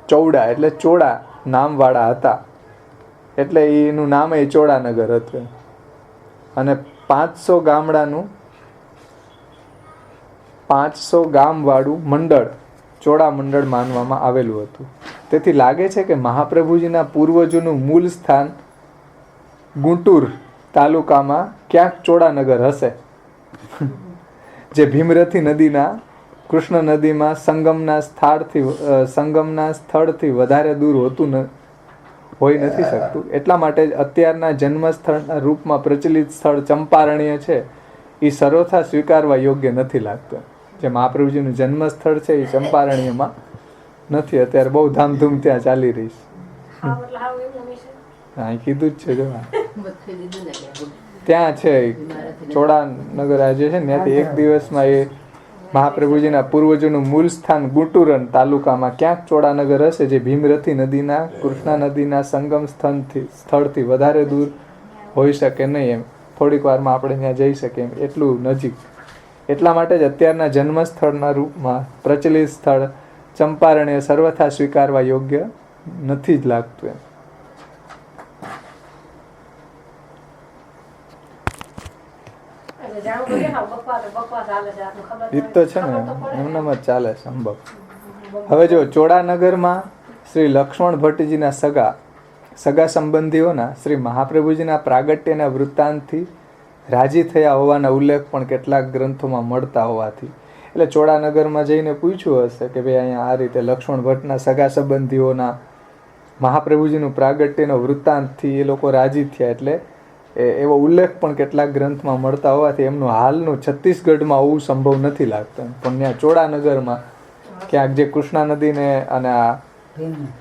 ચૌડા એટલે ચોડા નામવાળા હતા, એટલે એનું નામ એ ચોડાનગર હતું. અને 500 ગામવાળું મંડળ ચોડા મંડળ માનવામાં આવેલું હતું. તેથી લાગે છે કે મહાપ્રભુજીના પૂર્વજોનું મૂળ સ્થાન ગુંટુર તાલુકામાં ક્યાંક ચોડાનગર હશે, જે ભીમરથી નદીના કૃષ્ણ નદીમાં સંગમના સ્થળથી વધારે દૂર હોઈ નથી શકતું. એટલા માટે જ અત્યારના જન્મસ્થળના રૂપમાં પ્રચલિત સ્થળ ચંપારણ્ય છે એ સર્વથા સ્વીકારવા યોગ્ય નથી લાગતું. જે મહાપ્રભુજીનું જન્મસ્થળ છે એ ચંપારણ્યમાં નથી. અત્યારે બહુ ધામધૂમ ત્યાં ચાલી રહી છે. હા, કીધું જ છે. જો ત્યાં છે ચોડાનગર આજે છે ને, ત્યાંથી એક દિવસમાં એ મહાપ્રભુજીના પૂર્વજોનું મૂળ સ્થાન ગુંટુરન તાલુકામાં ક્યાંક ચોડાનગર હશે, જે ભીમરથી નદીના કૃષ્ણા નદીના સંગમ સ્થળથી વધારે દૂર હોઈ શકે નહીં. એમ થોડીક વારમાં આપણે ત્યાં જઈ શકીએ એમ એટલું નજીક. એટલા માટે જ અત્યારના જન્મસ્થળના રૂપમાં પ્રચલિત સ્થળ ચંપારણ્ય સર્વથા સ્વીકારવા યોગ્ય નથી જ લાગતું. એમ ઈ તો છે ને, એમનામ જ ચાલે છે અંબક. હવે જો ચોડાનગરમાં શ્રી લક્ષ્મણ ભટ્ટજીના સગા સંબંધીઓના શ્રી મહાપ્રભુજીના પ્રાગટ્યના વૃત્તાંતથી રાજી થયા હોવાના ઉલ્લેખ પણ કેટલાક ગ્રંથોમાં મળતા હોવાથી, એટલે ચોડાનગરમાં જઈને પૂછ્યું હશે કે ભાઈ અહીંયા આ રીતે લક્ષ્મણ ભટ્ટના સગા સંબંધીઓના મહાપ્રભુજીનું પ્રાગટ્યનો વૃત્તાંતથી એ લોકો રાજી થયા, એટલે એવો ઉલ્લેખ પણ કેટલાક ગ્રંથમાં મળતા હોવાથી એમનું હાલનું છત્તીસગઢમાં હોવું સંભવ નથી લાગતું. પણ ત્યાં ચોડાનગરમાં ક્યાંક જે કૃષ્ણા નદીને અને આ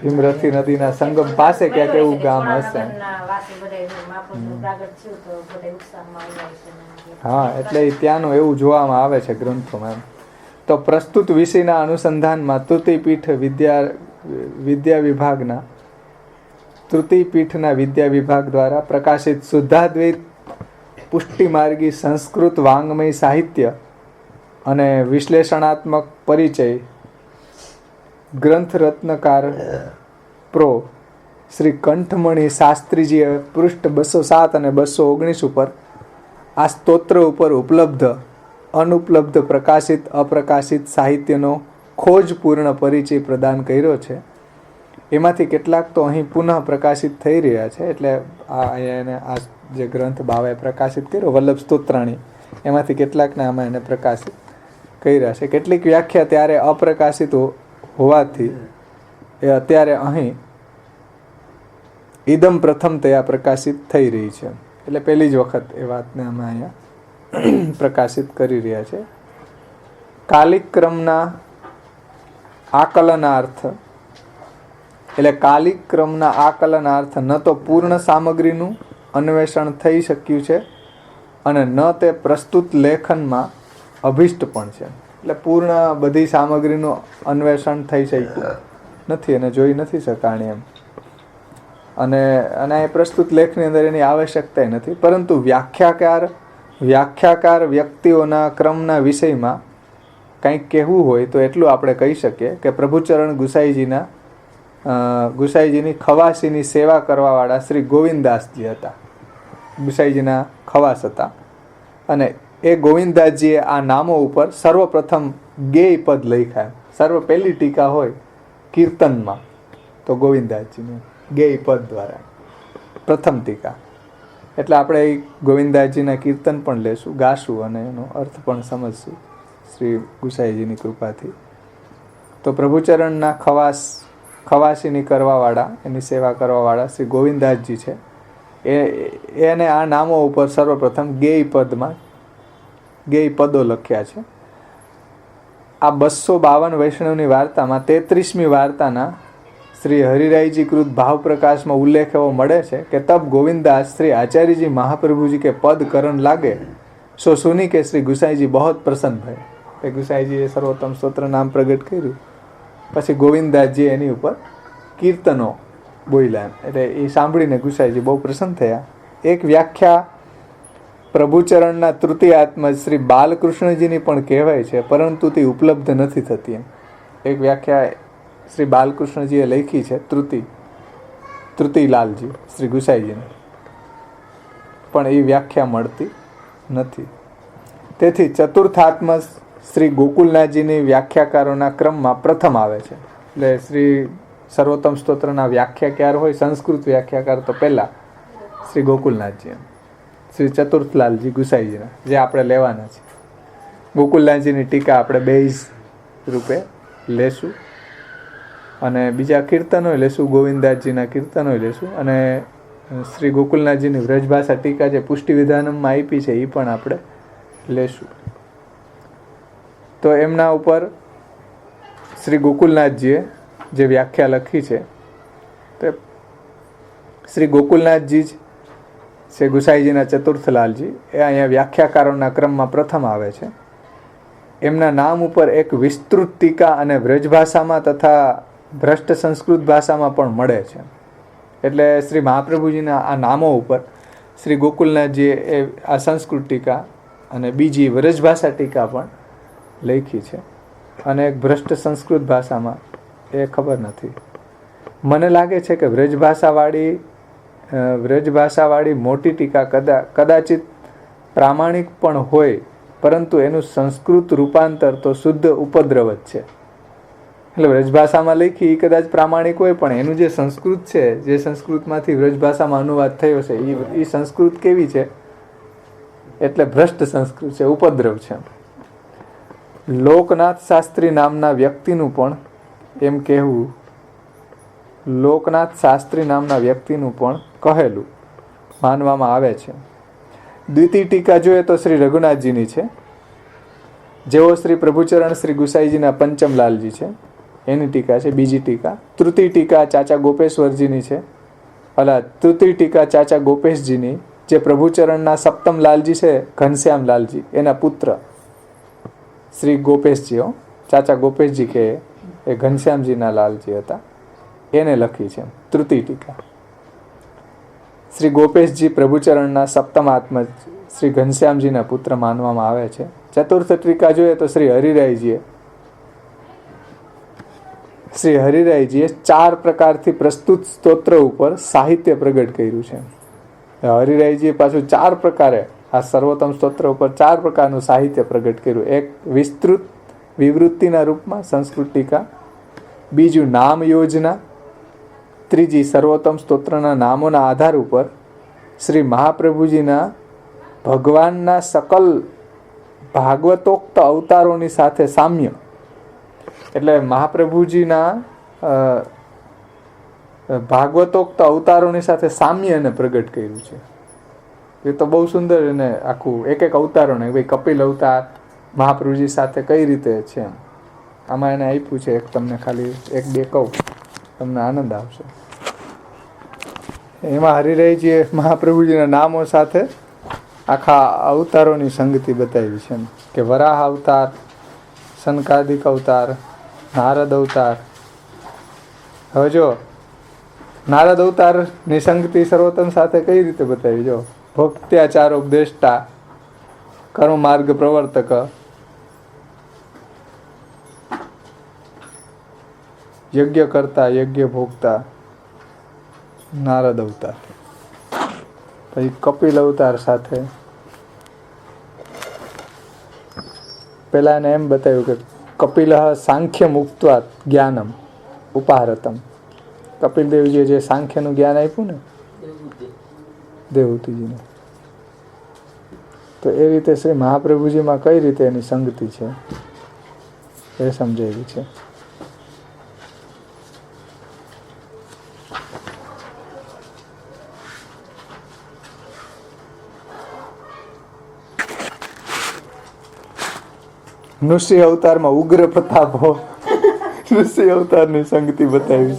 ભીમરથી નદીના સંગમ પાસે ક્યાંક એવું ગામ હશે. હા, એટલે ત્યાંનું એવું જોવામાં આવે છે ગ્રંથોમાં. તો પ્રસ્તુત વિષયના અનુસંધાનમાં તૃતીયપીઠના વિદ્યા વિભાગ દ્વારા પ્રકાશિત શુદ્ધાદ્વૈત પુષ્ટિમાર્ગી સંસ્કૃત વાંગ્મય સાહિત્ય અને વિશ્લેષણાત્મક પરિચય ગ્રંથ રત્નકાર પ્રો શ્રી કંઠમણી શાસ્ત્રીજીએ પૃષ્ઠ 207 અને 219 ઉપર આ સ્તોત્ર ઉપર અનુપલબ્ધ પ્રકાશિત અપ્રકાશિત સાહિત્યનો ખોજપૂર્ણ પરિચય પ્રદાન કર્યો છે. એમાંથી કેટલાક તો અહીં પુનઃ પ્રકાશિત થઈ રહ્યા છે. એટલે આ જે ગ્રંથ બાવાએ પ્રકાશિત કર્યો વલ્લભ સ્તોત્રાણી, એમાંથી કેટલાકને આમાં એને પ્રકાશિત કર્યા છે. કેટલીક વ્યાખ્યા ત્યારે અપ્રકાશિત હોવાથી એ અત્યારે અહીં ઇદમ પ્રથમ તયા પ્રકાશિત થઈ રહી છે. એટલે પહેલી જ વખત એ વાતને અમે અહીંયા પ્રકાશિત કરી રહ્યા છે. કાલિક ક્રમના આકલનાર્થ, એટલે કાલિક ક્રમના આકલનાર્થ ન તો પૂર્ણ સામગ્રીનું અન્વેષણ થઈ શક્યું છે અને ન તે પ્રસ્તુત લેખનમાં અભિષ્ટ પણ છે. એટલે પૂર્ણ બધી સામગ્રીનું અન્વેષણ થઈ શક્યું નથી અને જોઈ નથી શકાણી એમ. અને એ પ્રસ્તુત લેખની અંદર એની આવશ્યકતા નથી, પરંતુ વ્યાખ્યાકાર વ્યક્તિઓના ક્રમના વિષયમાં કંઈક કહેવું હોય તો એટલું આપણે કહી શકીએ કે પ્રભુચરણ ગુસાઈજીની ખવાસીની સેવા કરવાવાળા શ્રી ગોવિંદદાસજી હતા. ગુસાઈજીના ખવાસ હતા અને એ ગોવિંદદાસજીએ આ નામો ઉપર સર્વપ્રથમ ગેય પદ લખ્યા. સર્વ પહેલી ટીકા હોય કીર્તનમાં તો ગોવિંદદાસજીની ગેય પદ દ્વારા પ્રથમ ટીકા. એટલે આપણે ગોવિંદદાસજીના કીર્તન પણ લેશું, ગાશું અને એનો અર્થ પણ સમજશું શ્રી ગુસાઈજીની કૃપાથી. તો પ્રભુચરણના ખવાસીની કરવાવાળા, એની સેવા કરવાવાળા શ્રી ગોવિંદદાસજી છે. એને આ નામો ઉપર સર્વપ્રથમ ગેય પદો લખ્યા છે. આ 252 વૈષ્ણવની વાર્તામાં 33મી વાર્તાના શ્રી હરિરાયજી કૃત ભાવ પ્રકાશમાં ઉલ્લેખ એવો મળે છે કે તબ ગોવિંદાસ શ્રી આચાર્યજી મહાપ્રભુજી કે પદ કરણ લાગે સો સુની કે શ્રી ગુસાઈજી બહોત પ્રસન્ન ભય. એ ગુસાઈજીએ સર્વોત્તમ સ્તોત્ર નામ પ્રગટ કર્યું, પછી ગોવિંદદાસજી એની ઉપર કીર્તનો બોલ્યા. એટલે એ સાંભળીને ગુસાઈજી બહુ પ્રસન્ન થયા. એક વ્યાખ્યા પ્રભુચરણના તૃતીયાત્મજ શ્રી બાલકૃષ્ણજીની પણ કહેવાય છે, પરંતુ તે ઉપલબ્ધ નથી થતી. એક વ્યાખ્યા શ્રી બાલકૃષ્ણજીએ લખી છે, તૃતીલાલજી શ્રી ગુસાઈજીને, પણ એ વ્યાખ્યા મળતી નથી. તેથી ચતુર્થાત્મજ શ્રી ગોકુલનાથજીની વ્યાખ્યાકારોના ક્રમમાં પ્રથમ આવે છે. એટલે શ્રી સર્વોત્તમ સ્તોત્રના વ્યાખ્યા ક્યારે હોય, સંસ્કૃત વ્યાખ્યાકાર તો પહેલા શ્રી ગોકુલનાથજી, શ્રી ચતુર્થલાલજી ગુસાઈજીના, જે આપણે લેવાના છે. ગોકુલનાથજીની ટીકા આપણે બેઝ રૂપે લેશું અને બીજા કીર્તનો લેશું, ગોવિંદદાસજીના કીર્તનો લેશું અને શ્રી ગોકુલનાથજીની વ્રજભાષા ટીકા જે પુષ્ટિ વિધાનમમાં આપી છે એ પણ આપણે લેશું. તો એમના ઉપર શ્રી ગોકુલનાથજીએ જે વ્યાખ્યા લખી છે તે શ્રી ગોકુલનાથજી છે, ગુસાઈજીના ચતુર્થલાલજી, એ અહીંયા વ્યાખ્યાકારોના ક્રમમાં પ્રથમ આવે છે. એમના નામ ઉપર એક વિસ્તૃત ટીકા અને વ્રજભાષામાં તથા ભ્રષ્ટ સંસ્કૃત ભાષામાં પણ મળે છે. એટલે શ્રી મહાપ્રભુજીના આ નામો ઉપર શ્રી ગોકુલનાથજીએ એ આ સંસ્કૃત ટીકા અને બીજી વ્રજભાષા ટીકા પણ લખી છે અને એક ભ્રષ્ટ સંસ્કૃત ભાષામાં એ ખબર નથી. મને લાગે છે કે વ્રજભાષાવાળી મોટી ટીકા કદાચિત પ્રામાણિક પણ હોય, પરંતુ એનું સંસ્કૃત રૂપાંતર તો શુદ્ધ ઉપદ્રવ જ છે. એટલે વ્રજભાષામાં લખી કદાચ પ્રામાણિક હોય, પણ એનું જે સંસ્કૃત છે, જે સંસ્કૃતમાંથી વ્રજભાષામાં અનુવાદ થયો છે, એ સંસ્કૃત કેવી છે? એટલે ભ્રષ્ટ સંસ્કૃત છે, ઉપદ્રવ છે. લોકનાથ શાસ્ત્રી નામના વ્યક્તિનું પણ એમ કહેવું, લોકનાથ શાસ્ત્રી નામના વ્યક્તિનું પણ કહેલું માનવામાં આવે છે. દ્વિતીય ટીકા જોઈએ તો શ્રી રઘુનાથજીની છે, જેઓ શ્રી પ્રભુચરણ શ્રી ગુસાઈજીના પંચમલાલજી છે, એની ટીકા છે બીજી ટીકા. તૃતીય ટીકા ચાચા ગોપેશ્વરજીની છે. તૃતીય ટીકા ચાચા ગોપેશજીની, જે પ્રભુચરણના સપ્તમલાલજી છે, ઘનશ્યામલાલજી, એના પુત્ર શ્રી ગોપેશજી. ચાચા ગોપેશજી કે એ ઘનશ્યામજીના લાલજી હતા, એને લખી છે તૃતીય ટીકા. શ્રી ગોપેશજી પ્રભુચરણના સપ્તમાત્મજ શ્રી ઘનશ્યામજીના પુત્ર માનવામાં આવે છે. ચતુર્થ ટીકા જોઈએ તો શ્રી હરિરાયજીએ 4 પ્રકારથી પ્રસ્તુત સ્તોત્ર ઉપર સાહિત્ય પ્રગટ કર્યું છે. હરિરાયજીએ પાછું 4 પ્રકારે આ સર્વોત્તમ સ્તોત્ર ઉપર 4 પ્રકારનું સાહિત્ય પ્રગટ કર્યું. એક વિસ્તૃત વિવૃત્તિના રૂપમાં સંસ્કૃત ટીકા, બીજું નામ યોજના, ત્રીજી સર્વોત્તમ સ્તોત્રના નામોના આધાર ઉપર શ્રી મહાપ્રભુજીના ભગવાનના સકલ ભાગવતોક્ત અવતારોની સાથે સામ્ય, એટલે મહાપ્રભુજીના ભાગવતોક્ત અવતારોની સાથે સામ્ય એને પ્રગટ કર્યું છે. એ તો બહુ સુંદર એને આખું એક અવતારોને, ભાઈ કપિલ અવતાર મહાપ્રભુજી સાથે કઈ રીતે છે, આમાં એને આપ્યું છે. એક તમને ખાલી 1-2 કહું, તમને આનંદ આવશે. એમાં હરિરાયજીએ મહાપ્રભુજીના નામો સાથે આખા અવતારોની સંગતિ બતાવી છે કે વરાહ અવતાર, સનકાદિક અવતાર, નારદ અવતાર. હવે જો નારદ અવતારની સંગતિ સર્વોત્તમ સાથે કઈ રીતે બતાવી? જો ભક્ત્યાચારોપદેષ્ટા, કર્મ માર્ગ પ્રવર્તક, યજ્ઞ કરતા, યજ્ઞ ભોગતા નારદ અવતાર. પછી કપિલ અવતાર સાથે પેલા એને એમ બતાવ્યું કે કપિલ સાંખ્ય મુક્ત્વા જ્ઞાનમ ઉપાહરતમ. કપિલ દેવજીએ જે સાંખ્યનું જ્ઞાન આપ્યું ને દેવહૂતિજીને, તો એ રીતે શ્રી મહાપ્રભુજીમાં કઈ રીતે એની સંગતિ છે એ સમજાવી છે. નૃસિંહ અવતારમાં ઉગ્ર પ્રતાપો, નૃસિંહ અવતારની સંગતિ બતાવી.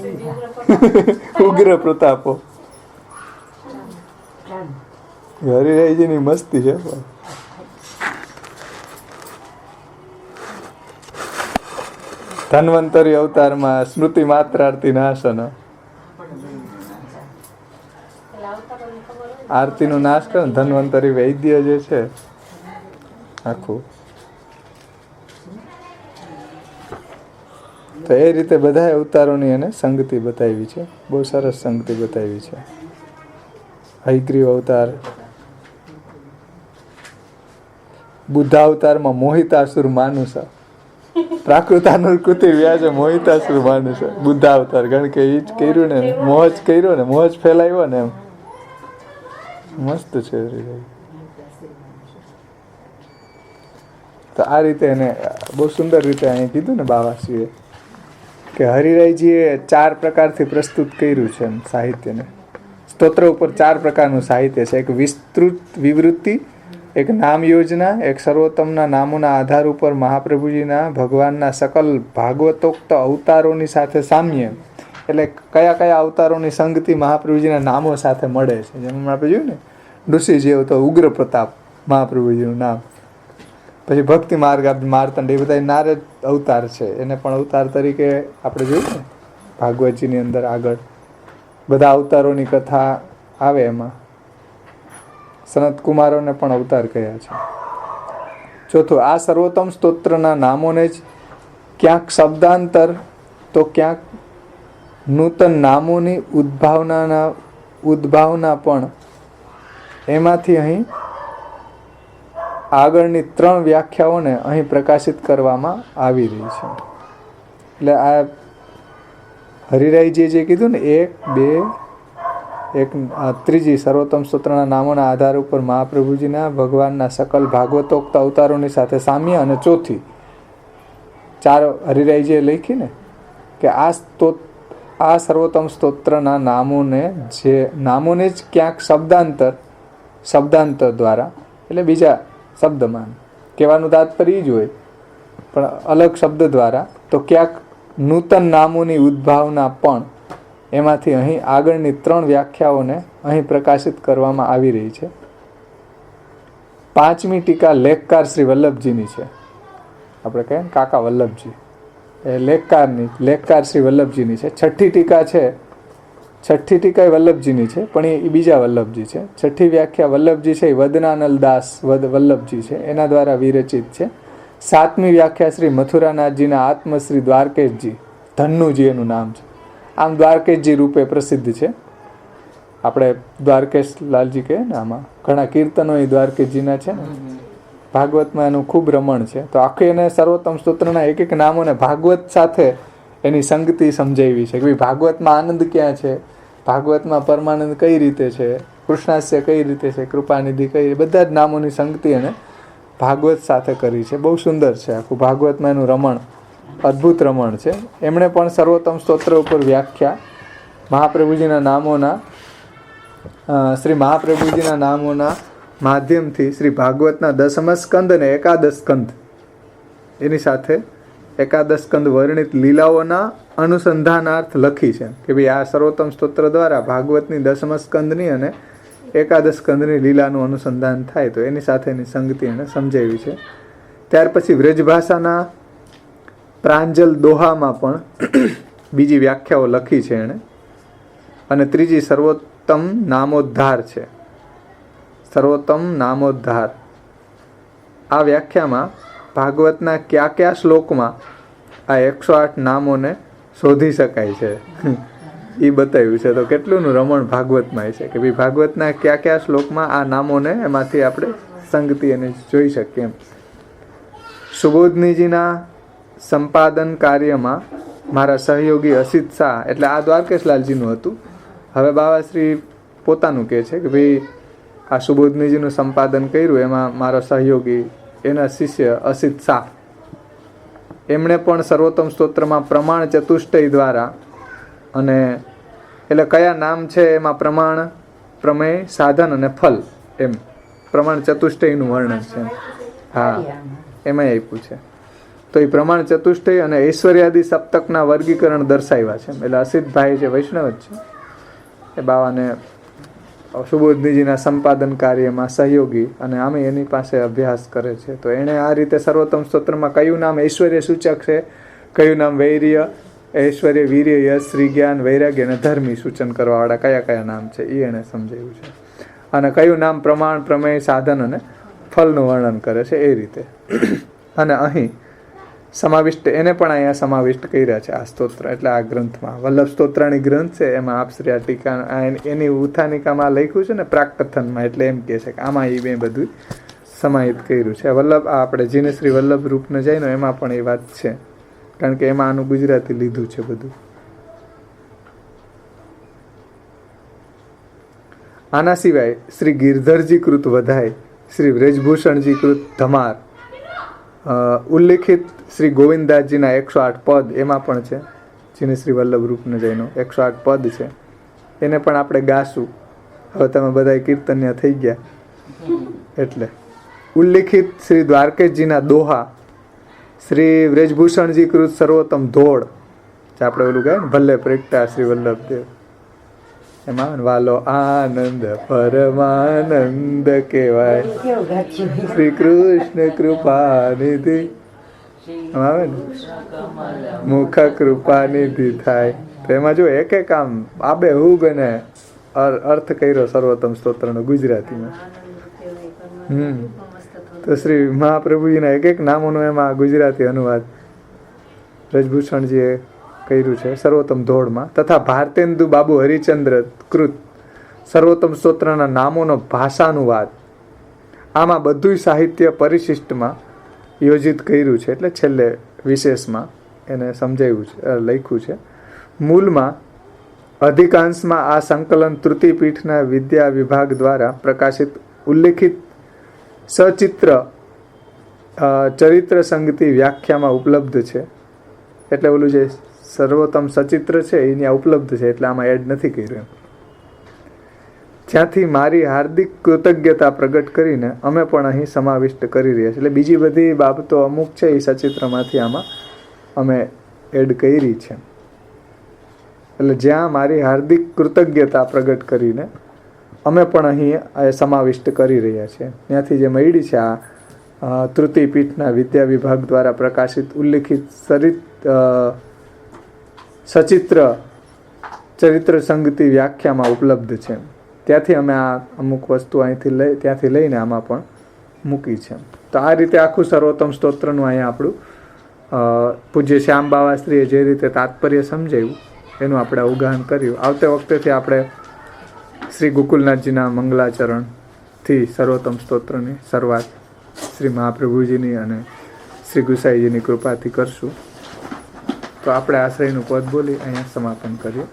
ઉગ્ર પ્રતાપો હરિરાયજીની મસ્તી છે. ધન્વંતરી અવતારમાં સ્મૃતિ માત્રાર્થી નાશન, આરતીનો નાશ કરે ને ધન્વંતરી વૈદ્ય જે છે આખું. તો એ રીતે બધા અવતારોની એને સંગતિ બતાવી છે. બહુ સરસ સંગતિ બતાવી છે. હયગ્રીવ અવતાર, બુદ્ધાવતારમાં મોહિતાસુર માનુષ, પ્રાકૃતાનુકૃતિ વ્યાજે મોહિતાસુર માનુષ. બુદ્ધાવતાર કારણ કે એ જ કર્યું ને, મોહ જ કર્યો ને, મોહ જ ફેલાવ્યો ને, એમ મસ્ત છે. તો આ રીતે એને બહુ સુંદર રીતે અહીં કીધું ને બાવાશ્રીએ કે હરિરાયજીએ 4 પ્રકારથી પ્રસ્તુત કર્યું છે એમ સાહિત્યને. સ્તોત્ર ઉપર 4 પ્રકારનું સાહિત્ય છે. એક વિસ્તૃત વિવૃત્તિ, એક નામ યોજના, એક સર્વોત્તમના નામોના આધાર ઉપર મહાપ્રભુજીના ભગવાનના સકલ ભાગવતોક્ત અવતારોની સાથે સામ્ય, એટલે કયા કયા અવતારોની સંગતિ મહાપ્રભુજીના નામો સાથે મળે છે. જેમ આપણે જોયું ને નૃસિંહજી તો ઉગ્ર પ્રતાપ મહાપ્રભુજીનું નામ. પછી ભક્તિ માર્ગ માર્તંડ, એ બધા નારદ અવતાર છે, એને પણ અવતાર તરીકે આપણે જોયું ને ભાગવતજીની અંદર આગળ બધા અવતારોની કથા આવે. એમાં સનત કુમારોને પણ અવતાર કયા છે. ચોથું, આ સર્વોત્તમ સ્તોત્રના નામોને જ ક્યાંક શબ્દાંતર તો ક્યાંક નૂતન નામોની ઉદ્ભાવના પણ એમાંથી અહીં આગળની 3 વ્યાખ્યાઓને અહીં પ્રકાશિત કરવામાં આવી રહી છે. એટલે આ હરિરાયજીએ જે કીધું ને 1, 2, ત્રીજી સર્વોત્તમ સ્તોત્રના નામોના આધાર ઉપર મહાપ્રભુજીના ભગવાનના સકલ ભાગવતોક્ત અવતારોની સાથે સામ્ય, અને ચોથી 4 હરિરાયજીએ લખી ને કે આ સર્વોત્તમ સ્તોત્રના નામોને જ ક્યાંક શબ્દાંતર દ્વારા, એટલે બીજા શબ્દમાં કહેવાનું તાત્પર્ય જ હોય પણ અલગ શબ્દ દ્વારા, તો ક્યાંક નૂતન નામોની ઉદ્ભાવના પણ એમાંથી અહીં આગળની 3 વ્યાખ્યાઓને અહીં પ્રકાશિત કરવામાં આવી રહી છે. 5મી ટીકા લેખકાર શ્રી વલ્લભજીની છે. આપણે કહીએ ને કાકા વલ્લભજી, એ લેખકાર શ્રી વલ્લભજીની છે. 6ઠ્ઠી ટીકા છે, 6ઠ્ઠી ટીકા એ વલ્લભજીની છે, પણ એ બીજા વલ્લભજી છે. 6ઠ્ઠી વ્યાખ્યા વલ્લભજી છે એ વદનાનલ દાસ વલ્લભજી છે, એના દ્વારા વિરચિત છે. 7મી વ્યાખ્યા શ્રી મથુરાનાથજીના આત્મશ્રી દ્વારકેશજી, ધન્નુજી એનું નામ છે. આમ દ્વારકેશજી રૂપે પ્રસિદ્ધ છે. આપણે દ્વારકેશ લાલજી કહે ને, આમાં ઘણા કીર્તનો એ દ્વારકેશજીના છે ને. ભાગવતમાં એનું ખૂબ રમણ છે. તો આખી એને સર્વોત્તમ સ્તોત્રના એક નામોને ભાગવત સાથે એની સંગતિ સમજાવી છે કે ભાઈ ભાગવતમાં આનંદ ક્યાં છે, ભાગવતમાં પરમાનંદ કઈ રીતે છે, કૃષ્ણાસ્ય કઈ રીતે છે, કૃપાનિધિ કઈ, બધા જ નામોની સંગતિ એને ભાગવત સાથે કરી છે. બહુ સુંદર છે આખું ભાગવતમાં એનું રમણ, અદ્ભુત રમણ છે. એમણે પણ સર્વોત્તમ સ્તોત્ર ઉપર વ્યાખ્યા શ્રી મહાપ્રભુજીના નામોના માધ્યમથી શ્રી ભાગવતના 10મા સ્કંદ અને 11 સ્કંદ એની સાથે 11 સ્કંદ વર્ણિત લીલાઓના અનુસંધાનાર્થ લખી છે કે ભાઈ આ સર્વોત્તમ સ્તોત્ર દ્વારા ભાગવતની 10મા સ્કંદની અને 11 સ્કંદની લીલાનું અનુસંધાન થાય, તો એની સાથેની સંગતિ એને સમજાવી છે. ત્યાર પછી વ્રજભાષાના પ્રાંજલ દોહામાં પણ બીજી વ્યાખ્યાઓ લખી છે એણે. અને ત્રીજી સર્વોત્તમ નામોદ્ધાર છે. સર્વોત્તમ નામોદ્ધાર આ વ્યાખ્યામાં ભાગવતના કયા કયા શ્લોકમાં આ 108 નામોને શોધી શકાય છે એ બતાવ્યું છે. તો કેટલુંનું રમણ ભાગવતમાં છે કે ભાઈ ભાગવતના કયા કયા શ્લોકમાં આ નામોને એમાંથી આપણે સંગતિ એને જોઈ શકીએ એમ. સુબોધનીજીના સંપાદન કાર્યમાં મારા સહયોગી અસિત શાહ, એટલે આ દ્વારકેશલાલજીનું હતું. હવે બાવાશ્રી પોતાનું કહે છે કે ભાઈ આ સુબોધનીજીનું સંપાદન કર્યું એમાં મારો સહયોગી એના શિષ્ય અસિત શાહ, એમણે પણ સર્વોત્તમ સ્તોત્રમાં પ્રમાણ ચતુષ્ટય દ્વારા, અને એટલે કયા નામ છે એમાં પ્રમાણ, પ્રમેય, સાધન અને ફલ, એમ પ્રમાણ ચતુષ્ટયનું વર્ણન છે. હા, એમાં આપ્યું છે. તો એ પ્રમાણ ચતુષ્ટય અને ઐશ્વર્યાદિ સપ્તકના વર્ગીકરણ દર્શાવ્યા છે. એટલે અસિતભાઈ જે વૈષ્ણવ જ છે એ બાવાને સુબોધનીજીના સંપાદન કાર્યમાં સહયોગી, અને આમે એની પાસે અભ્યાસ કરે છે. તો એણે આ રીતે સર્વોત્તમ સ્તોત્રમાં કયું નામ ઐશ્વર્ય સૂચક છે, કયું નામ વૈર્ય, ઐશ્વર્ય, વીર્ય, યશ, શ્રી જ્ઞાન, વૈરાગ્ય અને ધર્મી સૂચન કરવાવાળા કયા કયા નામ છે એ એણે સમજાવ્યું છે. અને કયું નામ પ્રમાણ, પ્રમેય, સાધન અને ફલનું વર્ણન કરે છે એ રીતે. અને અહીં સમાવિષ્ટ, એને પણ અહીંયા સમાવિષ્ટ કર્યા છે આ સ્તોત્ર, એટલે આ ગ્રંથમાં વલ્લભ સ્તોત્રાણી ગ્રંથ છે એમાં આપશ્રી આ ટીકા એની ઉત્થાનિકામાં લખ્યું છે ને પ્રાકકથનમાં, એટલે એમ કહે છે કે આમાં એ મેં બધું સમાહિત કર્યું છે. વલ્લભ આપણે જીને શ્રી વલ્લભ રૂપને જઈને એમાં પણ એ વાત છે, કારણ કે એમાં આનું ગુજરાતી લીધું છે બધું. આના સિવાય શ્રી ગિરધરજી કૃત વધાય, શ્રી વ્રજભૂષણજી કૃત ધમાર, ઉલ્લેખિત શ્રી ગોવિંદદાસજીના 108 પદ એમાં પણ છે. જેને શ્રી વલ્લભ રૂપને જઈનો 108 પદ છે, એને પણ આપણે ગાશું. હવે તમે બધા કીર્તન્યા થઈ ગયા એટલે. ઉલ્લેખિત શ્રી દ્વારકેશજીના દોહા, શ્રી વ્રજભૂષણજી કૃત સર્વોત્તમ ધોળ, જે આપણે ઓલું કહે ને ભલે પ્રગટા શ્રી વલ્લભદેવ, એમાં વાલો આનંદ પરમાનંદ કહેવાય, શ્રી કૃષ્ણ કૃપાનિધિ આવે ને, મુખ કૃપાનિધિ થાય. તો એમાં જો એક એક આમ આબેહૂબ એને અર્થ કર્યો સર્વોત્તમ સ્તોત્રનો ગુજરાતીમાં. તો શ્રી મહાપ્રભુજીના એક એક નામોનો એમાં ગુજરાતી અનુવાદ વ્રજભૂષણજીએ કર્યું છે સર્વોત્તમ ધોળમાં. તથા ભારતેન્દુ બાબુ હરિચંદ્ર કૃત સર્વોત્તમ સ્તોત્રના નામોનો ભાષાનુવાદ, આમાં બધું સાહિત્ય પરિશિષ્ટમાં યોજિત કર્યું છે, એટલે છેલ્લે વિશેષમાં એને સમજાવ્યું છે, લખ્યું છે. મૂળમાં અધિકાંશમાં આ સંકલન તૃતીપીઠના વિદ્યા વિભાગ દ્વારા પ્રકાશિત ઉલ્લેખિત સચિત્ર ચરિત્ર સંગતિ વ્યાખ્યામાં ઉપલબ્ધ છે. એટલે ઓલું જે સર્વોત્તમ સચિત્ર છે એની આ ઉપલબ્ધ છે, એટલે આમાં એડ નથી કર્યું. જ્યાંથી મારી હાર્દિક કૃતજ્ઞતા પ્રગટ કરીને અમે પણ અહીં સમાવિષ્ટ કરી રહ્યા છીએ. એટલે બીજી બધી બાબતો અમુક છે એ સચિત્રમાંથી આમાં અમે એડ કરી છે. એટલે જ્યાં મારી હાર્દિક કૃતજ્ઞતા પ્રગટ કરીને અમે પણ અહીં સમાવિષ્ટ કરી રહ્યા છીએ, ત્યાંથી જે મળી છે આ તૃતીય પીઠના વિદ્યા વિભાગ દ્વારા પ્રકાશિત ઉલ્લેખિત સચિત્ર ચરિત્ર સંગતિ વ્યાખ્યામાં ઉપલબ્ધ છે. ત્યાંથી અમે આ અમુક વસ્તુ અહીંથી ત્યાંથી લઈને આમાં પણ મૂકી છે. તો આ રીતે આખું સર્વોત્તમ સ્તોત્રનું અહીંયા આપણું પૂજ્ય શ્યામ બાવાશ્રીએ જે રીતે તાત્પર્ય સમજાવ્યું એનું આપણે અવગાહન કર્યું. આવતે વખતેથી આપણે શ્રી ગોકુલનાથજીના મંગલાચરણથી સર્વોત્તમ સ્તોત્રની શરૂઆત શ્રી મહાપ્રભુજીની અને શ્રી ગુસાઈજીની કૃપાથી કરશું. તો આપણે આશ્રયનું પદ બોલી અહીંયા સમાપન કરીએ.